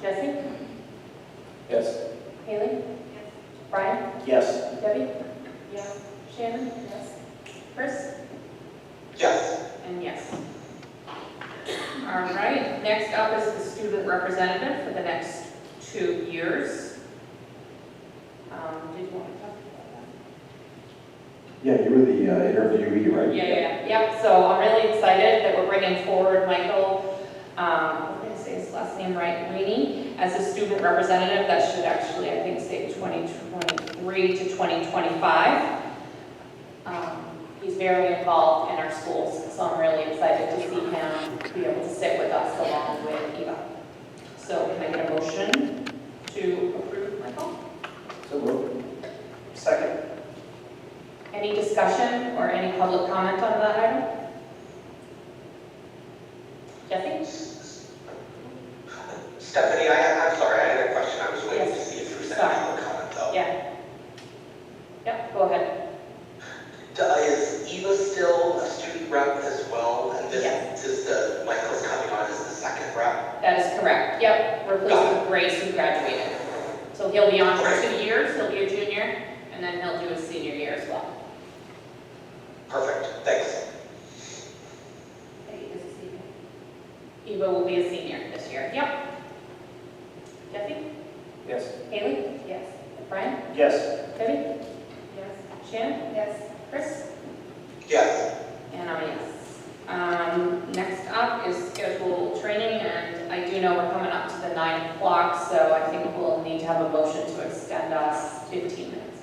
Jesse? Yes. Haley? Brian? Yes. Debbie? Yes. Shannon? Yes. Chris? Yes. And yes. All right, next up is the student representative for the next 2 years. Did you want to talk about Yeah, you were the interviewee, right? that? Yep, so I'm really excited that we're bringing forward Michael, I'm going to say his last name right, Rainey, as a student representative. That should actually, I think, say 2023 to 2025. He's very involved in our schools, so I'm really excited to see him be able to sit with us along with Eva. So can I get a motion to approve Michael? So moved. Second. Any discussion or any public comment on that item? Jesse? Stephanie, I'm sorry, I had a question. I was waiting to Yes. see if there was any Sorry. public comment though. Yeah. Yep, go ahead. Is Eva still a student rep as well? And Yes. does Yep, replacing Grace who graduated. So he'll be on for 2 years, he'll be a junior, and then he'll do his senior year as well. Perfect, thanks. Eva will be a senior this year. Yep. Jesse? Yes. Haley? Yes. Brian? Yes. Debbie? Yes. Shannon? Yes. Chris? Yes. And I'm a yes. Next up is scheduled training, and I do know we're coming up to the 9 o'clock, so I think we'll need to have a motion to extend us 15 minutes.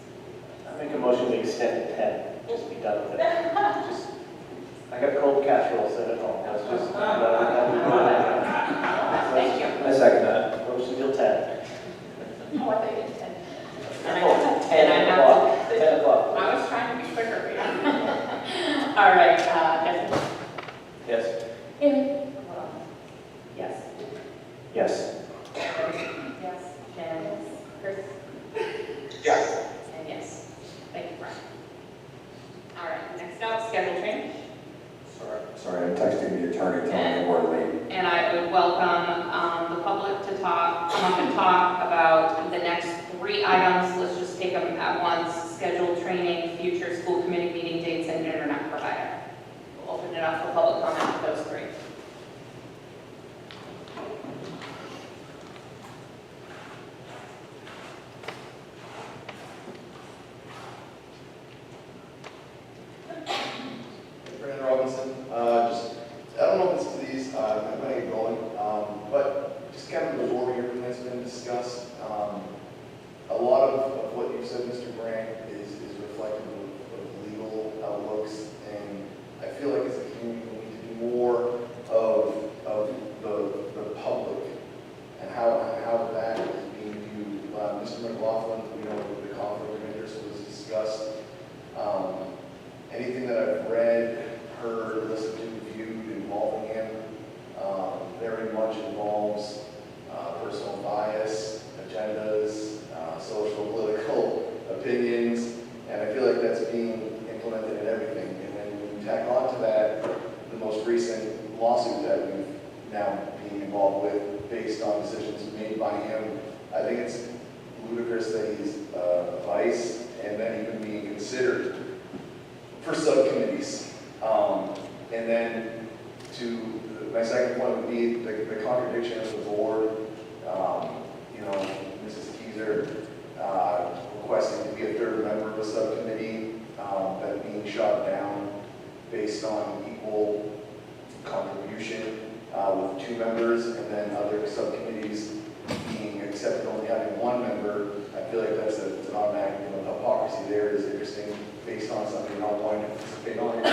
I make a motion to extend to 10, just be done with it. Just, I got cold casserole set at home, let's just. Thank you. I second that. Motion till 10. Oh, I think it's 10. Oh, 10 o'clock. 10 o'clock. I was trying to be quicker for you. All right, Jesse? Yes. Haley? Yes. Yes. Yes. Shannon? Chris? Yes. And yes. Thank you, Brian. All right, next up, scheduled training. Sorry, I texted the attorney telling me we're late. And I would welcome the public to come up and talk about the next 3 items. Let's just take them at once. Scheduled training, future school committee meeting dates, and internet provider. We'll open it up for public comment for those 3. Brandon Robinson, I don't know if it's to these, I might get going, but just kind of absorbing everything that's been discussed. A lot of what you said, Mr. Grant, is reflective of legal outlooks, and I feel like as a community, we need to do more of the public and how that is being viewed. Mr. McLaughlin, the conflict of interest was discussed. Anything that I've read, heard, listened to, viewed involving him very much involves personal bias, agendas, social, political opinions, and I feel like that's being implemented in everything. And then when you tack on to that, the most recent lawsuit that we've now being involved with based on decisions made by him, I think it's ludicrous that he's a vice and then even being considered for subcommittees. And then my second point would be the contradiction of the board. Mrs. Keyser requesting to be a third member of a subcommittee, that being shot down based on equal contribution with 2 members, and then other subcommittees being accepted only having 1 member. I feel like that's an automatic, the hypocrisy there is interesting based on something not wanting to participate on it.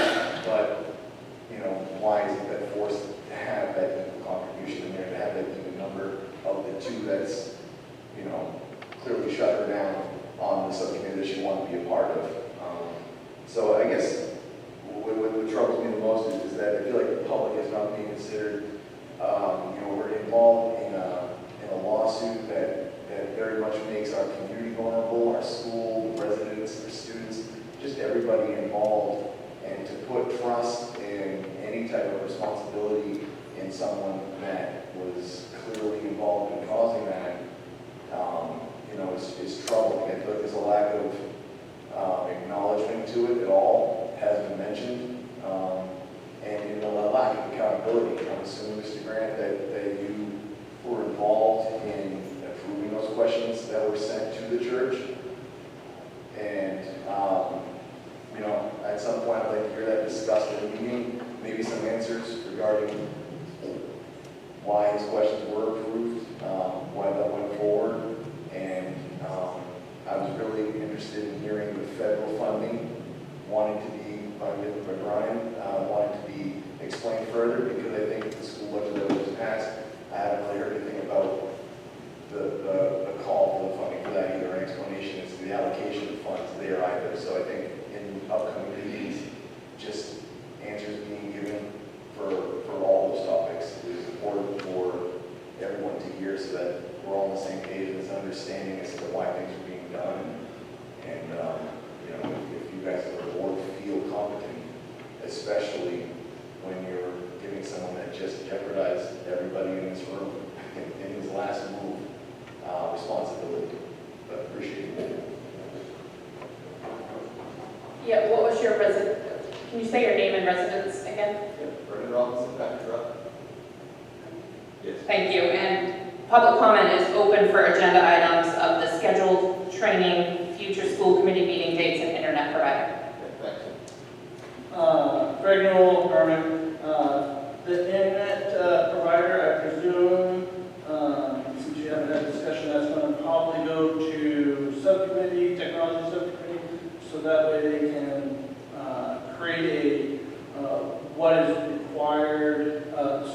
But, why is it that forced to have that equal contribution in there, to have that even number of the 2 that's, clearly shut her down on the subcommittee that she wanted to be a part of. So I guess what troubles me the most is that I feel like the public is not being considered. We're involved in a lawsuit that very much makes our community vulnerable, our school residents, our students, just everybody involved. And to put trust in any type of responsibility in someone that was clearly involved in causing that, is troubling. I feel like there's a lack of acknowledgement to it at all. It has been mentioned. And a lack of accountability. I'm assuming, Mr. Grant, that you were involved in approving those questions that were sent to the church. And, at some point I'd like to hear that discussed in a meeting, maybe some answers regarding why his questions were approved, why that went forward. And I was really interested in hearing the federal funding wanting to be, by Brian, wanting to be explained further, because I think the school budget that was passed, I haven't really heard anything about the call for the funding for that either, an explanation as to the allocation of funds there either. So I think in upcoming meetings, just answers being given for all those topics is important for everyone to hear, so that we're all on the same page and there's an understanding as to why things are being done. And if you guys as a board feel competent, especially when you're giving someone that just jeopardized everybody in this room in his Yeah, what was your resident, can you say your name and residence again? Brendan Robinson, back truck. Yes. Thank you, and public comment is open for agenda items of the scheduled training, future school committee meeting dates, and internet provider. Thanks. Greg Newell, Hermon. The internet provider, I presume, since you haven't had a discussion, that's going to probably go to subcommittee, technology subcommittee, so that way they can create what is required,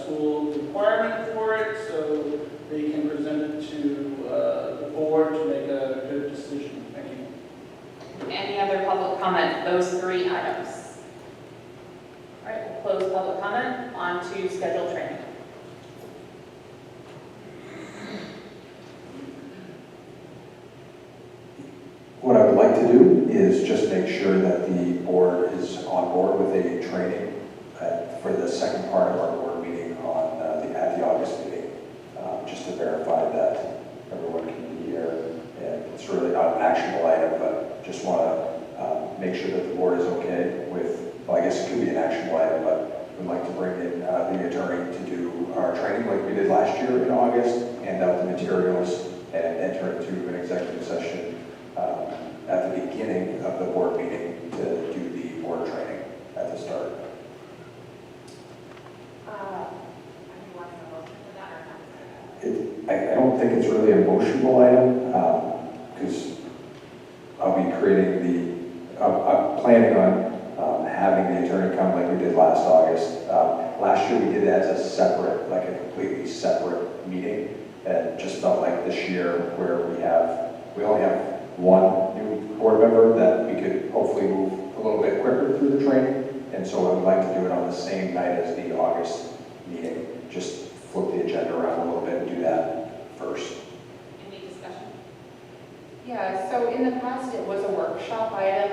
school requirement for it, so they can present it to the board to make a good decision. Thank you. Any other public comment, those three items? All right, we'll close public comment, on to scheduled training. What I would like to do is just make sure that the board is on board with a training for the second part of our board meeting on at the August meeting, just to verify that everyone can be here. And it's really not an actionable item, but just want to make sure that the board is okay with, well, I guess it could be an actionable item, but we'd like to bring in the attorney to do our training like we did last year in August, hand out the materials, and enter into an executive session at the beginning of the board meeting to do the board training at the start. I don't think it's really a motionable item, because I'll be creating I'm planning on having the attorney come like we did last August. Last year we did it as a separate, like a completely separate meeting, and just felt like this year where we only have one new board member that we could hopefully move a little bit quicker through the training, and so I would like to do it on the same night as the August meeting. Just flip the agenda around a little bit and do that first. Any discussion? Yeah, so in the past, it was a workshop item,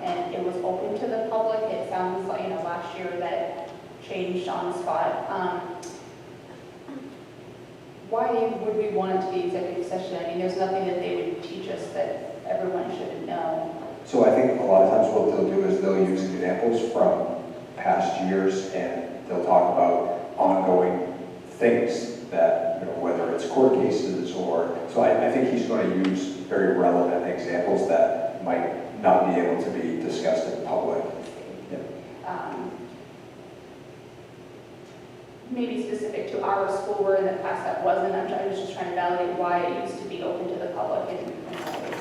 and it was open to the public. It sounds like, last year that changed on the spot. Why would we want it to be executive session? I mean, there's nothing that they would teach us that everyone should know. So I think a lot of times what they'll do is they'll use examples from past years, and they'll talk about ongoing things that, whether it's court cases or, so I think he's going to use very relevant examples that might not be able to be discussed in public. Yeah. Maybe specific to our school, where in the past that wasn't. I was just trying to validate why it used to be open to the public and how it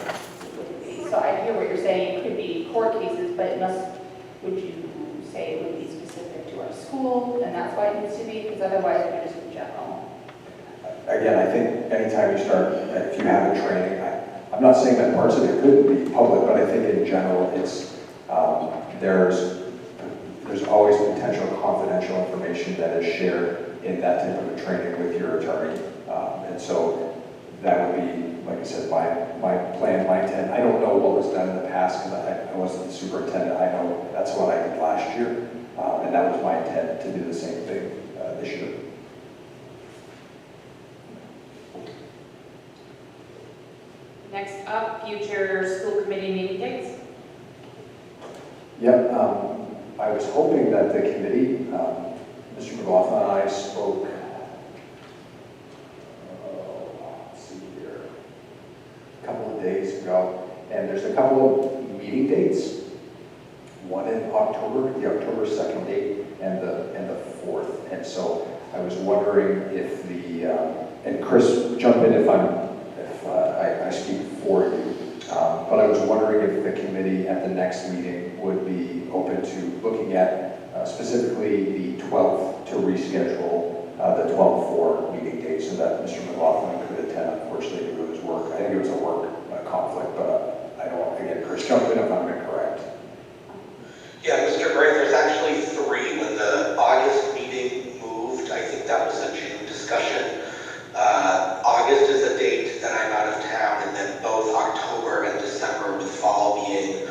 would be. So I hear what you're saying. It could be court cases, but would you say it would be specific to our school, and that's why it needs to be? Because otherwise, we're just in general. Again, I think anytime you start, if you have a training, I'm not saying that parts of it couldn't be public, but I think in general, it's there's always potential confidential information that is shared in that type of a training with your attorney. And so that would be, like I said, my plan, my intent. I don't know what was done in the past because I wasn't the superintendent. I know that's what I did last year. And that was my intent to do the same thing this year. Next up, future school committee meeting dates. Yep, I was hoping that the committee, Mr. McLaughlin and I spoke, let's see here, a couple of days ago, and there's a couple of meeting dates. One in October, the October 2nd date, and the 4th. And so I was wondering if and Chris, jump in if I speak for you. But I was wondering if the committee at the next meeting would be open to looking at specifically the 12th to reschedule the 12-4 meeting date so that Mr. McLaughlin could attend, unfortunately, due to his work. I think it was a work conflict, but I don't, again, Chris, jump in if I'm incorrect. Yeah, Mr. Gray, there's actually three. When the August meeting moved, I think that was a June discussion. August is a date that I'm out of town, and then both October and December, with fall being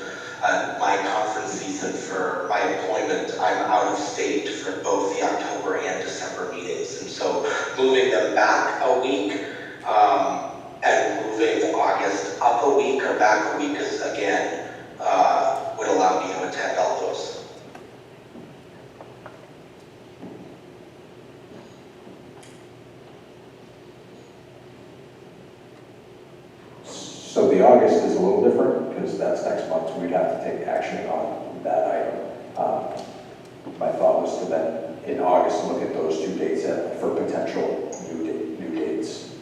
my conference season for my employment, I'm out of state for both the October and December meetings. And so moving them back a week and moving August up a week or back a week is, again, would allow we'd have to take action on that item. My thought was to then, in August, look at those 2 dates for potential new dates.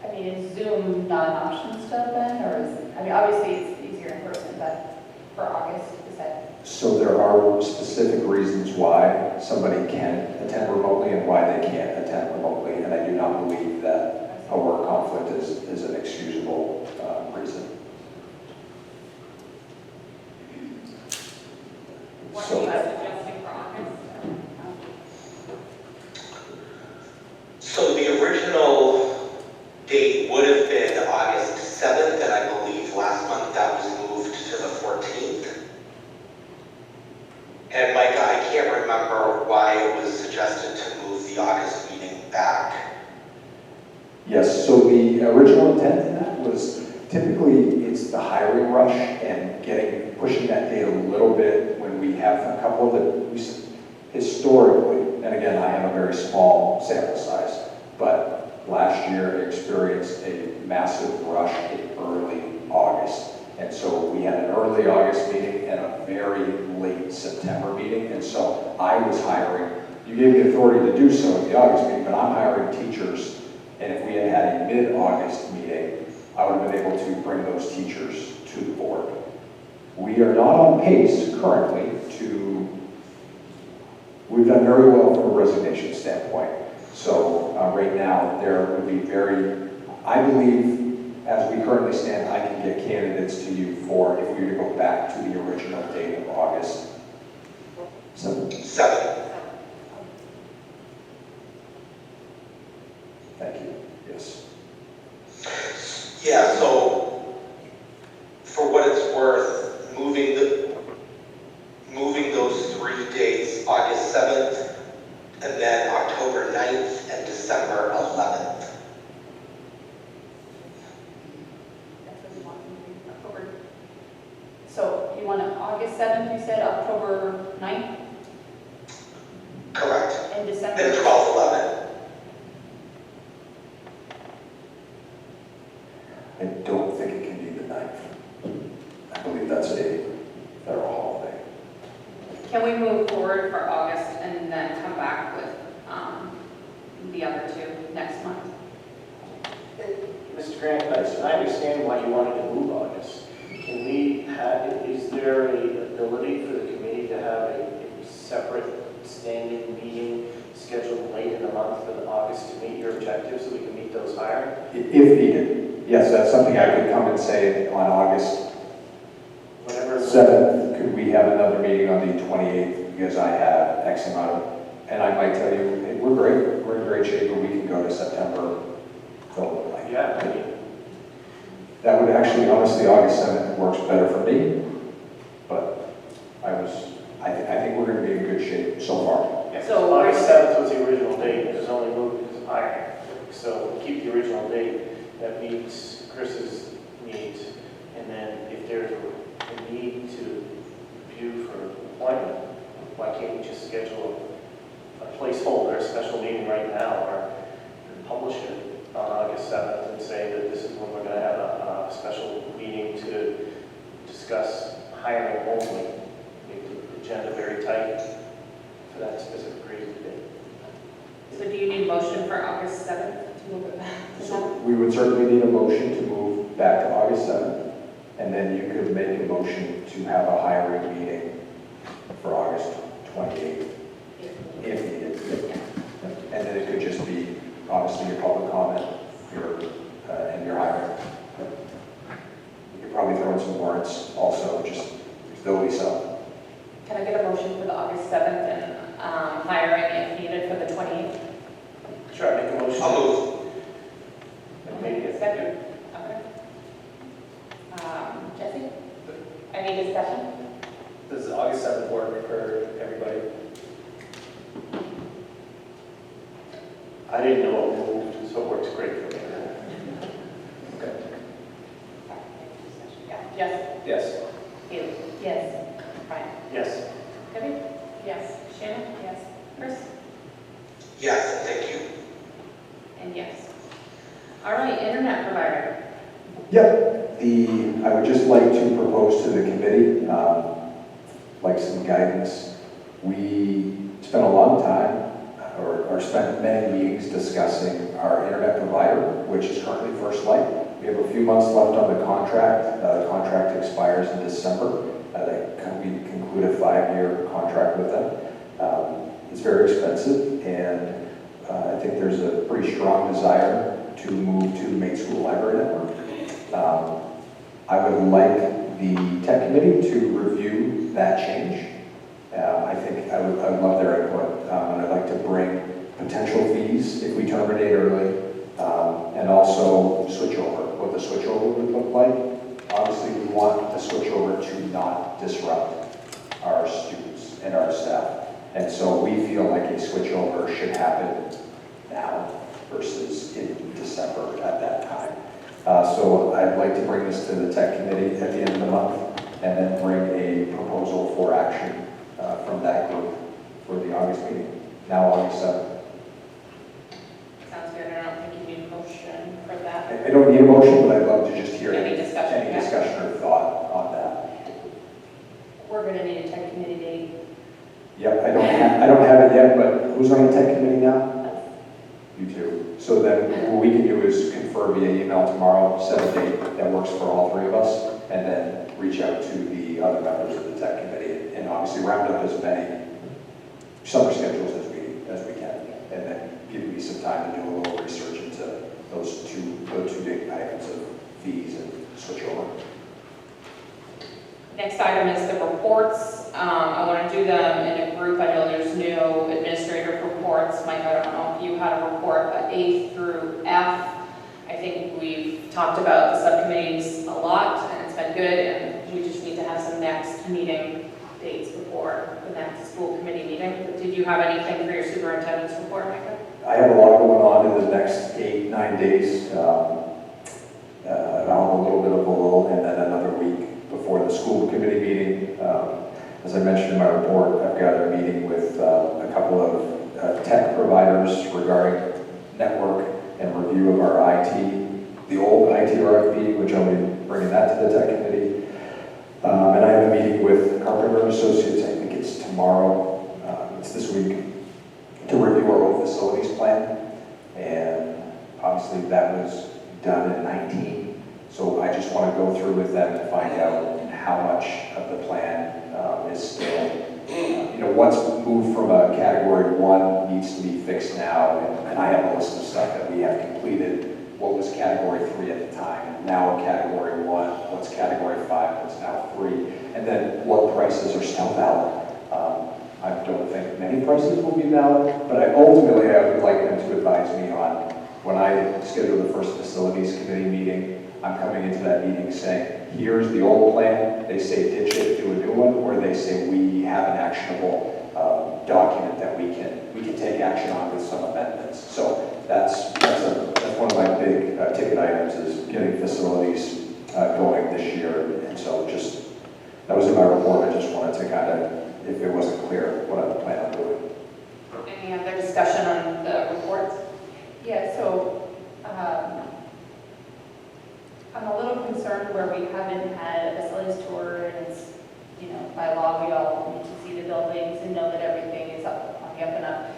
I mean, is Zoom not an option still then, or is, I mean, obviously it's easier in person, but for August, is that? So there are specific reasons why somebody can attend remotely and why they can't attend remotely, and I do not believe that a work conflict is an excusable reason. What are So, you suggesting for August? So the original date would have been August 7th, and I believe last month that was moved to the 14th. And Micah, I can't remember why it was suggested to move the August meeting back. yes, so the original intent in that was typically it's the hiring rush and pushing that date a little bit when we have a couple of the, historically, and again, I have a very small sample size, but last year experienced a massive rush in early August. And so we had an early August meeting and a very late September meeting. And so I was hiring, you gave me authority to do so at the August meeting, but I'm hiring teachers. And if we had had a mid-August meeting, I would have been able to bring those teachers to the board. We are not on pace currently we've done very well from a resignation standpoint. So right now, there would be I believe, as we currently stand, I can get candidates to you for if we were to go back to the original date of August 7th. 7th. Thank you. Yes. Yeah, so for what it's worth, moving those 3 dates, August 7th, and then October 9th and December 11th. That's what you want, October. So you want it August 7th, you said, October 9th, Correct. and December? And 12th, 11th. I don't think it can be the 9th. I believe that's a federal holiday. Can we move forward for August and then come back with the other 2 next month? Mr. Grant, I understand why you wanted to move August. Can we is there an ability for the committee to have a separate standing meeting scheduled late in the month for the August to meet your objectives so we can meet those hiring? If needed. Yes, that's something I could come and say on August 7th. Could we have another meeting on the 28th because I have X amount of, and I might tell you, hey, we're great. We're in great shape, but we can go to September. Yeah. That would actually, honestly, August 7th works better for me, but I think we're going to be in good shape so far. Yeah, So August 7th was the original date, it was only moved because of hiring. So keep the original date that meets Chris's needs, and then if there's a need to review for appointment, why can't we just schedule a placeholder, a special meeting right now, or publish it on August 7th and say that this is when we're going to have a special meeting to discuss hiring only, make the agenda very tight for that specific reason. So do you need motion for August 7th to move it back to So 7th? we would certainly need a motion to move back to August 7th, and then you could make a motion to have a hiring meeting for August 28th, if needed. And then it could just be, obviously, your public comment, and your hiring. You could probably throw in some warrants also, just, there'll be some. Can I get a motion for the August 7th and hiring if needed for the 28th? Sure, make a motion. I'll move. Maybe a Second. Okay. Jesse? Any discussion? Does August 7th work for everybody? I didn't know it moved, so it works great for me. Okay. Yes. Yes. Haley? Yes. Brian? Yes. Debbie? Yes. Shannon? Yes. Chris? Yes, thank you. And yes. All right, internet provider. Yep. I would just like to propose to the committee, like some guidance. We spent a long time, or spent many meetings discussing our internet provider, which is currently First Light. We have a few months left on the contract. The contract expires in December. We conclude a 5-year contract with them. It's very expensive, and I think there's a pretty strong desire to move to the main school library network. I would like the tech committee to review that change. I think I would love their input, and I'd like to bring potential fees if we terminate early, and also switchover, what the switchover would look like. Obviously, we want the switchover to not disrupt our students and our staff. And so we feel like a switchover should happen now versus in December at that time. So I'd like to bring this to the tech committee at the end of the month and then bring a proposal for action from that group for the August meeting, now August 7th. Sounds good. I don't think you need a motion for that. I don't need a motion, but I'd love to just hear Any discussion, any yeah. discussion or thought on that. We're going to need a tech committee date. Yep, I don't have it yet, but who's on the tech committee now? You two. So then what we can do is confer via email tomorrow, set a date that works for all three of us, and then reach out to the other members of the tech committee, and obviously round up as many summer schedules as we can, and then give me some time to do a little research into those two big items of fees and switchover. Next item is the reports. I want to do them in a group. I know there's no administrative reports. Mike, I don't know if you had a report, but A through F. I think we've talked about the subcommittees a lot, and it's been good, and we just need to have some next meeting dates before the next school committee meeting. But did you have anything for your superintendent's report, Micah? I have a lot going on in the next 8-9 days. I'll have a little bit of a lull, and then another week before the school committee meeting. As I mentioned in my report, I've got a meeting with a couple of tech providers regarding network and review of our IT, the old IT RFP, which I'll be bringing that to the tech committee. And I have a meeting with Carpenter Associates, I think it's tomorrow, it's this week, to review our old facilities plan. And obviously that was done in 19. So I just want to go through with them and find out how much of the plan is still, what's moved from a category 1 needs to be fixed now. And I have a list of stuff that we have completed. What was category 3 at the time, and now category 1, what's category 5, what's now 3, and then what prices are still valid. I don't think many prices will be valid, but ultimately I would like them to advise me on when I schedule the first facilities committee meeting. I'm coming into that meeting saying, here's the old plan. They say ditch it, do a new one, or they say we have an actionable document that we can take action on with some amendments. So that's one of my big ticket items is getting facilities going this year. And so that was in my report. I just wanted to kind of, if it wasn't clear, what I plan on doing. Any other discussion on the reports? Yeah, so I'm a little concerned where we haven't had a facilities tour, and it's, by law, we all need to see the buildings and know that everything is on the up and up.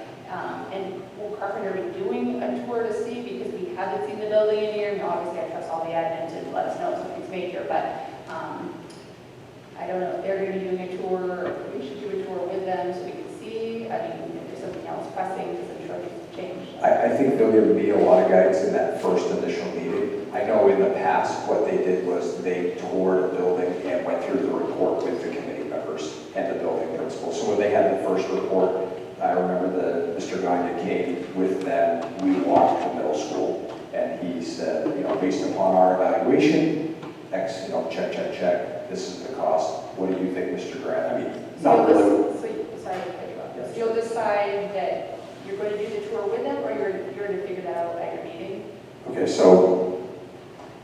And will Carpenter be doing a tour to see, because we haven't seen the building in here? Obviously, I trust all the admin to let us know if something's major, but I don't know if they're going to be doing a tour, or we should do a tour with them so we can see. I mean, if there's something else pressing, because I'm sure things change. I think there'll be a lot of guidance in that first initial meeting. I know in the past, what they did was they toured a building and went through the report with the committee members and the building principal. So when they had the first report, I remember that Mr. Gagne came with them. We walked to middle school, and he said, based upon our evaluation, X, check, this is the cost. What do you think, Mr. Grant? I mean, not really. Sorry to cut you off. Yes. You'll decide that you're going to do the tour with them, or you're going to figure that out at your meeting? Okay, so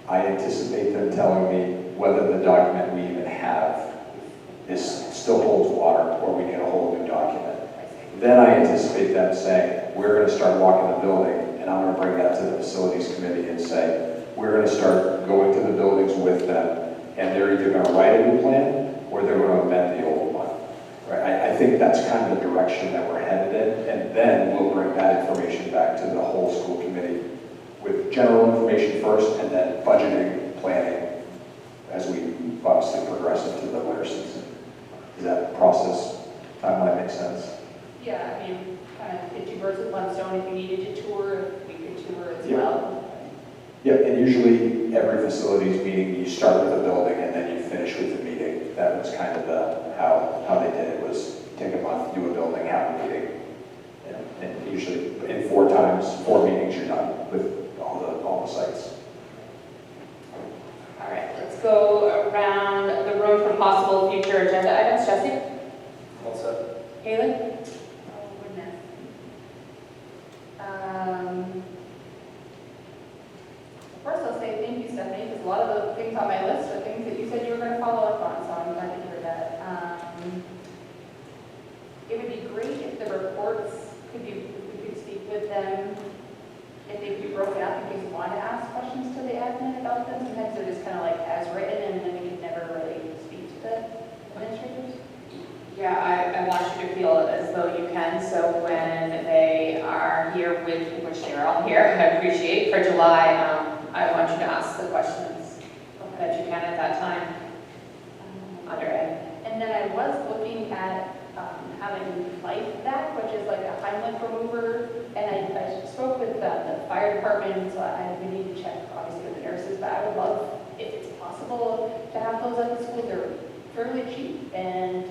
I anticipate them telling me whether the document we even have still holds water, or we need a whole new document. Then I anticipate them saying, we're going to start walking the building, and I'm going to bring that to the facilities committee and say, we're going to start going to the buildings with them, and they're either going to write a new plan, or they're going to amend the old one. Right? I think that's kind of the direction that we're headed in, and then we'll bring that information back to the whole school committee with general information first, and then budgeting, planning, as we obviously progress into the winter season. Does that process timeline make sense? Yeah, I mean, kind of hit two birds with one stone. If you needed to tour, we could tour as Yeah. well. Yeah, and usually every facilities meeting, you start with a building and then you finish with the meeting. That was kind of how they did it, was take a month, do a building, have a meeting. And usually in 4 meetings, you're done with all the sites. All right, let's go around the room for possible future agenda items. Jesse? All set. Haley? Oh, goodness. First, I'll say thank you, Stephanie, because a lot of the things on my list are things that you said you were going to follow up on, so I'm glad to hear that. It would be great if the reports could be, we could speak with them, if they could be broken up in case you want to ask questions to the admin about them. Sometimes they're just kind of like as written, and then we can never really speak to the administrators. Yeah, I want you to feel as though you can, so when they are here with, which they're all here, I appreciate, for July, I want you to ask the questions that you can at that time under A. And then I was looking at having Life Back, which is like a Heimlich remover, and I spoke with the fire department, so we need to check obviously with the nurses, but I would love, if it's possible, to have those at the school. They're fairly cheap, and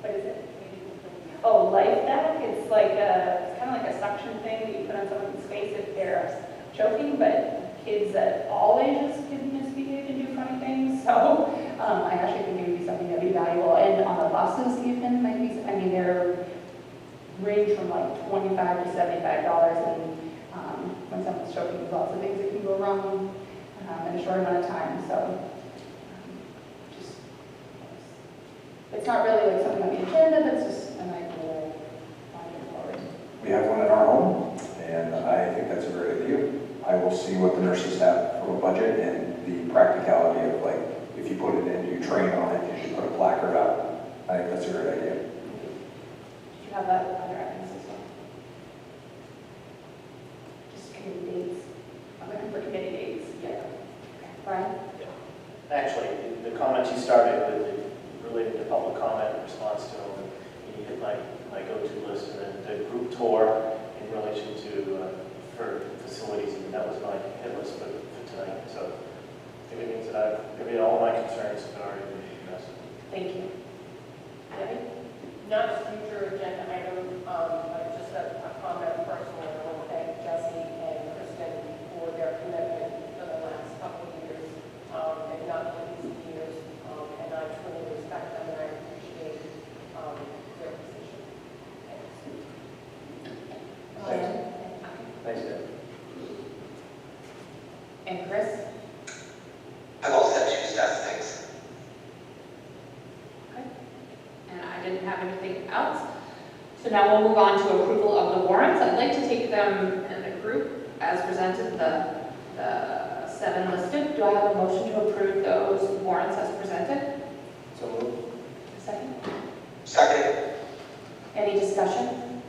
what is it? Oh, Life Back. It's like it's kind of like a suction thing that you put on someone's face if they're choking, but kids at all ages can misbehave and do funny things. So I actually think it would be something that would be valuable. And on the buses even might be, I mean, they're range from like $25 to $75, and when someone's choking, there's lots of things that can go wrong in a short amount of time. So just, it's not really like something on the agenda, that's just an idea that I want to move forward. We have one in our home, and I think that's a great idea. I will see what the nurses have from a budget and the practicality of, like, if you put it in, you train on it, you should put a placard up. I think that's a great idea. Do you have that other items as well? Just committee dates. I'm looking for committee dates. Yeah. Brian? Actually, the comments you started with related to public comment in response to them, you hit my go-to list, and then the group tour in relation to for facilities, and that was my hit list for tonight. So I think it means that I've given all my concerns have already been addressed. Thank you. Debbie? Not a future agenda item, but just a comment personally. I want to thank Jesse and Kristen for their commitment for the last couple of years, and not for these years, and I truly respect them and I appreciate their position. Thanks. Thanks, Deb. And Chris? I'm all set too, Steph, thanks. Okay. And I didn't have anything else. So now we'll move on to approval of the warrants. I'd like to take them in a group as presented, the 7 listed. Do I have a motion to approve those warrants as presented? So moved. Second? Second. Any discussion?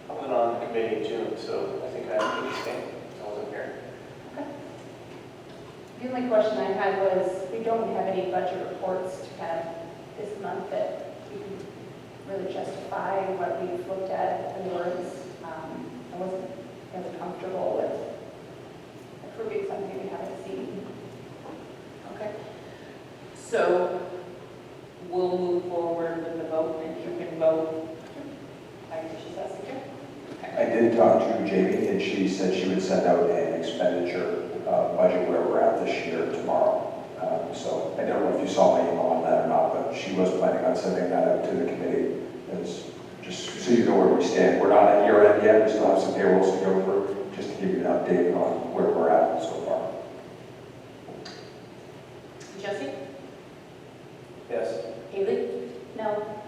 I went on the committee in June, so I think I have to abstain. I wasn't here. The only question I had was, we don't have any budget reports to kind of this month that we can really justify what we've looked at in the words. I wasn't really comfortable with approving something we haven't seen. Okay. So we'll move forward with the vote, and you can vote. I guess she's asking you. I did talk to Jamie, and she said she would send out an expenditure budget where we're at this year tomorrow. So I don't know if you saw my email on that or not, but she was planning on sending that out to the committee, as just so you know where we stand. We're not at year end yet, we still have some payrolls to go through, just to give you an update on where we're at so far. Jesse? Yes. Haley? No.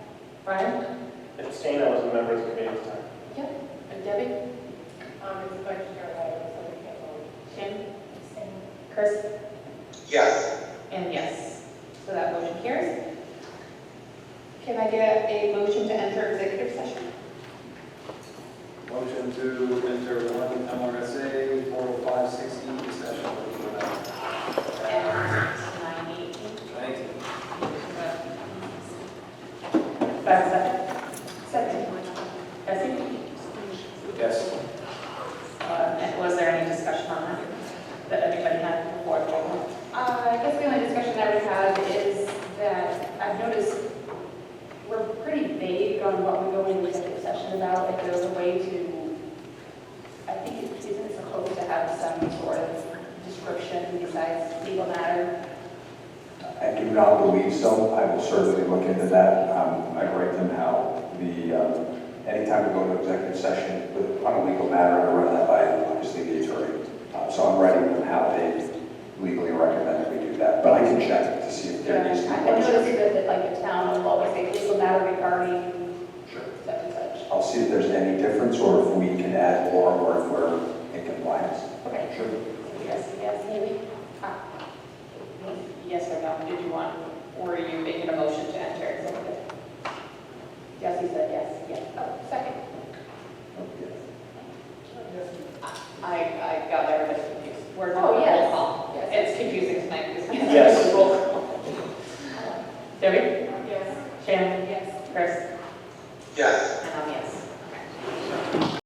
Brian? Abstain, I was a member of the committee at the time. Yep. And Debbie? As the vice chair, Chris? Yes. And yes. So that motion carries. Can I get a motion to enter executive session? Motion to enter 1 MRSA 40560 discussion of legal matter. And 9:18. 19. Do I have a second? Second. Bessie? Yes. And was there any discussion on that anybody had before? I guess the only discussion I would have is that I've noticed we're pretty vague on what we go into executive session about. If there's a way to, I think isn't supposed to have some sort of description besides legal matter. I do not believe so. I will certainly look into that. I write them how anytime we go to executive session on a legal matter, I run that by obviously the attorney. So I'm writing them how they legally recommend that we do that. But I can check to see if there needs to be I one noticed description. that like the town will always say legal matter regarding Sure. such and such. I'll see if there's any difference or if we can add more or if we're in compliance. Okay. Sure. Yes, yes, maybe. Yes or no? Did you want, or were you making a motion to enter executive? Jesse said yes, yes. Oh, second. I got everybody confused. We're Oh, doing a yes. roll call. Yes. It's confusing tonight because. Yes.